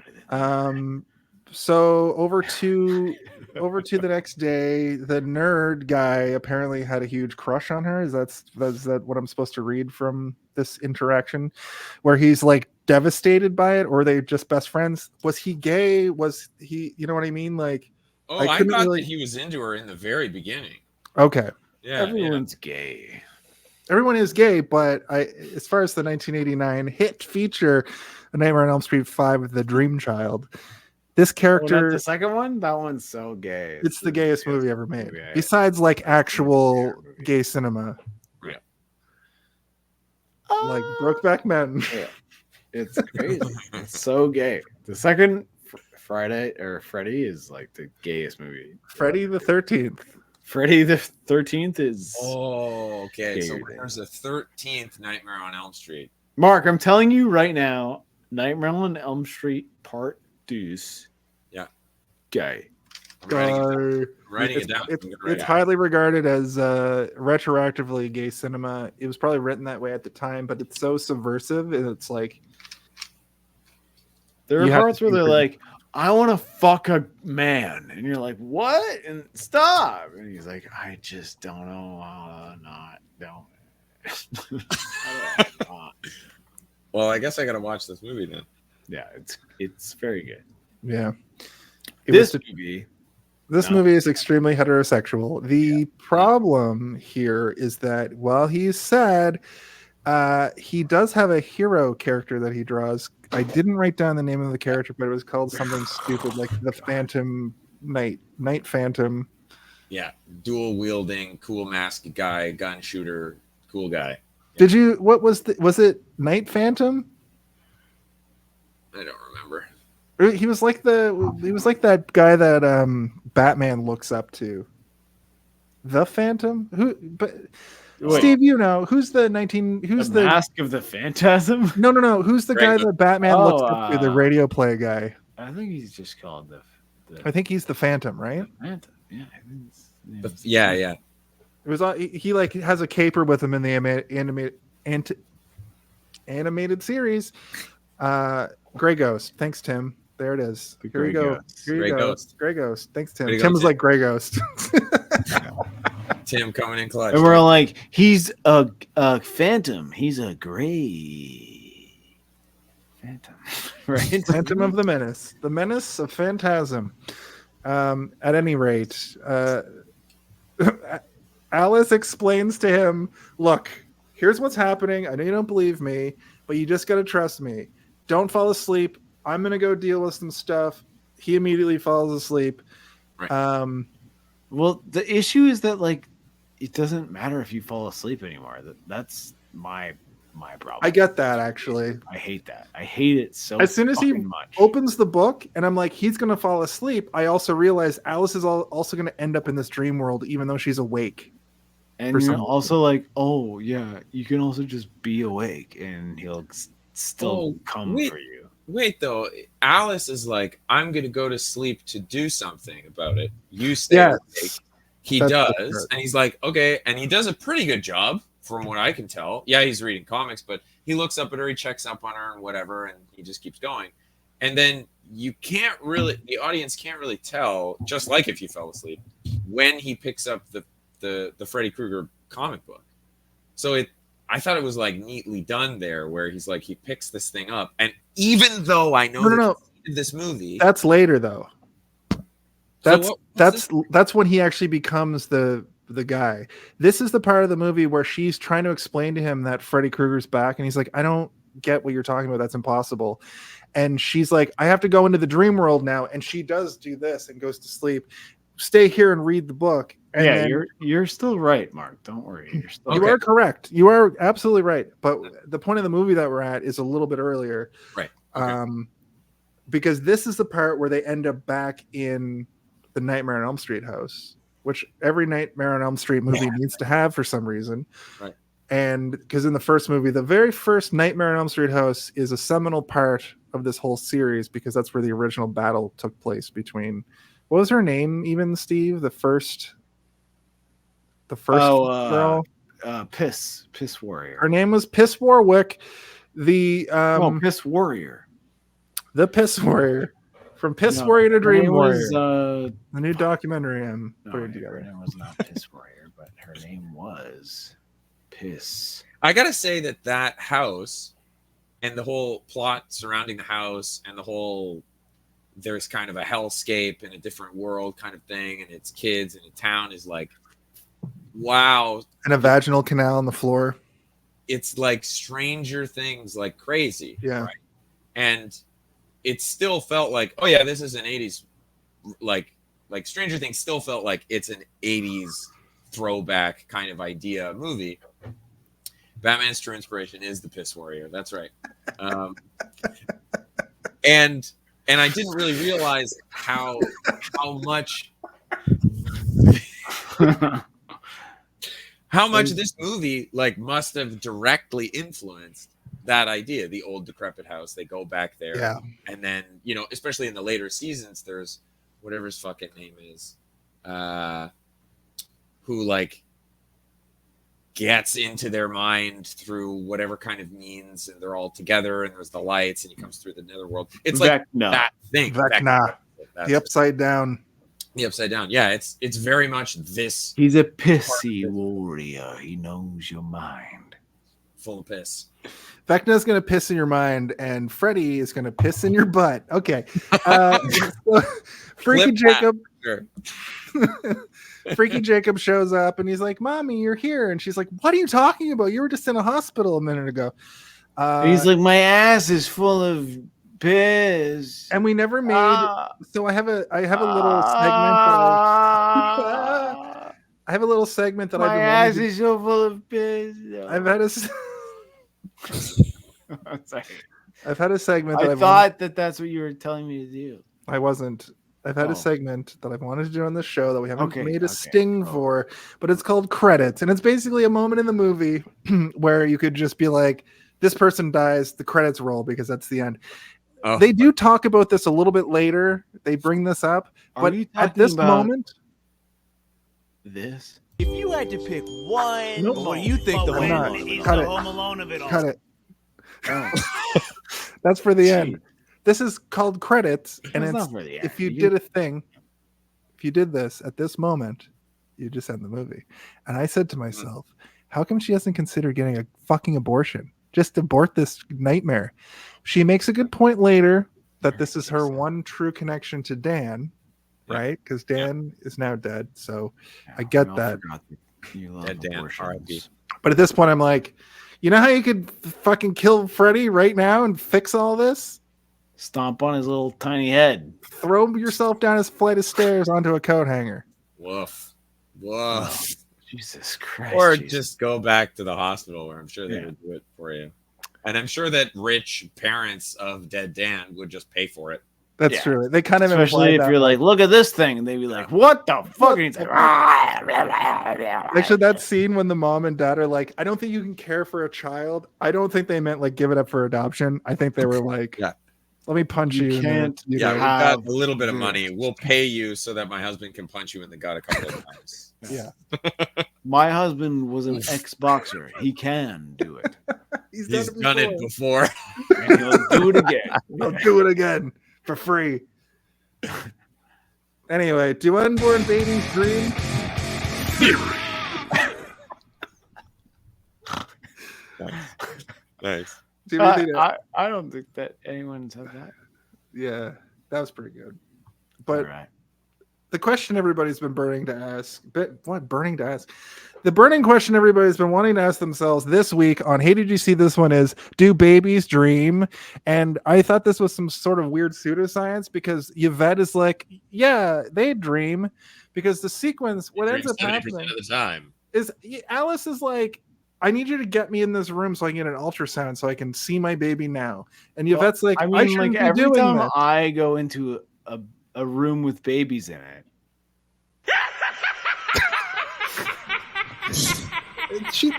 So over to the next day, the nerd guy apparently had a huge crush on her. Is that what I'm supposed to read from this interaction, where he's like devastated by it, or are they just best friends? Was he gay? Was he? You know what I mean? Like, Oh, I I couldn't thought really- that he was into her in the very beginning. okay, Yeah, Everyone's gay. everyone is gay, but as far as the 1989 hit feature, A Nightmare on Elm Street 5, The Dream Child, this character. The second one, that one's so gay. It's the gayest movie ever made, movie I- besides like actual movie. gay cinema, Oh, like Brokeback Mountain. it's crazy. It's so gay. The second Freddy is like the gayest movie. Freddy the 13th. Freddy the 13th is. Oh, okay. So Gayer than- there's a 13th Nightmare on Elm Street. Mark, I'm telling you right now, Nightmare on Elm Street Part Deuce. Yeah. Gay. I'm writing it down. It's, I'm gonna write it's it highly regarded as retroactively gay cinema. It was probably written that way at the time, but it's so subversive, and it's like There You are have parts to where be they're pretty- like, I want to fuck a man. And you're like, what? And stop. And he's like, I just don't know how to not. Don't. I don't know. Well, I guess I gotta watch this movie then. Yeah, it's very good. yeah. This movie. This No. movie is extremely heterosexual. The problem here is that while he's sad, he does have a hero character that he draws. I didn't write down the name of the character, but it was called something stupid like the Phantom Night Phantom. Yeah, dual wielding, cool mask guy, gun shooter, cool guy. Did you? What was it Night Phantom? I don't remember. He was like that guy that Batman looks up to. The Phantom? Who? But Wait. Steve, you know who's the 19? Who's The the? Mask of the Phantasm? No. Who's the guy Right. that Batman looks up to? The radio play guy. I think he's just called the I think he's the Phantom, right? Phantom. Yeah, I think it's, Yeah. It was he like has a caper with him in the animated series. Gray Ghost. Thanks, Tim. There it is. The Here we Grey go. Ghost. Here you Grey go. Ghost. Gray Ghost. Thanks, Tim. Way to go, Tim was Tim. like Gray Ghost. Tim coming in clutch. And we're like, he's a phantom. He's a gray phantom, right? Phantom of the Menace. The Menace of Phantasm. At any rate, Alice explains to him, look, here's what's happening. I know you don't believe me, but you just got to trust me. Don't fall asleep. I'm going to go deal with some stuff. He immediately falls asleep. Right. Well, the issue is that like it doesn't matter if you fall asleep anymore. That's my problem. I get that, actually. I hate that. I hate it so. As soon as he fucking much. opens the book and I'm like, he's going to fall asleep, I also realize Alice is also going to end up in this dream world, even though she's awake. and for you're some also like, oh yeah, you can also just be awake and he'll still come wait. for you. Wait, though. Alice is like, I'm going to go to sleep to do something about it. You stay Yes. awake. He That's the does. part. And he's like, okay. And he does a pretty good job from what I can tell. Yeah, he's reading comics, but he looks up at her, he checks up on her and whatever, and he just keeps going. And then the audience can't really tell, just like if you fell asleep, when he picks up the Freddy Krueger comic book. So I thought it was like neatly done there, where he's like, he picks this thing up, and even though I know No. this movie, That's later, though. So That's when he actually becomes the guy. This is the part of the movie where she's trying to explain to him that Freddy Krueger's back, and he's like, I don't get what you're talking about. That's impossible. And she's like, I have to go into the dream world now. And she does do this and goes to sleep. Stay here and read the book. And yeah, then, you're still right, Mark. Don't worry. You're still you are correct. You are absolutely right. But the point of the movie that we're at is a little bit earlier. Right. Okay. Because this is the part where they end up back in the Nightmare on Elm Street house. which every Nightmare on Elm Street movie needs to have for some reason. Right. And because in the first movie, the very first Nightmare on Elm Street house is a seminal part of this whole series because that's where the original battle took place between, what was her name even, Steve? The first girl? Piss Warrior. Her name was Piss Warwick. The Piss Warrior. The Piss Warrior. From Piss Warrior to Dream Warrior. Was, the new documentary I'm putting her together. name was not Piss Warrior, but her name was Piss. I gotta say that house and the whole plot surrounding the house and the whole there's kind of a hellscape in a different world kind of thing, and it's kids in a town is like, wow. And a vaginal canal on the floor. It's like Stranger Things, like crazy. Yeah. Right? And it still felt like, oh yeah, this is an 80s, like Stranger Things still felt like it's an 80s throwback kind of idea movie. Batman's true inspiration is the Piss Warrior. That's right. And I didn't really realize how much this movie like must have directly influenced that idea. The old decrepit house, they go back there. Yeah. And then, especially in the later seasons, there's whatever his fucking name is, who like gets into their mind through whatever kind of means, and they're all together, and there's the lights, and he comes through the netherworld. It's like that thing. Vecna. The upside down. The upside down. Yeah, it's very much this. He's a pissy warrior. He knows your mind. Full of piss. Vecna's going to piss in your mind, and Freddy is going to piss in your butt. Okay. Freaky Jacob. Sure. Freaky Jacob shows up, and he's like, "Mommy, you're here." And she's like, "What are you talking about? You were just in a hospital a minute ago." He's like, "My ass is full of piss." And we never made. So I have a little segment. I have a little segment that my I've been ass is so full of piss. I've had a. I've had a segment. I thought that's what you were telling me to do. I wasn't. I've had a segment that I've wanted to do on this show that we haven't made a sting for, but it's called Credits. And it's basically a moment in the movie where you could just be like, this person dies, the credits roll, because that's the end. Oh. They do talk about this a little bit later. They bring this up. But at this moment... This? If you had to pick one, what do you think the Home Alone of it all? Cut it. Oh. That's for the end. This is called Credits, and it's if you did this at this moment, you just end the movie. And I said to myself, how come she hasn't considered getting a fucking abortion? Just abort this nightmare. She makes a good point later that this is her one true connection to Dan, right? Because Dan is now dead, so I get that. Dead Dan, R.I.P. But at this point, I'm like, you know how you could fucking kill Freddy right now and fix all this? Stomp on his little tiny head. Throw yourself down his flight of stairs onto a coat hanger. Woof. Jesus Christ. Or just go back to the hospital where I'm sure they would do it for you. And I'm sure that rich parents of dead Dan would just pay for it. That's true. They kind of especially if you're like, look at this thing, and they'd be like, what the fuck? And he's like, actually, that scene when the mom and dad are like, I don't think you can care for a child. I don't think they meant like give it up for adoption. I think they were like, let me punch you. You can't. We've got a little bit of money. We'll pay you so that my husband can punch you in the gut a couple of times. Yeah. My husband was an ex-boxer. He can do it. He's done it before. And he'll do it again. He'll do it again for free. Anyway, do unborn babies dream? Nice. I don't think that anyone said that. Yeah, that was pretty good. But the question everybody's been burning to ask, the burning question everybody's been wanting to ask themselves this week on Hey, Did You See This One is, do babies dream? And I thought this was some sort of weird pseudoscience because Yvette is like, yeah, they dream, because the sequence, what ends up happening of the time is Alice is like, I need you to get me in this room so I can get an ultrasound so I can see my baby now. And Yvette's like, I shouldn't be every doing time that. I go into a room with babies in it, She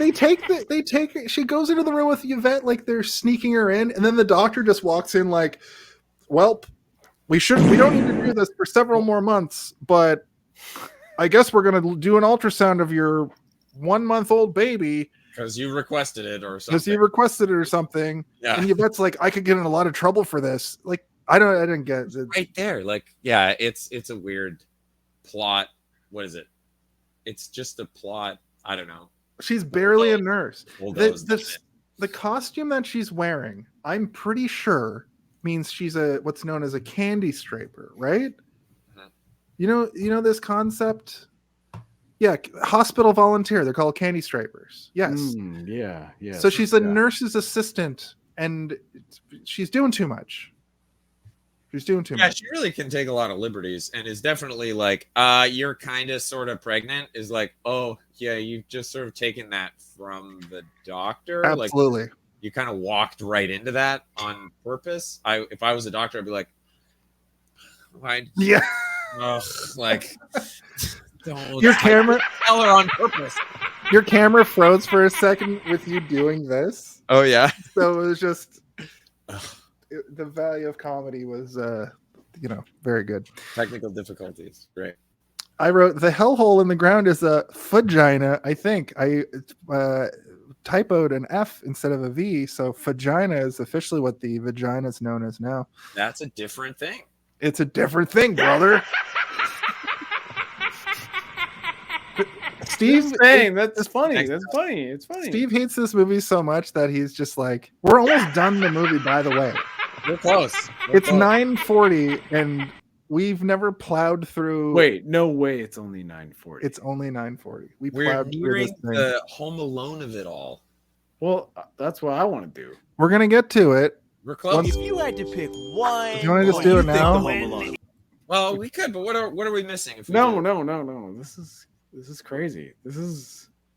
goes into the room with Yvette like they're sneaking her in, and then the doctor just walks in like, well, we don't need to do this for several more months, but I guess we're gonna do an ultrasound of your 1-month-old baby because you requested it or something. Yeah. And Yvette's like, I could get in a lot of trouble for this. Like, I didn't get it. Right there. Like, yeah, it's a weird plot. What is it? It's just a plot. I don't know. She's barely a nurse. The costume that she's wearing, I'm pretty sure means she's what's known as a candy striper, right? Uh-huh. You know this concept? Yeah, hospital volunteer. They're called candy stripers. Yes. Yeah. So she's a nurse's assistant, and she's doing too much. She's doing too much. Yeah, she really can take a lot of liberties, and is definitely like, you're kind of sort of pregnant. Is like, oh yeah, you've just sort of taken that from the doctor. Absolutely. Like, you kind of walked right into that on purpose. If I was a doctor, I'd be like, yeah, like. Your camera tell her on purpose. Your camera froze for a second with you doing this. Oh yeah. So it was just the value of comedy was very good. Technical difficulties. Great. I wrote the hellhole in the ground is a vagina. I think I typoed an F instead of a V, so vagina is officially what the vagina is known as now. That's a different thing. It's a different thing, brother. Steve saying that's funny. That's funny. It's funny. Steve hates this movie so much that he's just like, we're almost done the movie, by the way. We're close. It's 9:40 and we've never plowed through. Wait, no way. It's only 9:40. It's only 9:40. We're nearing the Home Alone of it all. Well, that's what I want to do. We're gonna get to it. We're close. If you had to pick one, do you want to just do it now? Well, we could, but what are we missing? If we no. This is crazy.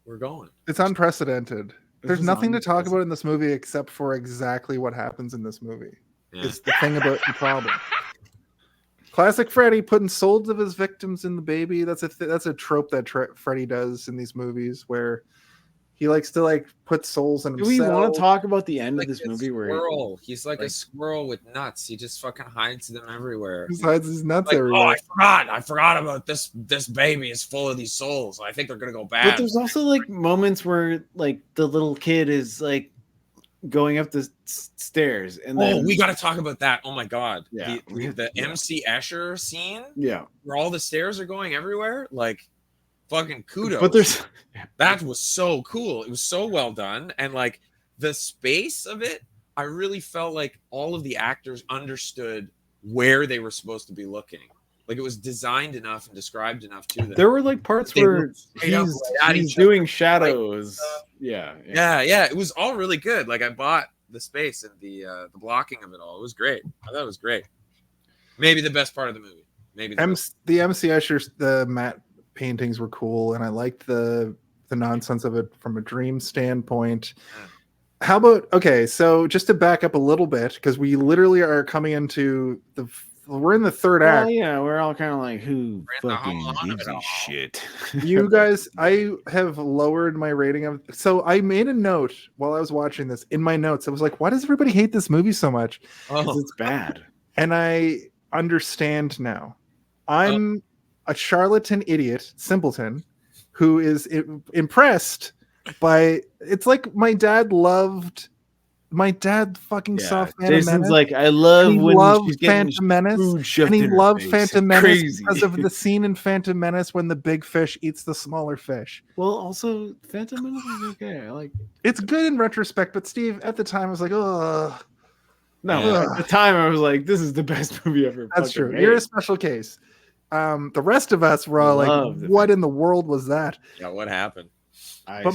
We're going. It's unprecedented. There's nothing to talk about in this movie except for exactly what happens in this movie. Yeah. It's the thing about the problem. Classic Freddy putting souls of his victims in the baby. That's a trope that Freddy does in these movies where he likes to put souls in himself. Do we want to talk about the end of this movie where he's like a squirrel with nuts. He just fucking hides them everywhere. He hides his nuts everywhere. Oh, I forgot about this. This baby is full of these souls. I think they're gonna go bad. But there's also moments where the little kid is going up the stairs, and then we got to talk about that. Oh my god, yeah, the MC Escher scene, yeah, where all the stairs are going everywhere, fucking kudos. But that was so cool. It was so well done, and the space of it, I really felt like all of the actors understood where they were supposed to be looking. It was designed enough and described enough to them. There were parts where he's doing shadows. Yeah. It was all really good. I bought the space and the blocking of it all. It was great. I thought it was great. Maybe the best part of the movie. Maybe the MC Escher, the matte paintings were cool, and I liked the nonsense of it from a dream standpoint. Yeah. How about so just to back up a little bit, because we literally are coming into we're in the third act. Yeah, we're all kind of who fucking gives a shit. You guys, I have lowered my rating of. So I made a note while I was watching this. In my notes, I was like, "Why does everybody hate this movie so much?" Because it's bad. And I understand now. I'm a charlatan idiot, simpleton, who is impressed by. It's like my dad fucking saw Phantom Jason's Menace. I love when she's Phantom Menace, and he loved Phantom Menace because of the scene in Phantom Menace when the big fish eats the smaller fish. Well, also Phantom Menace is okay. I like it's good in retrospect, but Steve, at the time, I was like, oh. No, at the time I was like, this is the best movie ever. That's true. Made. You're a special case. The rest of us were all what in the world was that? Yeah, what happened? But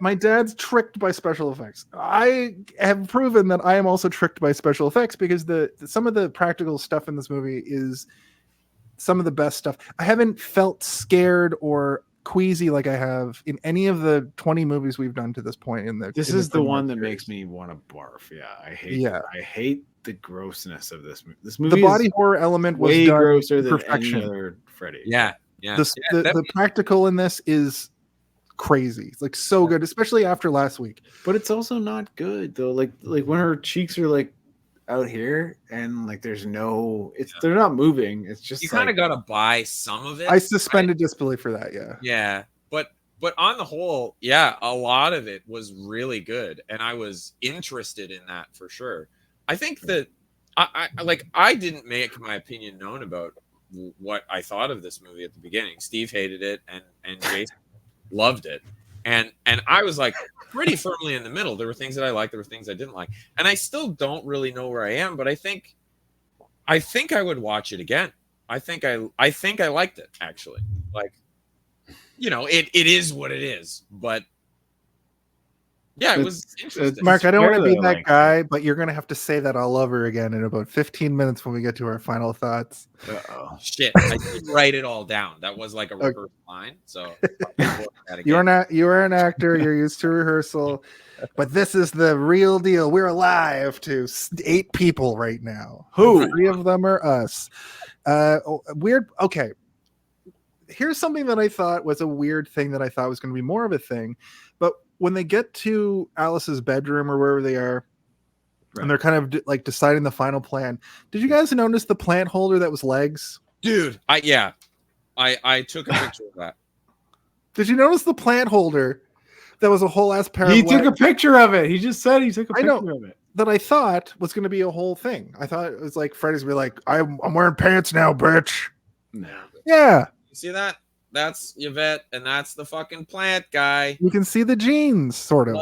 my dad's tricked by special effects. I have proven that I am also tricked by special effects because some of the practical stuff in this movie is some of the best stuff. I haven't felt scared or queasy like I have in any of the 20 movies we've done to this point. This is the one that makes me want to barf. Yeah, I hate the grossness of this movie. This movie, the body horror element was way done grosser than perfection. any other Freddy. Yeah. The practical in this is crazy. It's like so good, especially after last week. But it's also not good though. Like when her cheeks are like out here and like there's no, they're not moving. It's just you kind of got to buy some of it. I suspended disbelief for that. Yeah. Yeah. But on the whole, yeah, a lot of it was really good, and I was interested in that for sure. I think that I didn't make my opinion known about what I thought of this movie at the beginning. Steve hated it, and Jason loved it, and I was like pretty firmly in the middle. There were things that I liked, there were things I didn't like, and I still don't really know where I am. But I think I would watch it again. I think I liked it actually. Like, you know, it is what it is, but yeah, it was interesting. Mark, I don't want to be that guy, but you're going to have to say that all over again in about 15 minutes when we get to our final thoughts. Shit, I did write it all down. That was like a rehearsal line. So you are an actor. You're used to rehearsal, but this is the real deal. We're alive to 8 people right now. Who? 3 of them are us. Weird. Okay. Here's something that I thought was a weird thing that I thought was going to be more of a thing, but when they get to Alice's bedroom or wherever they are, and they're kind of like deciding the final plan. Did you guys notice the plant holder that was legs? Dude, I took a picture of that. Did you notice the plant holder that was a whole ass pair? He took a picture of it. He just said he took a picture of it. That I thought was going to be a whole thing. I thought it was like Freddy's gonna be like, I'm wearing pants now, bitch. No. Yeah. You see that? That's Yvette, and that's the fucking plant guy. You can see the jeans, sort of.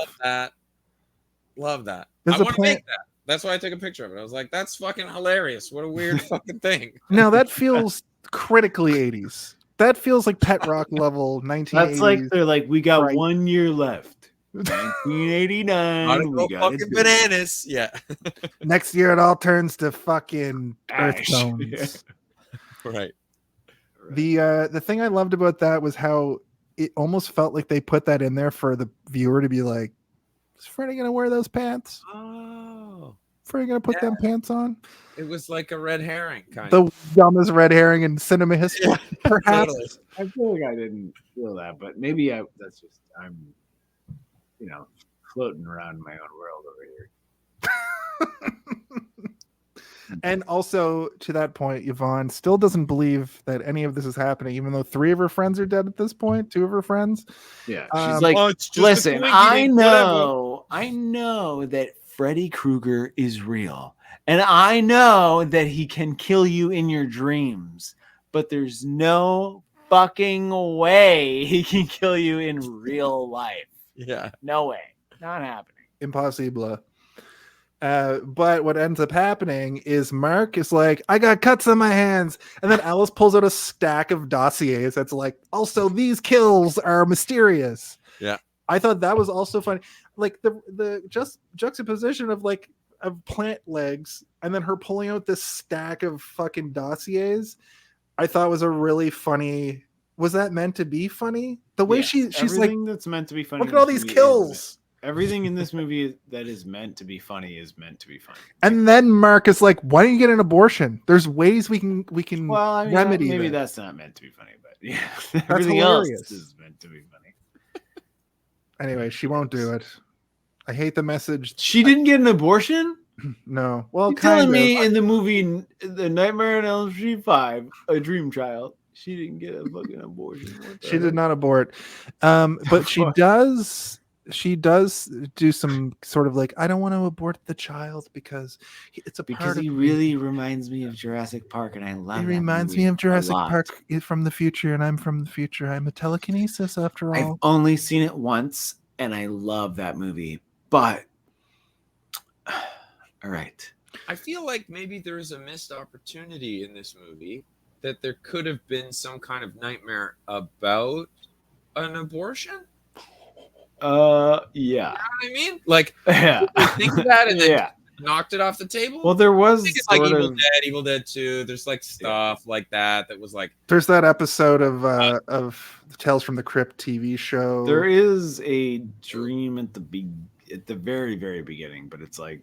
Love that. There's I want to make that. That's why I took a picture of it. I was like, that's fucking hilarious. What a weird fucking thing. Now that feels critically 80s. That feels like pet rock level 1980s. That's like they're like, we got 1 year left. 1989. We got fucking bananas. Yeah. Next year it all turns to fucking earth tones. Right. The thing I loved about that was how it almost felt like they put that in there for the viewer to be like, is Freddy gonna wear those pants? Oh, Freddy gonna put them pants on? It was like a red herring kind of. The dumbest red herring in cinema history, perhaps. Totally. I feel like I didn't feel that, but maybe I'm floating around in my own world over here. And also, to that point, Yvonne still doesn't believe that any of this is happening, even though 3 of her friends are dead at this point, 2 of her friends. Yeah, she's like, listen, I know that Freddy Krueger is real, and I know that he can kill you in your dreams, but there's no fucking way he can kill you in real life. Yeah. No way. Not happening. Impossible. But what ends up happening is Mark is like, I got cuts on my hands. And then Alice pulls out a stack of dossiers that's like, also, these kills are mysterious. Yeah. I thought that was also funny. Like the just juxtaposition of like of plant legs and then her pulling out this stack of fucking dossiers, I thought was a really funny. Was that meant to be funny? The way she's everything like, that's meant to be funny. look at all these kills. Everything in this movie that is meant to be funny is meant to be funny. And then Mark is like, why don't you get an abortion? There's ways we can well, I mean, remedy maybe that. that's not meant to be funny, but yeah, That's everything hilarious. else is meant to be funny. Anyway, she won't do it. I hate the message. She didn't get an abortion? No. Well, You're kind telling of. me in the movie The Nightmare on Elm Street 5, A Dream Child, she didn't get a fucking abortion. She did not abort. But she does do some sort of like, I don't want to abort the child because it's because part he of really reminds me of Jurassic Park, and I love. He reminds me of Jurassic Park from the future, and I'm from the future. I'm a telekinesis after all. I've only seen it once, and I love that movie. But all right, I feel like maybe there's a missed opportunity in this movie that there could have been some kind of nightmare about an abortion. Yeah. You know what I mean? Like, yeah. Think of that and then knocked it off the table. Well, there was like Evil Dead 2. There's like stuff like that was like. There's that episode of Tales from the Crypt TV show. There is a dream at the very, very beginning, but it's like,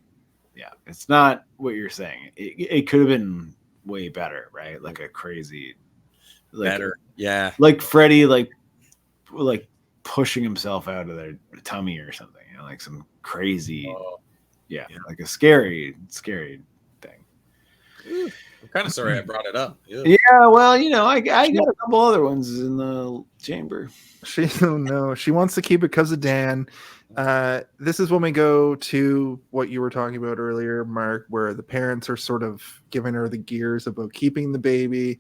yeah, it's not what you're saying. It could have been way better, right? Like a crazy, better, yeah. Like Freddy, like pushing himself out of their tummy or something. You know, like some crazy, like a scary thing. I'm kind of sorry I brought it up. Ew. Yeah, well, you know, I got a couple other ones in the chamber. She wants to keep it because of Dan. This is when we go to what you were talking about earlier, Mark, where the parents are sort of giving her the gears about keeping the baby.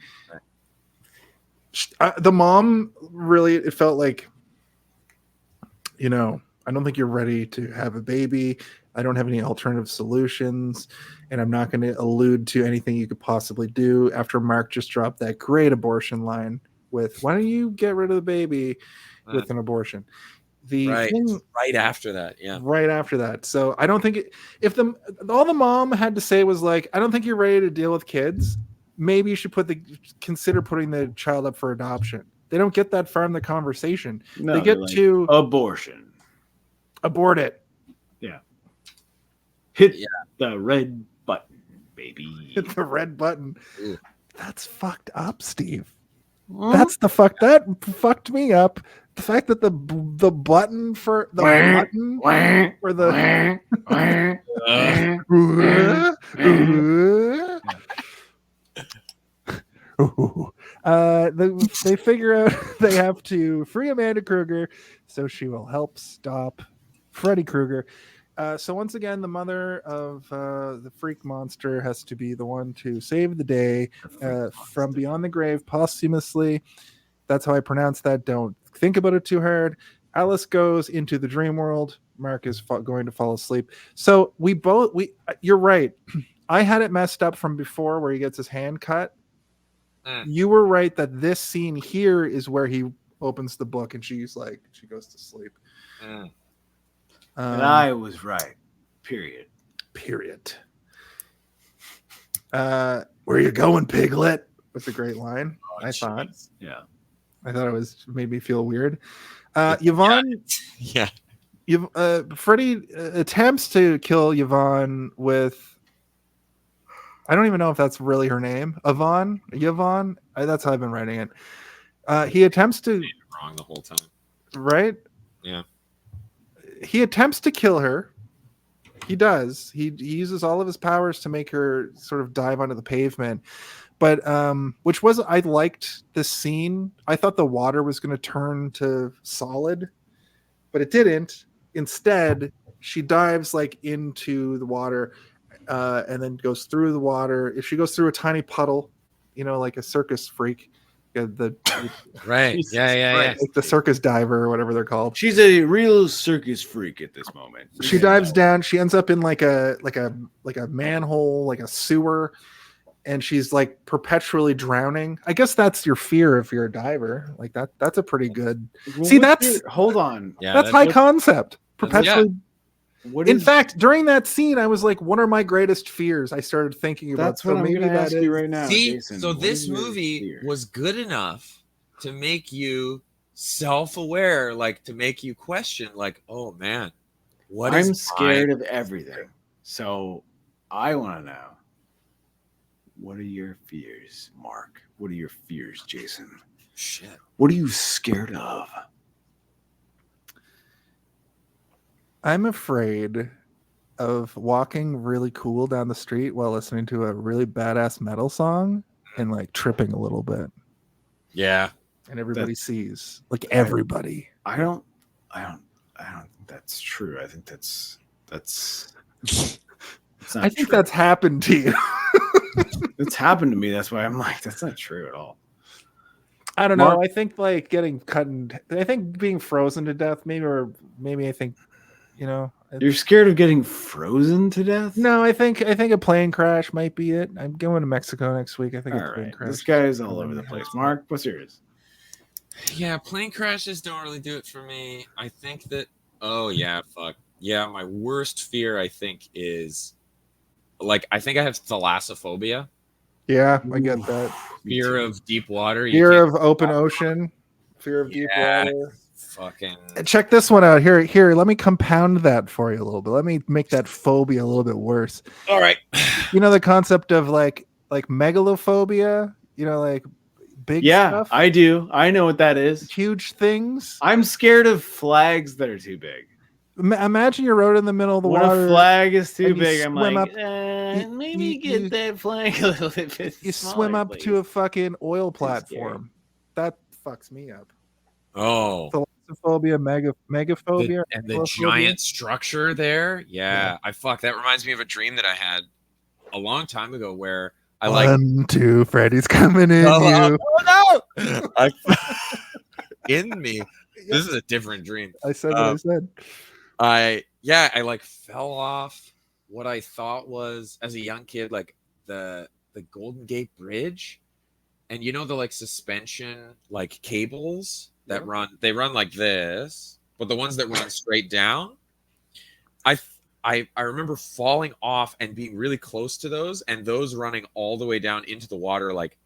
The mom really, it felt like, you know, I don't think you're ready to have a baby. I don't have any alternative solutions, and I'm not going to allude to anything you could possibly do after Mark just dropped that great abortion line with, why don't you get rid of the baby with an abortion? Right after that. Yeah. Right after that. So I don't think all the mom had to say was like, I don't think you're ready to deal with kids. Maybe you should consider putting the child up for adoption. They don't get that far in the conversation. No, they get to abortion. Abort it. Yeah. Hit the red button, baby. Hit the red button. Ooh. That's fucked up, Steve. That fucked me up. The fact that the button for the button for the they figure out they have to free Amanda Krueger so she will help stop Freddy Krueger. So once again, the mother of the freak monster has to be the one to save the day from beyond the grave posthumously. That's how I pronounce that. Don't think about it too hard. Alice goes into the dream world. Mark is going to fall asleep. So you're right. I had it messed up from before where he gets his hand cut. You were right that this scene here is where he opens the book and she goes to sleep. And I was right. Period. Where you going, Piglet? Was a great line. I thought. Yeah. I thought it made me feel weird. Yvonne. Yeah. Freddy attempts to kill Yvonne with. I don't even know if that's really her name. Yvonne. That's how I've been writing it. He attempts to. Wrong the whole time. Right. Yeah. He attempts to kill her. He does. He uses all of his powers to make her sort of dive onto the pavement. But I liked this scene. I thought the water was going to turn to solid, but it didn't. Instead, she dives into the water and then goes through the water. If she goes through a tiny puddle, like a circus freak, right? Yeah. Like the circus diver or whatever they're called. She's a real circus freak at this moment. She dives down. She ends up in like a manhole, like a sewer. And she's perpetually drowning. I guess that's your fear if you're a diver. Like that's a pretty good. Hold on. Yeah, that's high concept. Perpetually. Yeah. In fact, during that scene, I was like, "What are my greatest fears?" I started thinking about. That's what I'm going to ask you right now. See, Jason, so this movie was good enough to make you self-aware, to make you question, oh man, I'm scared of everything. So I want to know. What are your fears, Mark? What are your fears, Jason? Shit. What are you scared of? I'm afraid of walking really cool down the street while listening to a really badass metal song and tripping a little bit. Yeah. And everybody sees. Everybody. I don't think that's true. I think that's I think that's happened to you. It's happened to me. That's why I'm like, that's not true at all. I don't know. I think getting cut I think being frozen to death, maybe I think, you're scared of getting frozen to death? No, I think a plane crash might be it. I'm going to Mexico next week. I think a plane crash. This guy is all over the place. Mark, what's yours? Yeah, plane crashes don't really do it for me. I think that my worst fear I think is I think I have thalassophobia. Yeah, I get that. Fear of deep water. Fear of open ocean. Fear of deep water. Fucking check this one out. Here, let me compound that for you a little bit. Let me make that phobia a little bit worse. All right. The concept of like megalophobia, big Yeah, stuff. I do. I know what that is. Huge things. I'm scared of flags that are too big. Imagine you're out in the middle of the When water. a flag is too and you big, I'm swim like, up- maybe get you- that flag a little bit You smaller, swim up please. to a fucking oil Too scary. platform. That fucks me up. Oh, Thalassophobia, megaphobia, and the thalassophobia. giant structure there. Yeah, I fuck. That reminds me of a dream that I had a long time ago where I like. 1, 2, Freddy's coming in you. Oh no! In me. This is a different dream. I said what I said. I like fell off what I thought was as a young kid like the Golden Gate Bridge, and you know the like suspension like cables that run like this, but the ones that run straight down. I remember falling off and being really close to those, and those running all the way down into the water, like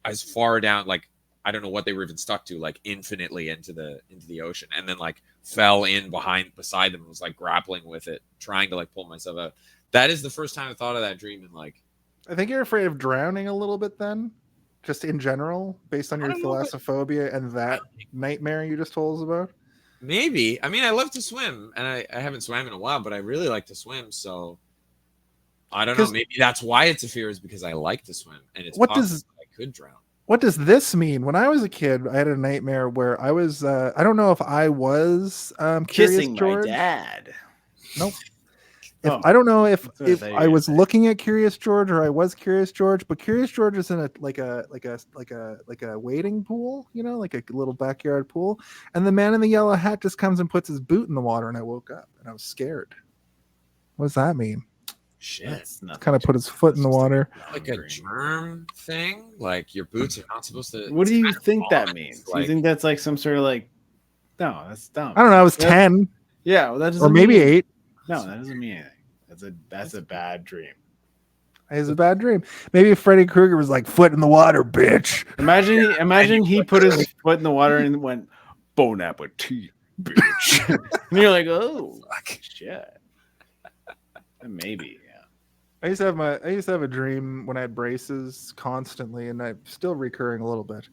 as far down, like I don't know what they were even stuck to, like infinitely into the ocean, and then like fell in beside them and was like grappling with it, trying to like pull myself out. That is the first time I thought of that dream, and like I think you're afraid of drowning a little bit then, just in general, based on your thalassophobia and that nightmare you just told us about. Maybe. I mean, I love to swim, and I haven't swam in a while, but I really like to swim, so I don't know. Maybe that's why it's a fear, is because I like to swim, and it's possible that I could drown. What does this mean? When I was a kid, I had a nightmare where I was, I don't know if I was kissing Curious George. my dad. Nope. I don't know if I was saying. looking at Curious George or I was Curious George, but Curious George is in a like a wading pool, you know, like a little backyard pool, and the man in the yellow hat just comes and puts his boot in the water, and I woke up and I was scared. What does that mean? Shit. Kind of put his foot in the water. Like a germ thing? Like your boots are not supposed to. What do you think that means? Do you think that's like some sort of like? No, that's dumb. I don't know. I was 10. Yeah, well, that doesn't. Or maybe mean, 8. No, that doesn't mean anything. That's a bad dream. It's a bad dream. Maybe if Freddy Krueger was like, foot in the water, bitch. Imagine he put his foot in the water and went, bon appetit, bitch. And you're like, oh, shit. Maybe, yeah. I used to have a dream when I had braces constantly, and I'm still recurring a little bit,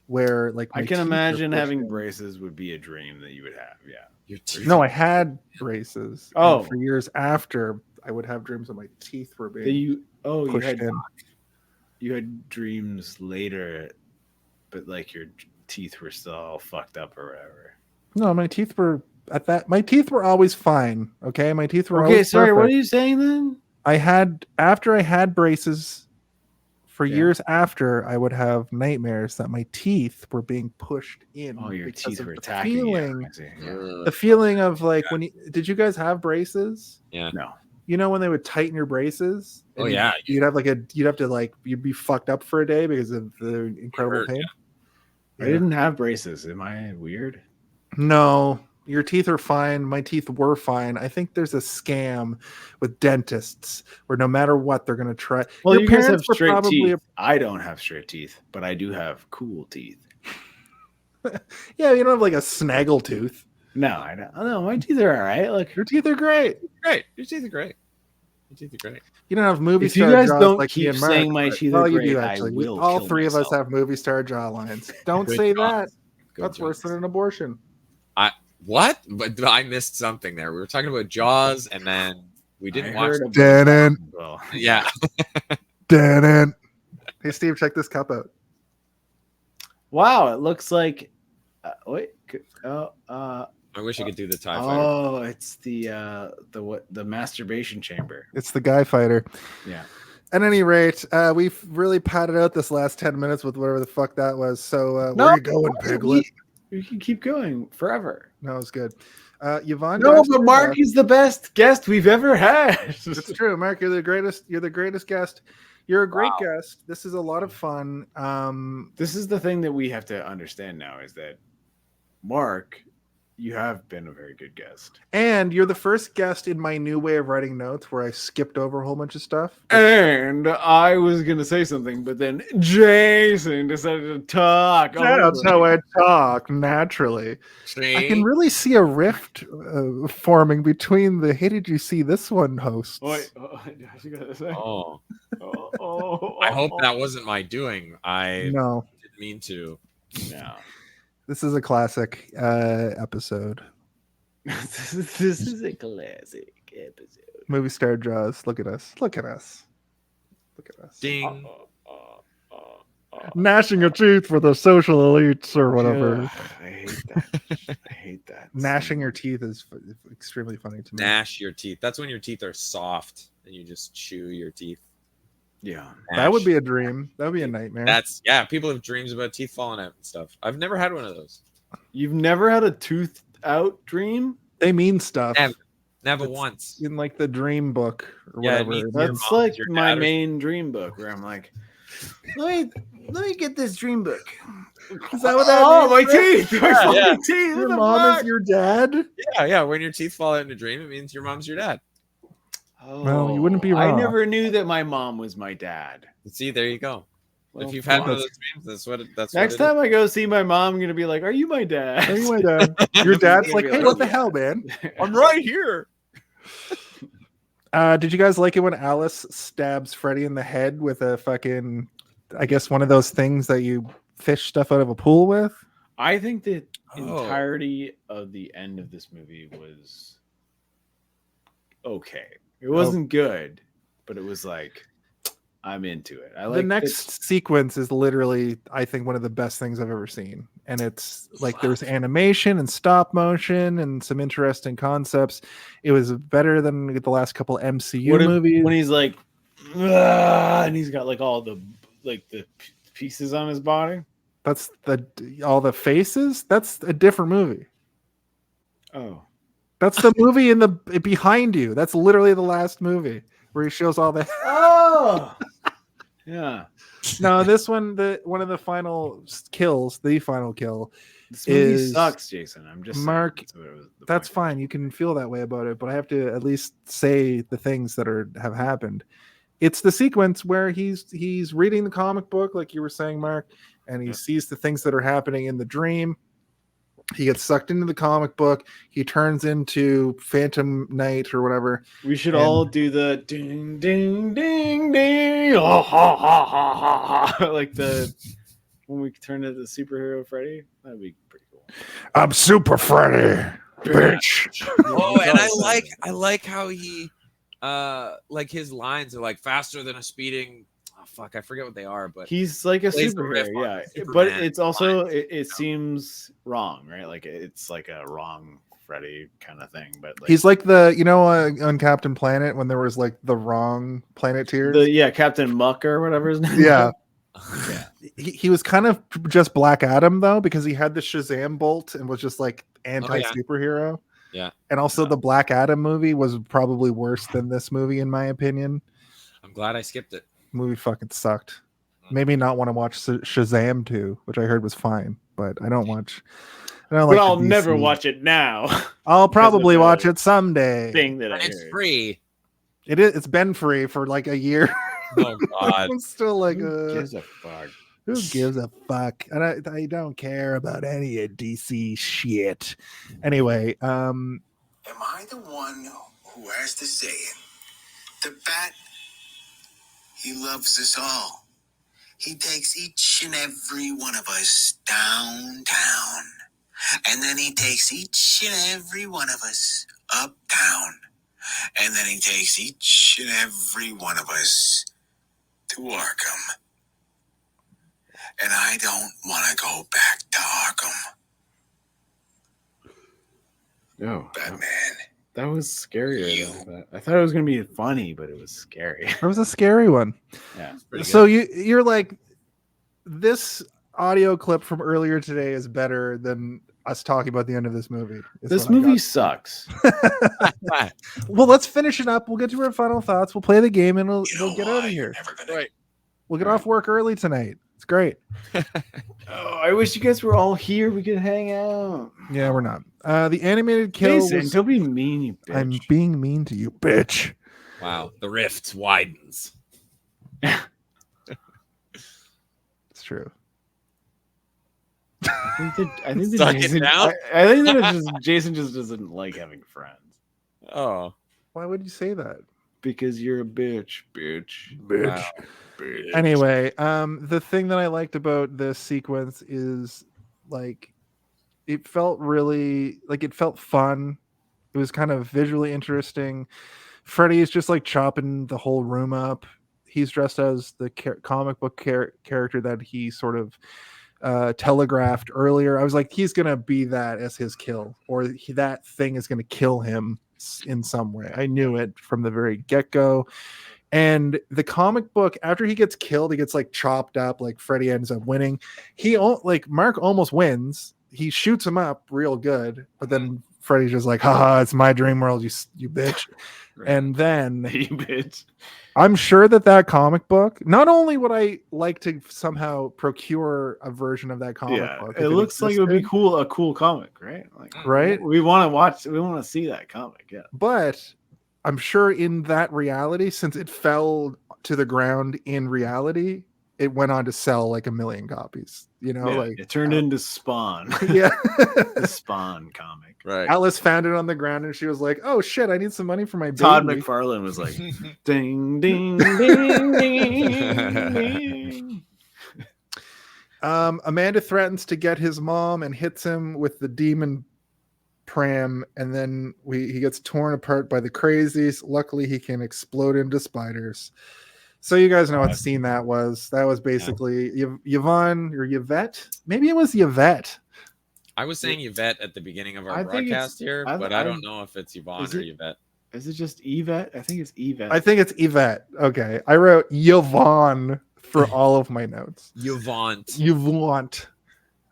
where like I can imagine having braces would be a dream that you would have. Yeah. No, I had braces. Oh, for years after, I would have dreams that my teeth were being pushed in. You had dreams later, but like your teeth were still all fucked up or whatever. No, my teeth were my teeth were always fine. Okay, my teeth were always sorry. perfect. What are you saying then? After I had braces. For years after, I would have nightmares that my teeth were being pushed in. Oh, your teeth were the attacking feeling, you. The feeling of like did you guys have braces? Yeah. No. You know when they would tighten your braces? Oh yeah. You'd be fucked up for a day because of the incredible pain. Yeah. I didn't have braces. Am I weird? No. Your teeth are fine. My teeth were fine. I think there's a scam with dentists where no matter what, they're going to try. Well, you guys have straight teeth. I don't have straight teeth, but I do have cool teeth. Yeah, you don't have like a snaggle tooth. No, I don't. No, my teeth are all right. Like your teeth are great. Great. Your teeth are great. Your teeth are great. You don't have movie star jaws. If you guys jaws don't like keep Mark, saying my teeth are great, you do actually. I will all kill three myself. of us have movie star jawlines. Don't Good say job. that. Good That's job. worse than an abortion. What? But I missed something there. We were talking about Jaws, and then we didn't watch. Yeah. Didn't. Hey, Steve, check this cup out. Wow, it looks like. Wait. I wish I could do the TIE fighter. Oh, it's the masturbation chamber. It's the Guy Fighter. Yeah. At any rate, we've really padded out this last 10 minutes with whatever the fuck that was. So where are you going, Piglet? We can keep going forever. No, it's good. Yvonne. No, but Mark is the best guest we've ever had. It's true, Mark. You're the greatest. You're the greatest guest. You're a great guest. This is a lot of fun. This is the thing that we have to understand now is that Mark, you have been a very good guest. And you're the first guest in my new way of writing notes where I skipped over a whole bunch of stuff. And I was going to say something, but then Jason decided to talk. That's how I talk, naturally. See? I can really see a rift forming between the "Hey, did you see this one?" hosts. Wait, what you gotta say? I hope that wasn't my doing. I No. mean to. No. This is a classic episode. This is a classic episode. Movie star Jaws. Look at us. Look at us. Look at us. Ding. Gnashing your teeth for the social elites or whatever. Ugh, I hate that. I hate that. Gnashing your teeth is extremely funny to me. Gnash your teeth. That's when your teeth are soft and you just chew your teeth. Yeah. That would be a dream. That would be a nightmare. People have dreams about teeth falling out and stuff. I've never had one of those. You've never had a tooth out dream? They mean stuff. Never It's once. in like the dream book or Yeah, it whatever. means That's mom like is your my dad or main dream book where I'm like, let me get this dream book. Is that what that Oh, means? my teeth! My fucking yeah. teeth! Your What the mom fuck? is your dad? Yeah. When your teeth fall out in a dream, it means your mom's your dad. Well, you wouldn't be I wrong. never knew that my mom was my dad. See, there you go. Well, if you've had one of fuck. those dreams, that's what. That's Next what time I go see my mom, I'm gonna be like, "Are you my dad?" Are you my dad? Your dad's like, hey, what the hell, man? I'm right here. Did you guys like it when Alice stabs Freddy in the head with a fucking, I guess, one of those things that you fish stuff out of a pool with? I think the Oh. entirety of the end of this movie was okay. It wasn't good, but it was like I'm into it. I like The next sequence is literally, I think, one of the best things I've ever seen. And it's like there's animation and stop motion and some interesting concepts. It was better than the last couple MCU movies. when he's like, "Ah," and he's got like all the pieces on his body. That's all the faces. That's a different movie. Oh, That's the movie in the behind you. That's literally the last movie where he shows all the. oh, yeah. No, this one, one of the final kills, the final kill. This movie Is- sucks, Jason. I'm just saying. Mark, The That's point. fine. You can feel that way about it, but I have to at least say the things that have happened. It's the sequence where he's reading the comic book, like you were saying, Mark, and he sees the things that are happening in the dream. He gets sucked into the comic book. He turns into Phantom Knight or whatever. We should And- all do the ding ding ding ding ha ha ha ha ha like the when we turn into the superhero Freddy. That'd be pretty cool. I'm Super Freddy, bitch. Oh, and I like how he like his lines are like faster than a speeding. Oh fuck, I forget what they are, but He's like a Plays the riff superhero, on yeah. Superman But it's also lines. it seems wrong, right? Like it's like a wrong Freddy kind of thing. But like, He's like on Captain Planet when there was like the wrong Planeteers. Captain Muck or whatever his name. Yeah. Yeah. He was kind of just Black Adam though, because he had the Shazam bolt and was just like anti-superhero. Yeah. And also the Black Adam movie was probably worse than this movie in my opinion. I'm glad I skipped it. Movie fucking sucked. Made me not want to watch Shazam 2, which I heard was fine, but I don't like But the I'll never DC. watch it now. I'll probably the watch it someday. Thing that I And it's heard. free. It's been free for like a year. Oh god. I'm still like Who gives a fuck? who gives a fuck? And I don't care about any of DC shit. Anyway, Am I the one who has to say it? The bat, he loves us all. He takes each and every one of us downtown. And then he takes each and every one of us uptown. And then he takes each and every one of us to Arkham. And I don't want to go back to Arkham. No, Batman. that was scarier. Than I thought it was gonna be funny, but it was scary. it was a scary one. Yeah. Pretty So you're like, this audio clip from earlier today is better than us talking about the end of this movie. is This what I movie got. sucks. Well, let's finish it up. We'll get to our final thoughts. We'll play the game and we'll get out of here. Right. We'll get off work early tonight. It's great. Oh, I wish you guys were all here. We could hang out. Yeah, we're not. The animated kill. Jason, was- don't be mean, you bitch. I'm being mean to you, bitch. Wow. The rift widens. It's true. I think that Suck it Jason, down? I think that it's just Jason just doesn't like having friends. Oh. Why would you say that? because you're a bitch. Wow. Anyway, the thing that I liked about this sequence is like it felt fun. It was kind of visually interesting. Freddy is just like chopping the whole room up. He's dressed as the comic book character that he sort of telegraphed earlier. I was like, he's gonna be that as his kill, or that thing is gonna kill him in some way. I knew it from the very get-go. And the comic book, after he gets killed, he gets like chopped up. Like Freddy ends up winning. Mark almost wins. He shoots him up real good, but then Freddy's just like, haha, it's my dream world, you bitch. Right. And then you bitch. I'm sure that comic book, not only would I like to somehow procure a version of that comic book. It looks like it would be cool, a cool comic, right? Like, right? We want to see that comic, yeah. But I'm sure in that reality, since it fell to the ground in reality, it went on to sell like 1 million copies. Like it turned into Spawn. Yeah. The Spawn comic. Right. Alice found it on the ground and she was like, oh shit, I need some money for my baby. Todd McFarlane was like, ding, ding, ding, ding, ding. Amanda threatens to get his mom and hits him with the demon pram, and then he gets torn apart by the crazies. Luckily, he can explode into spiders. So you guys know what scene that was. That was basically Yvonne or Yvette. Maybe it was Yvette. I was saying Yvette at the beginning of our broadcast here, but I don't know if it's Yvonne or Yvette. Is it just Yvette? I think it's Yvette. I think it's Yvette. Okay. I wrote Yvonne for all of my notes. Yvonne. Somebody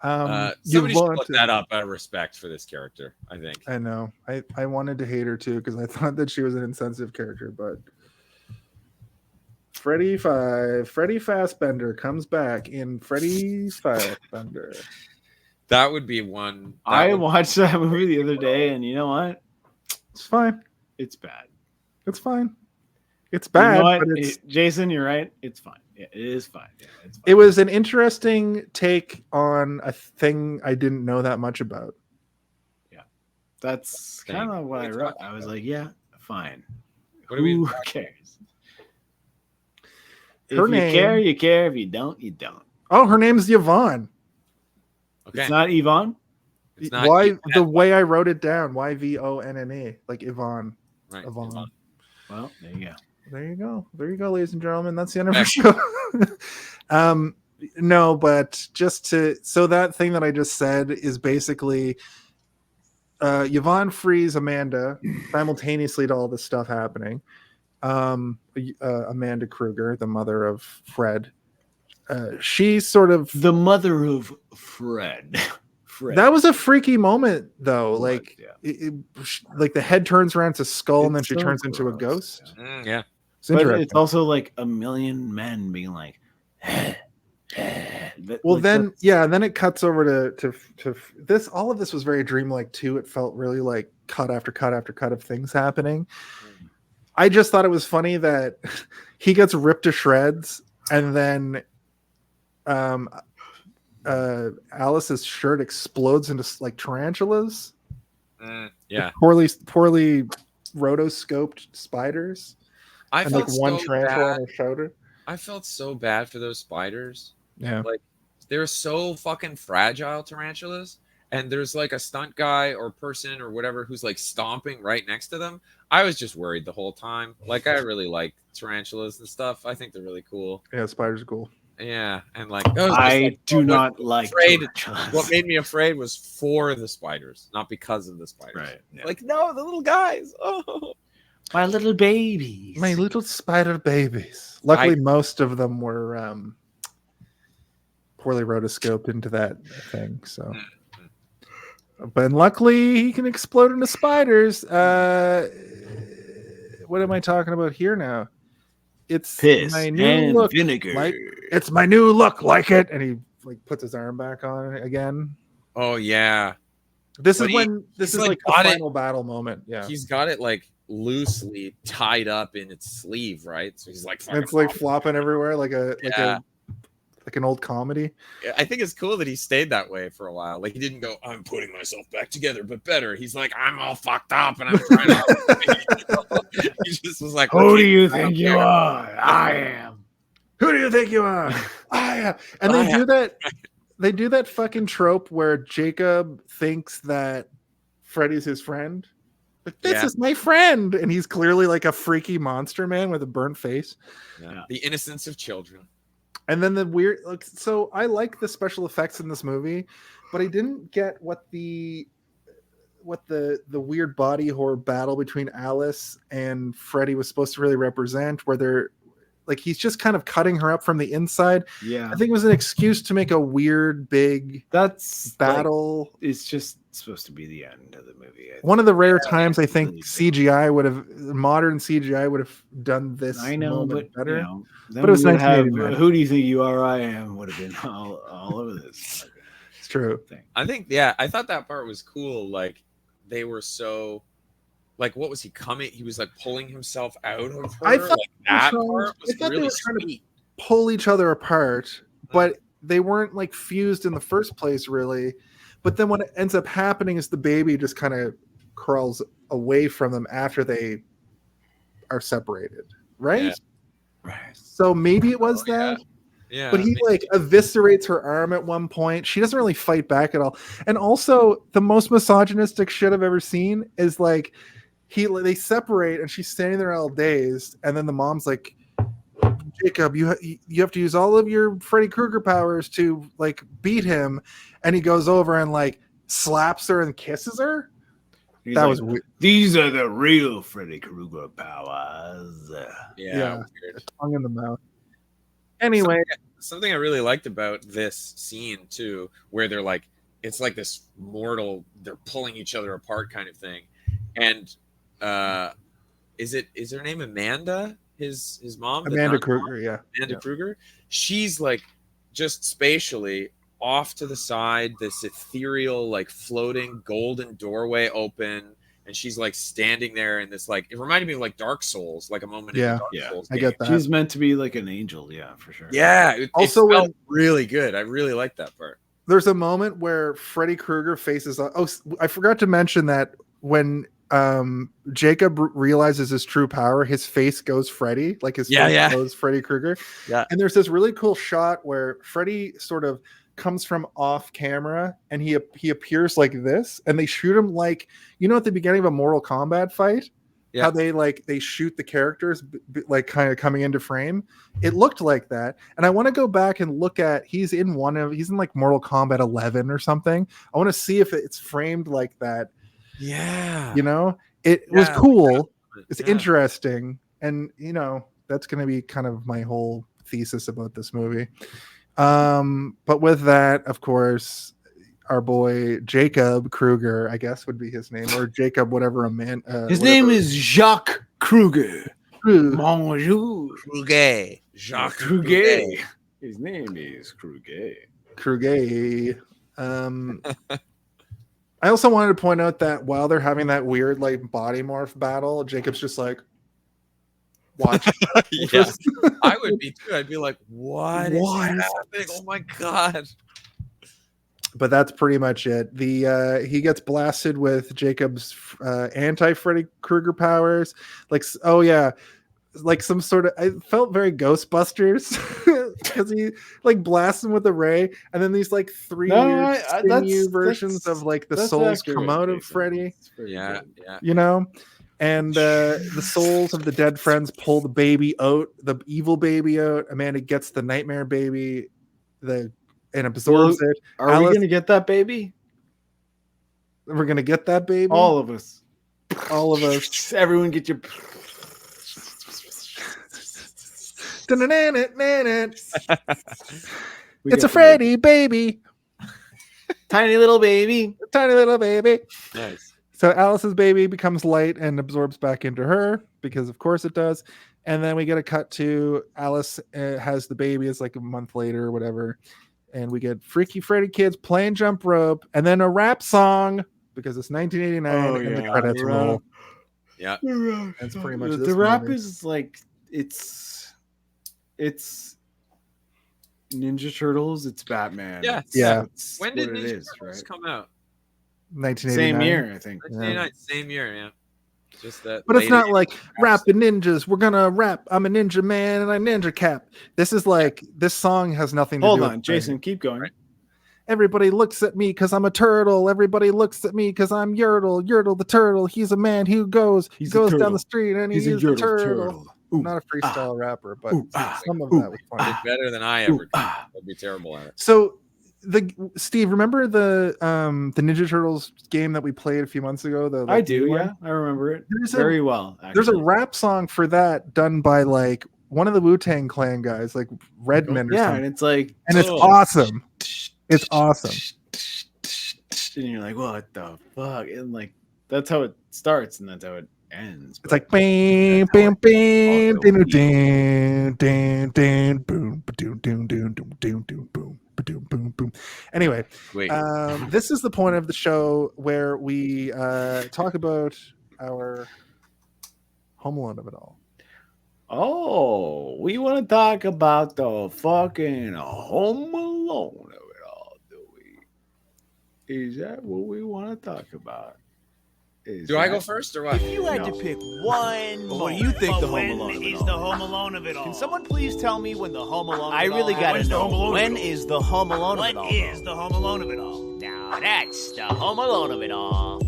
Somebody should look that up out of respect for this character, I think. I know. I wanted to hate her too because I thought that she was an insensitive character, but Freddy Fazbender comes back in Freddy Fazbender. That would be one. I watched that movie the other day, and you know what? It's fine. It's bad. It's fine. It's bad. You know what? But it's... Jason, you're right. It's fine. Yeah, it is fine. Yeah, it's fine. It was an interesting take on a thing I didn't know that much about. Yeah, that's kind of what I wrote. I was like, yeah, fine. Who cares? Her if name... you care, you care. If you don't, you don't. Oh, her name's Yvonne. Okay. It's not Yvonne? It's not why Yvonne. The way I wrote it down, Yvonne, like Yvonne. Right. Yvonne. Well, there you go. There you go, ladies and gentlemen. That's the end of our show. No, but so that thing that I just said is basically Yvonne frees Amanda simultaneously to all this stuff happening. Amanda Krueger, the mother of Fred. She's sort of the mother of Fred. That was a freaky moment, though. Like, like the head turns around to skull, and then she turns into a ghost. Yeah, it's also like 1 million men being like. Well, then it cuts over to this. All of this was very dreamlike too. It felt really like cut after cut after cut of things happening. I just thought it was funny that he gets ripped to shreds, and then Alice's shirt explodes into like tarantulas. Yeah, poorly rotoscoped spiders. I and felt like one so tarantula bad. on her shoulder. I felt so bad for those spiders. Yeah, like they're so fucking fragile tarantulas, and there's like a stunt guy or person or whatever who's like stomping right next to them. I was just worried the whole time. Like, I really like tarantulas and stuff. I think they're really cool. Yeah, spiders are cool. Yeah, and like I do not like tarantulas. What made me afraid was for the spiders, not because of the spiders. Right. Yeah. Like, no, the little guys. Oh, my little babies. My little spider babies. Luckily, most of them were poorly rotoscoped into that thing. So, but luckily, he can explode into spiders. What am I talking about here now? It's piss my new and look. vinegar. It's my new look, like it. And he like puts his arm back on again. Oh yeah. This is like the final battle moment. Yeah. He's got it like loosely tied up in its sleeve, right? So he's like it's like flopping everywhere like a like an old comedy. I think it's cool that he stayed that way for a while. Like he didn't go, I'm putting myself back together, but better. He's like, I'm all fucked up and I'm trying to. He just was like, Who do you think you are? I am. Who do you think you are? I am. And they do that. They do that fucking trope where Jacob thinks that Freddy's his friend. Like, this is my friend, and he's clearly like a freaky monster man with a burnt face. Yeah. The innocence of children. And then the weird, like, so I like the special effects in this movie, but I didn't get what the weird body horror battle between Alice and Freddy was supposed to really represent, where they're like, he's just kind of cutting her up from the inside. Yeah, I think it was an excuse to make a weird big battle. Like, it's just supposed to be the end of the movie. One of the rare times I think modern CGI would have done this. I know, but better. You know, but it was 1989. Who do you think you are? I am would have been all over this. It's true. I think, I thought that part was cool. Like they were so. Like, what was he coming? He was like pulling himself out of her. I thought like, that part was really they were trying to pull each other apart, but they weren't like fused in the first place, really. But then what ends up happening is the baby just kind of crawls away from them after they are separated, right? Yeah. Right. So maybe it was that. Yeah. But he like eviscerates her arm at one point. She doesn't really fight back at all. And also, the most misogynistic shit I've ever seen is like. They separate and she's standing there all dazed, and then the mom's like, Jacob, you have to use all of your Freddy Krueger powers to like beat him, and he goes over and like slaps her and kisses her. That was weird. These are the real Freddy Krueger powers. Yeah. Tongue in the mouth. Anyway, something I really liked about this scene too, where they're like, it's like this mortal, they're pulling each other apart kind of thing, and is her name Amanda? His mom, Amanda Krueger, Krueger. She's like just spatially off to the side, this ethereal, like floating golden doorway open, and she's like standing there in this, like, it reminded me of like Dark Souls, like a moment in Dark Souls. I get that. She's meant to be like an angel, for sure. Yeah, it felt really good. I really like that part. There's a moment where Freddy Krueger faces. I forgot to mention that when Jacob realizes his true power, his face goes Freddy, like his face goes Freddy Krueger. Yeah. And there's this really cool shot where Freddy sort of comes from off camera and he appears like this, and they shoot him like, at the beginning of a Mortal Kombat fight, how they shoot the characters like kind of coming into frame. It looked like that. And I want to go back and look at, he's in like Mortal Kombat 11 or something. I want to see if it's framed like that. Yeah. It was cool. It's interesting. And, that's going to be kind of my whole thesis about this movie. But with that, of course, our boy Jacob Krueger, I guess would be his name, or Jacob, whatever his name is Jacques Krueger. Bonjour. Krueger. Jacques Krueger. His name is Krueger. Krueger. I also wanted to point out that while they're having that weird like body morph battle, Jacob's just like, watch. Yeah. I would be too. I'd be like, what is happening? Oh my god. But that's pretty much it. He gets blasted with Jacob's anti-Freddy Krueger powers. Like, like some sort of, I felt very Ghostbusters because he like blasts him with a ray, and then these like three new versions of like the souls come out of Freddy. Yeah. And the souls of the dead friends pull the baby out, the evil baby out. Amanda gets the nightmare baby, and absorbs it. Are we gonna get that baby? We're gonna get that baby. All of us. Everyone get your. It's a Freddy baby. Tiny little baby. Nice. So Alice's baby becomes light and absorbs back into her, because of course it does. And then we get a cut to Alice has the baby. It's like a month later or whatever. And we get Freaky Freddy kids playing jump rope, and then a rap song because it's 1989 and the credits roll. Yeah. That's pretty much the rap is like, it's Ninja Turtles, it's Batman. Yeah. Yeah. It's When what did it Ninja is, Turtles right? come out? 1989. Same year, I think. 1989, same year, yeah. Just that. But it's late not 80s like rap rapping ninjas. We're gonna rap. I'm a ninja man and I ninja cap. This is like this song has nothing to Hold do on, with Jason, keep going. Right. Everybody looks at me because I'm a turtle. Everybody looks at me because I'm Yertle. Yertle the turtle. He's a man who goes He's a down turtle. the street and He's he a is the Yertle turtle. I'm Ooh, not a freestyle rapper, but ooh, ah, some of ooh, that was Did funny. better than I ever did. ah. I'd be terrible at it. So Steve, remember the Ninja Turtles game that we played a few months ago? The I like, do, new one? yeah. I remember it There's very well. There's a Actually. rap song for that done by like one of the Wu-Tang Clan guys, like Redman or Yeah, something. and it's like, And it's awesome. It's awesome. And you're like, what the fuck? And like, that's how it starts, and that's how it ends. It's like bam, bam, bam, also dan, dan, dan, boom, ba-doom, doom, doom, doom, doom, doom, boom, ba-doom, boom, boom. Anyway, Wait. this is the point of the show where we talk about our Home Alone of it all. Oh, we want to talk about the fucking Home Alone of it all, do we? Is that what we want to talk about? Do I go first or what? If you had to pick one, Well, what do you think moment, the Home when Alone of it is all? the Home Alone of it all? Can someone please tell me when the Home Alone of I it really all? gotta When's the Home know. Alone of When it all? is the Home Alone of What it all? is the Home Alone of it all? Now that's the Home Alone of it all.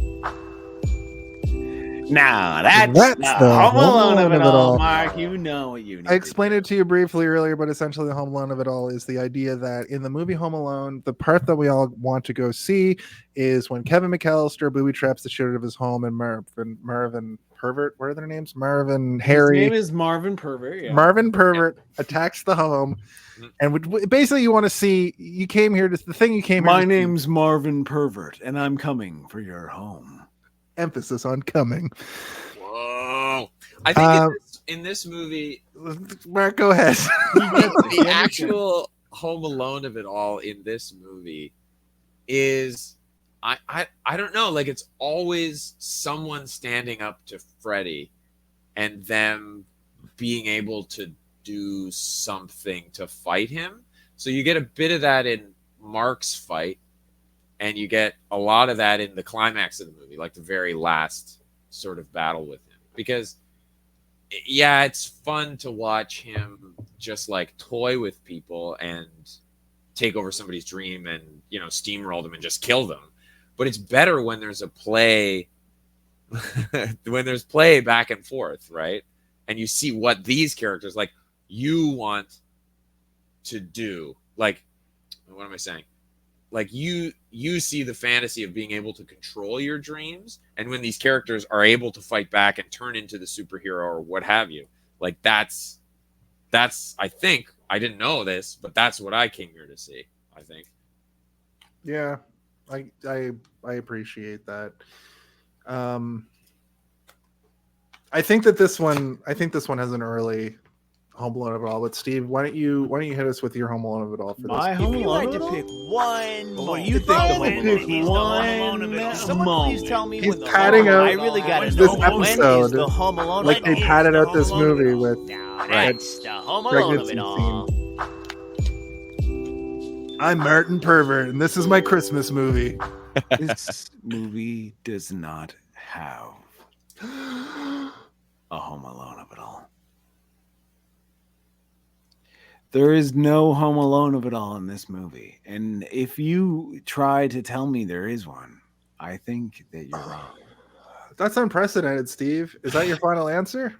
Now that's That's the the Home Alone Home of it Alone of it all, all. Mark. You know what you need. I explained it to you briefly earlier, but essentially the Home Alone of it all is the idea that in the movie Home Alone, the part that we all want to go see is when Kevin McAllister booby traps the shit out of his home and Marvin Pervert, what are their names? Marvin, Harry. His name is Marvin Pervert. Yeah. Marvin Pervert attacks the home. And basically you want to see, you came here to, the thing you came here My to name's Marvin Pervert, and I'm coming for your home. emphasis on coming. Whoa. I think in this movie, Mark, go ahead. the actual Home Alone of it all in this movie is I don't know, like it's always someone standing up to Freddy and them being able to do something to fight him. So you get a bit of that in Mark's fight, and you get a lot of that in the climax of the movie, like the very last sort of battle with him. Because yeah, it's fun to watch him just like toy with people and take over somebody's dream and, you know, steamroll them and just kill them. But it's better when there's a play, when there's play back and forth, right? And you see what these characters, like, you want to do. Like, what am I saying? Like, you see the fantasy of being able to control your dreams, and when these characters are able to fight back and turn into the superhero or what have you, like that's I think, I didn't know this, but that's what I came here to see, I think. Yeah, I appreciate that. I think this one has an early Home Alone of it all. But Steve, why don't you hit us with your Home Alone of it all for My this? Home If you Alone had of it to all? pick one, Well, what do you moment, think the Home when Alone is of the it Home all? Alone of it all? Can someone please tell me He's when the padding Home Alone out I of it really all? gotta When's know. the Home Alone When of is it all? episode, the Home Alone like of they it all? padded out Home this Alone of it movie all. with Now Right. that's the Home Alone of pregnancy it all. scene. I'm Martin Pervert, and this is my Christmas movie. This movie does not have a Home Alone of it all. There is no Home Alone of it all in this movie. And if you try to tell me there is one, I think that you're wrong. That's unprecedented, Steve. Is that your final answer?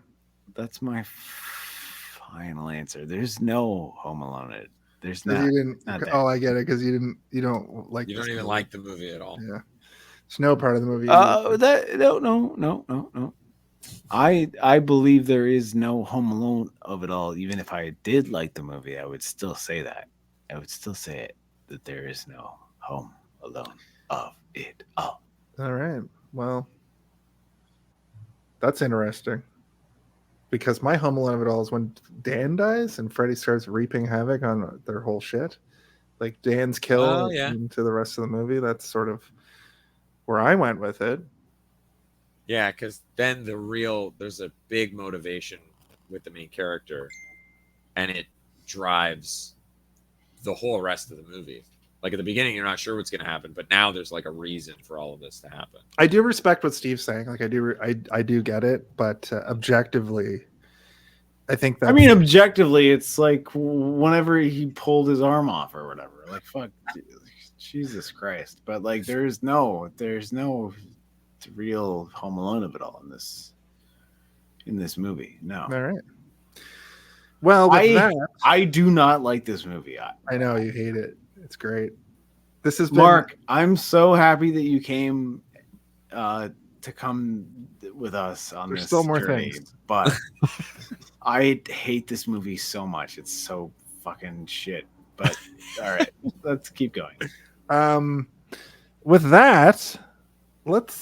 That's my final answer. There's no Home Alone. There's 'Cause not. you didn't. not that. Oh, I get it. Because you don't like. You this don't even movie. like the movie at all. Yeah, it's no part of the movie. No. I believe there is no Home Alone of it all. Even if I did like the movie, I would still say that. I would still say it, that there is no Home Alone of it all. All right. Well, that's interesting. Because my Home Alone of it all is when Dan dies and Freddy starts reaping havoc on their whole shit. Like Dan's kill Oh, yeah. into the rest of the movie. That's sort of where I went with it. Yeah, because then there's a big motivation with the main character, and it drives the whole rest of the movie. Like at the beginning, you're not sure what's going to happen, but now there's like a reason for all of this to happen. I do respect what Steve's saying. Like I do get it, but objectively, I think that. I mean, objectively, it's like whenever he pulled his arm off or whatever. Like, fuck, Jesus Christ! But like, there's no real Home Alone of it all in this movie. No. All right. Well, I do not like this movie. I know you hate it. It's great. This has been... Mark, I'm so happy that you came to come with us on There's this still more journey, things. but I hate this movie so much. It's so fucking shit. But all right, let's keep going. With that, let's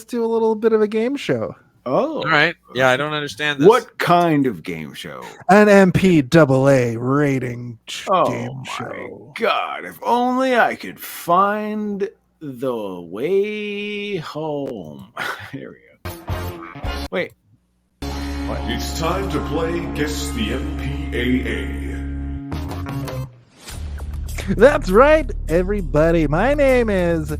do a little bit of a game show. Oh, all right. Yeah, I don't understand this. What kind of game show? An MPAA rating game show. Oh my God, if only I could find the way home. Here we go. Wait. What? It's time to play Guess the MPAA. That's right, everybody. My name is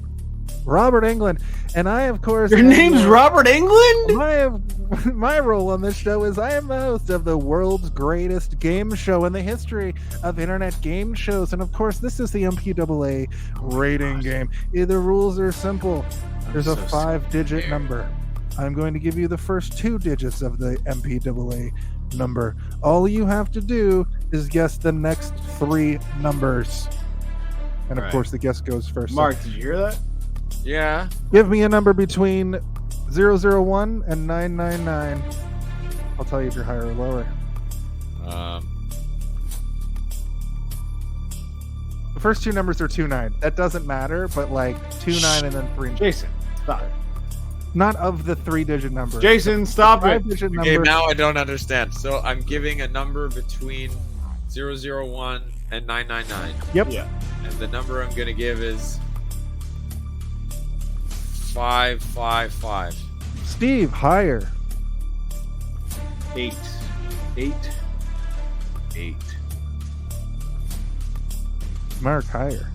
Robert Englund, and I, of course... Your name's Robert Englund? My role on this show is I am the host of the world's greatest game show in the history of internet game shows. And, of course, this is the MPAA rating game. The rules are simple. There's a 5-digit number. I'm going to give you the first 2 digits of the MPAA number. All you have to do is guess the next 3 numbers. And, of course, the guess goes first. Mark, did you hear that? Yeah. Give me a number between 001 and 999. I'll tell you if you're higher or lower. The first 2 numbers are 29. That doesn't matter, but like 29 and then 3. Jason, stop it. Not of the 3-digit number. Jason, stop it. 5-digit Okay, number. now I don't understand. So I'm giving a number between 001 and 999. Yep. Yeah. And the number I'm going to give is 555. Steve, higher. 8. Mark, higher.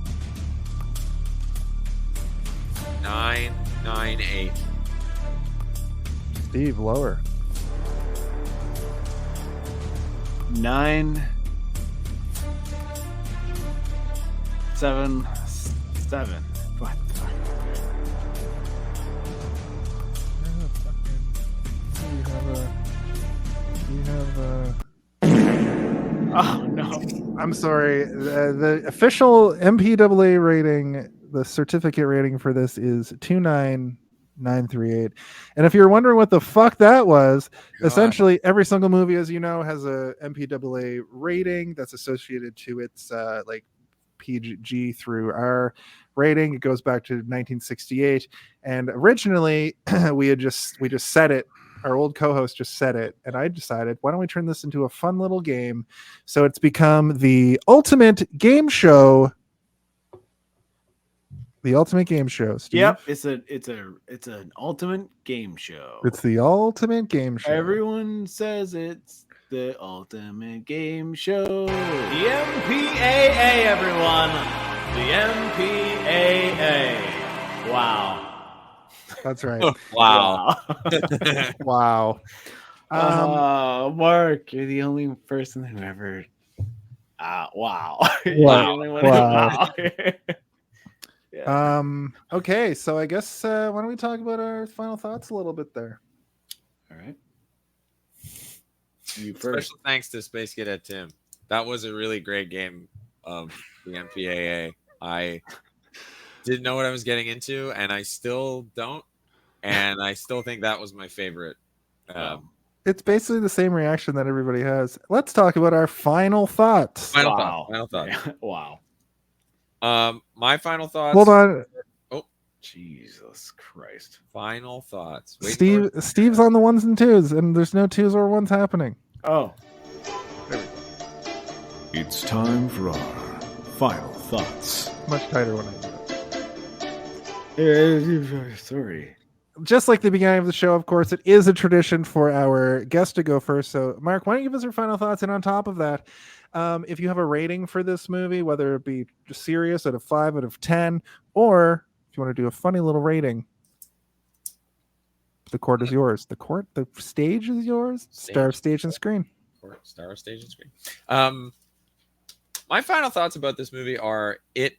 998. Steve, lower. 9 7 7. What? Oh no! I'm sorry. The official MPAA rating, the certificate rating for this is 29938. And if you're wondering what the fuck that was, essentially every single movie, as you know, has a MPAA rating that's associated to its like PG through R rating. It goes back to 1968, and originally we just said it. Our old co-host just said it, and I decided, why don't we turn this into a fun little game? So it's become the ultimate game show. The ultimate game show, Steve. Yep, it's an ultimate game show. It's the ultimate game show. Everyone says it's the ultimate game show. The MPAA, everyone. The MPAA. Wow. That's right. Wow. Wow. Mark, you're the only person who ever. Wow. Wow. Yeah. Okay, so I guess why don't we talk about our final thoughts a little bit there? All right. You first. Special thanks to Space Cadet Tim. That was a really great game of the MPAA. I didn't know what I was getting into, and I still don't. And I still think that was my favorite. It's basically the same reaction that everybody has. Let's talk about our final thoughts. Final thought. Wow. My final thoughts. Hold on. Oh, Jesus Christ. Final thoughts. Steve's on the 1s and 2s, and there's no 2s or 1s happening. Oh. It's time for our final thoughts. Much tighter when I do it. Sorry. just like the beginning of the show, of course, it is a tradition for our guest to go first. So, Mark, why don't you give us your final thoughts? And on top of that, if you have a rating for this movie, whether it be serious out of 5 out of 10, or if you want to do a funny little rating, the court is yours. The stage is yours. Star, stage, and screen. Star, stage, and screen. My final thoughts about this movie are it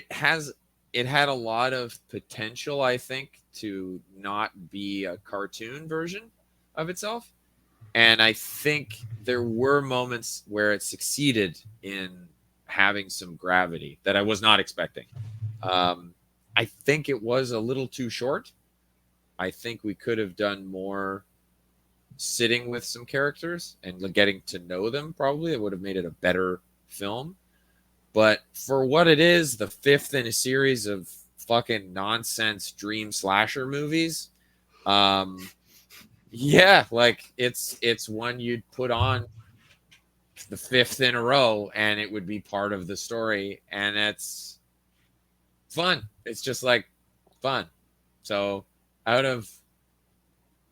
had a lot of potential, I think, to not be a cartoon version of itself. And I think there were moments where it succeeded in having some gravity that I was not expecting. I think it was a little too short. I think we could have done more sitting with some characters and getting to know them. Probably it would have made it a better film. But for what it is, the 5th in a series of fucking nonsense dream slasher movies, yeah, like it's one you'd put on the 5th in a row and it would be part of the story, and it's fun. It's just like fun. So I don't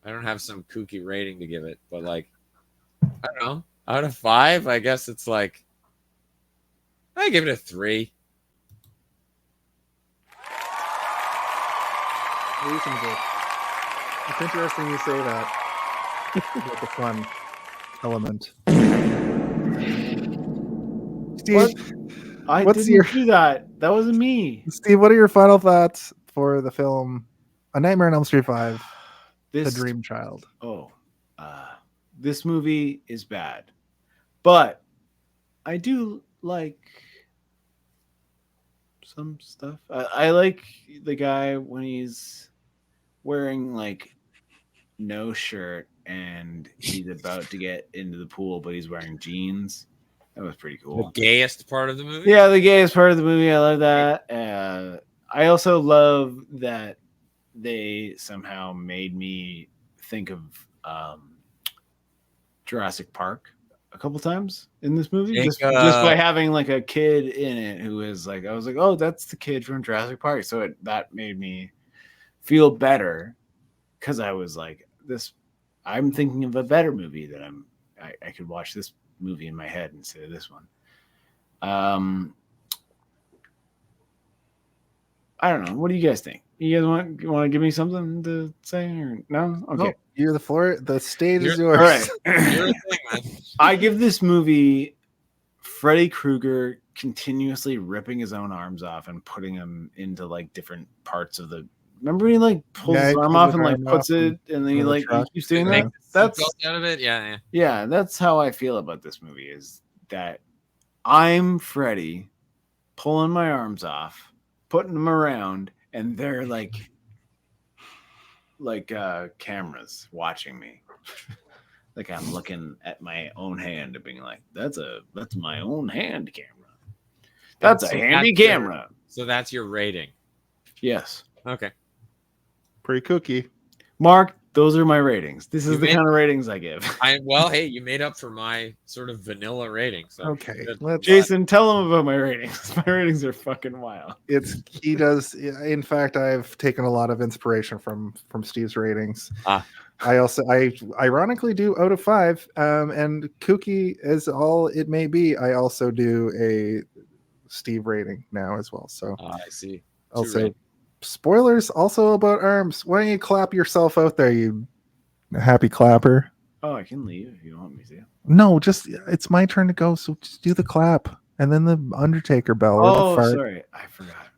have some kooky rating to give it, but like, I don't know, out of 5, I guess it's like, I give it a 3. Reasonable. It's interesting you say that about the fun element. Steve, I didn't do that. That wasn't me. Steve, what are your final thoughts for the film A Nightmare on Elm Street 5, The Dream Child? This movie is bad, but I do like some stuff. I like the guy when he's wearing like no shirt and he's about to get into the pool, but he's wearing jeans. That was pretty cool. The gayest part of the movie? Yeah, the gayest part of the movie. I love that. I also love that they somehow made me think of Jurassic Park a couple times in this movie, just by having like a kid in it who is like, I was like, oh, that's the kid from Jurassic Park. So that made me feel better, because I was like, I'm thinking of a better movie that I could watch this movie in my head instead of this one. I don't know. What do you guys think? You guys want to give me something to say or no? Okay. Nope. You're the floor. The stage is yours. All right. I give this movie Freddy Krueger continuously ripping his own arms off and putting them into like different parts of the. Remember he like pulls his arm off and like puts it, and then he like keeps doing that. That's out of it. Yeah. Yeah, that's how I feel about this movie. Is that I'm Freddy pulling my arms off, putting them around, and they're like cameras watching me. Like I'm looking at my own hand and being like, that's my own hand camera. That's a handy camera. So that's your rating. Yes. Okay. Pretty cookie. Mark, those are my ratings. This is the kind of ratings I give. Hey, you made up for my sort of vanilla rating. So okay. Jason, tell them about my ratings. My ratings are fucking wild. He does. In fact, I've taken a lot of inspiration from Steve's ratings. I ironically do out of 5, and kooky as all it may be, I also do a Steve rating now as well. So I see. Also, spoilers also about arms. Why don't you clap yourself out there, you happy clapper? Oh, I can leave if you want me to. No, it's my turn to go, so just do the clap and then the Undertaker bell. Or the fart. Sorry, I forgot.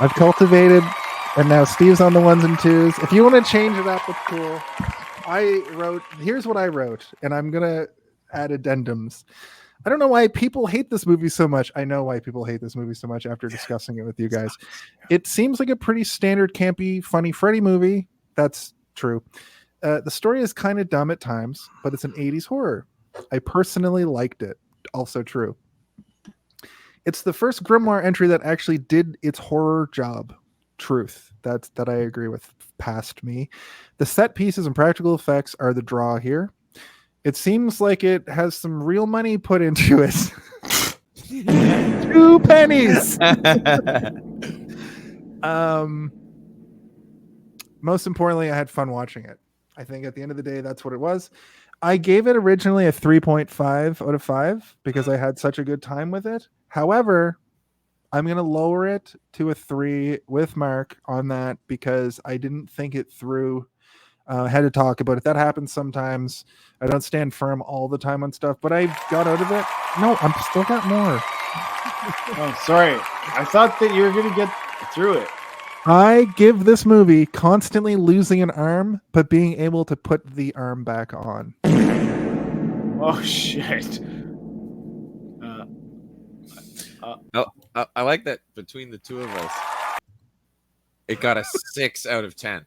I've cultivated, and now Steve's on the 1s and 2s. If you want to change it up, it's cool. Here's what I wrote, and I'm gonna add addendums. I don't know why people hate this movie so much. I know why people hate this movie so much after discussing it with you guys. It seems like a pretty standard, campy, funny Freddy movie. That's true. The story is kind of dumb at times, but it's an 80s horror. I personally liked it. Also true. It's the first Grimoire entry that actually did its horror job. Truth. That I agree with past me. The set pieces and practical effects are the draw here. It seems like it has some real money put into it. 2 pennies. Most importantly, I had fun watching it. I think at the end of the day, that's what it was. I gave it originally a 3.5 out of 5 because I had such a good time with it. However, I'm going to lower it to a 3 with Mark on that because I didn't think it through. I had to talk about it. That happens sometimes. I don't stand firm all the time on stuff, but I got out of it. No, I'm still got more. Oh, sorry. I thought that you were going to get through it. I give this movie constantly losing an arm, but being able to put the arm back on. Oh, shit. I like that between the two of us, it got a 6 out of 10.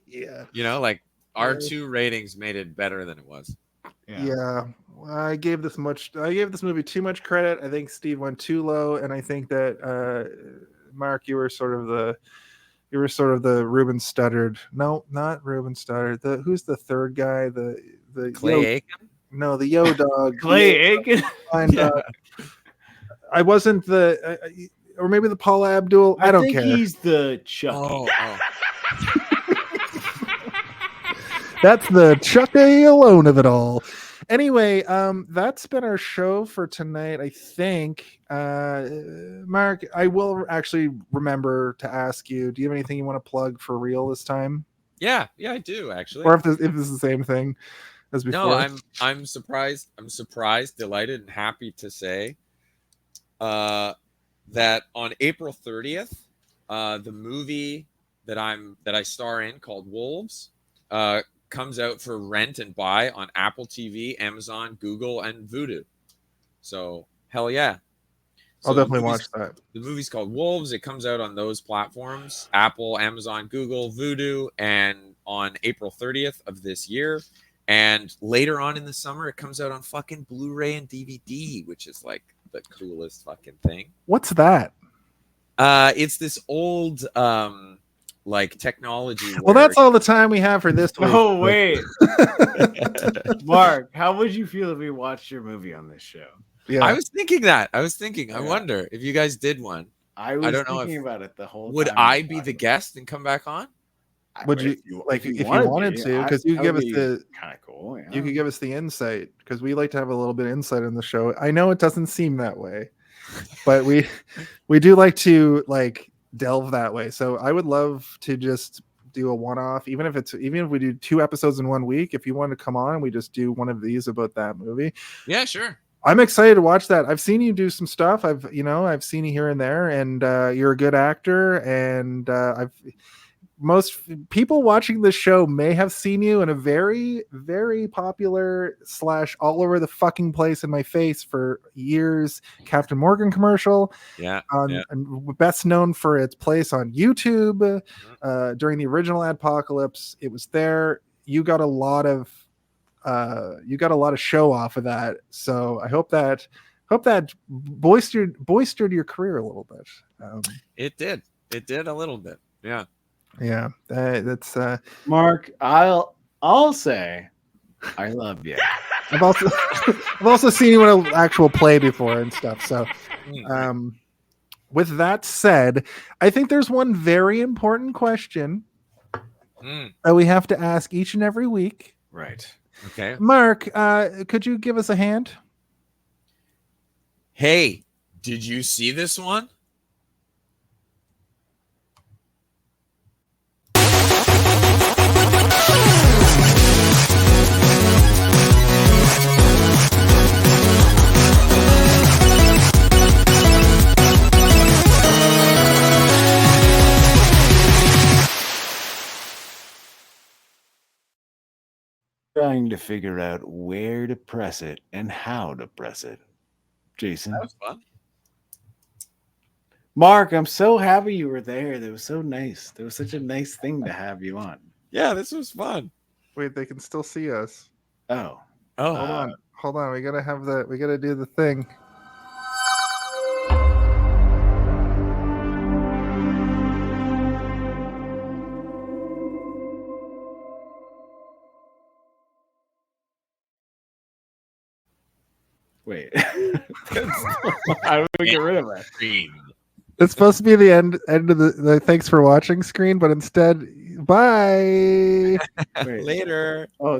Yeah. You know, like our two ratings made it better than it was. Yeah. I gave this movie too much credit. I think Steve went too low, and I think that Mark, you were sort of the Ruben Studdard. No, not Ruben Studdard. Who's the third guy? The Clay Aiken? No, the Yo Dog. Clay Aiken? I wasn't or maybe the Paula Abdul. I don't care. He's the Chucky. Oh. That's the Chucky alone of it all. Anyway, that's been our show for tonight. I think, Mark, I will actually remember to ask you. Do you have anything you want to plug for real this time? Yeah, I do actually. Or if this is the same thing as before. No, I'm surprised. I'm surprised, delighted, and happy to say that on April 30th, the movie that I star in called Wolves comes out for rent and buy on Apple TV, Amazon, Google, and Vudu. So hell yeah. I'll definitely watch that. The movie's called Wolves. It comes out on those platforms, Apple, Amazon, Google, Vudu, and on April 30th of this year. And later on in the summer, it comes out on fucking Blu-ray and DVD, which is like the coolest fucking thing. What's that? It's this old like technology. Well, that's all the time we have for this week. Oh, wait. Mark, how would you feel if we watched your movie on this show? Yeah. I was thinking that. I wonder if you guys did one. I don't know about it the whole time. Would I be the guest and come back on? Would you like if you wanted to? Because you give us the kind of cool. Yeah. You could give us the insight because we like to have a little bit of insight in the show. I know it doesn't seem that way, but we do like to delve that way. So I would love to just do a one-off, even if we do 2 episodes in 1 week. If you want to come on and we just do one of these about that movie. Yeah, sure. I'm excited to watch that. I've seen you do some stuff. I've seen you here and there, and you're a good actor. And most people watching this show may have seen you in a very, very popular / all over the fucking place in my face for years Captain Morgan commercial. Yeah. And best known for its place on YouTube during the original Adpocalypse. It was there. You got a lot of show off of that. So I hope that boistered your career a little bit. It did a little bit. Yeah, that's Mark. I'll say I love you. I've also seen you in an actual play before and stuff. So with that said, I think there's one very important question that we have to ask each and every week. Right. Okay. Mark, could you give us a hand? Hey, did you see this one? Trying to figure out where to press it and how to press it. Jason. That was fun. Mark, I'm so happy you were there. That was so nice. That was such a nice thing to have you on. Yeah, this was fun. Wait, they can still see us. Oh. Hold on. We gotta do the thing. Wait. How do we get rid of that? It's supposed to be the end of the thanks for watching screen, but instead, bye. Wait. Later. Oh,